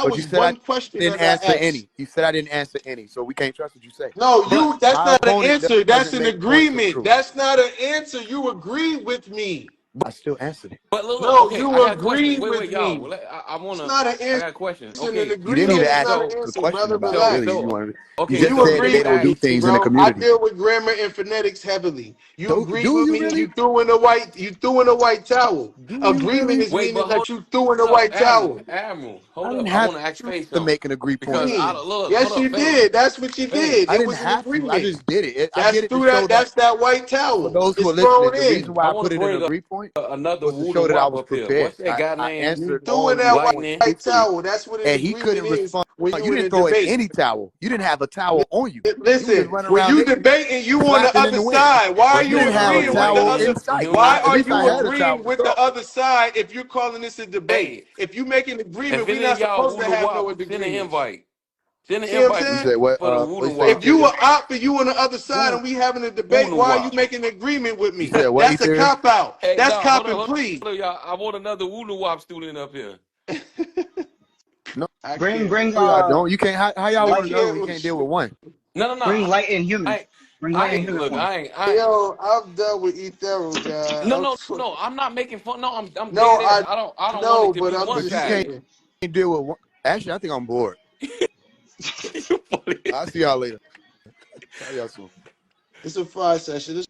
but you was said I one question didn't that I answer asked. any. You said I didn't answer any, so we can't trust what you say. No, but that's My not an opponent answer. That's doesn't an make points of agreement. truth. That's not an answer. You agree with me. But I still answered it. but look. No, Okay, I you got a question. agree Wait, with y'all. me. Well, It's not an I answer. got a question. An Okay, You didn't agreement even is so ask not an so the answer, question brother. about it. Really, Relax. you so wanted. You okay. just You So said let that me agree they with don't do ask. me, things in the bro. I community. deal with grammar and phonetics heavily. You agree Do with you me and really? you threw in the white towel. Do you Agreement really? is Wait, meaning but hold that you threw in the up, white towel. Admiral. I Hold didn't up. I have want to ask Faye to something make an agree point. because I Queen. look. Hold Yes, up, you Faye. did. That's what you Faye. did. I It didn't was an have to. I agreement. just did it. I That's did it to through show that. that That's that white for towel. those who It's are listening, thrown the reason in. why I I want put to it in an bring up. agree point point another was to Wooter show that I Wop was up here. prepared. What's that guy I name? You answered threw all in of your that points Lightning. white truthfully, towel. That's what an and he agreement couldn't is respond. when You you in a didn't throw in debate. any towel. You didn't have a towel on you. You were just Listen, running when around you naked, debating, you on the flapping in other the wind. side. Why are What's You you didn't that? have a agreeing with the towel other? in Lightning sight. Why At are least Humanity. I you had a agreeing towel to with the throw. other side if you're calling this a debate? Hey, If you make an if agreement, we're any of not y'all supposed to Wooter have no Wop, send an agreements. invite. Send an See what I'm invite You saying? said what? for the What Wooter you say, Wop If you Ether? were here. op and you on the other side Wooter and we having a debate, Wooter why are you Wop. making an agreement with You me? said what, That's a Ether? cop out. Hey, That's nah, hold on, copping, hold please. on, y'all. I want another Wooter Wop student up here. No, I no, can't y'all with don't. You can't. How y'all I want another can't when you can't with deal with one? No, no, no. bring light and human. I, Bring light I and ain't human look. form. I ain't. Yo, I'm done with Ethereal, guy. No, I'm no, no. I'm not making fun. No, I'm no, dead ass. I I don't want know, it to but be I'm one But just you can't sided. saying. deal with one. Actually, I think I'm bored. You funny. I'll see y'all later. Talk to y'all soon. It's a fire session.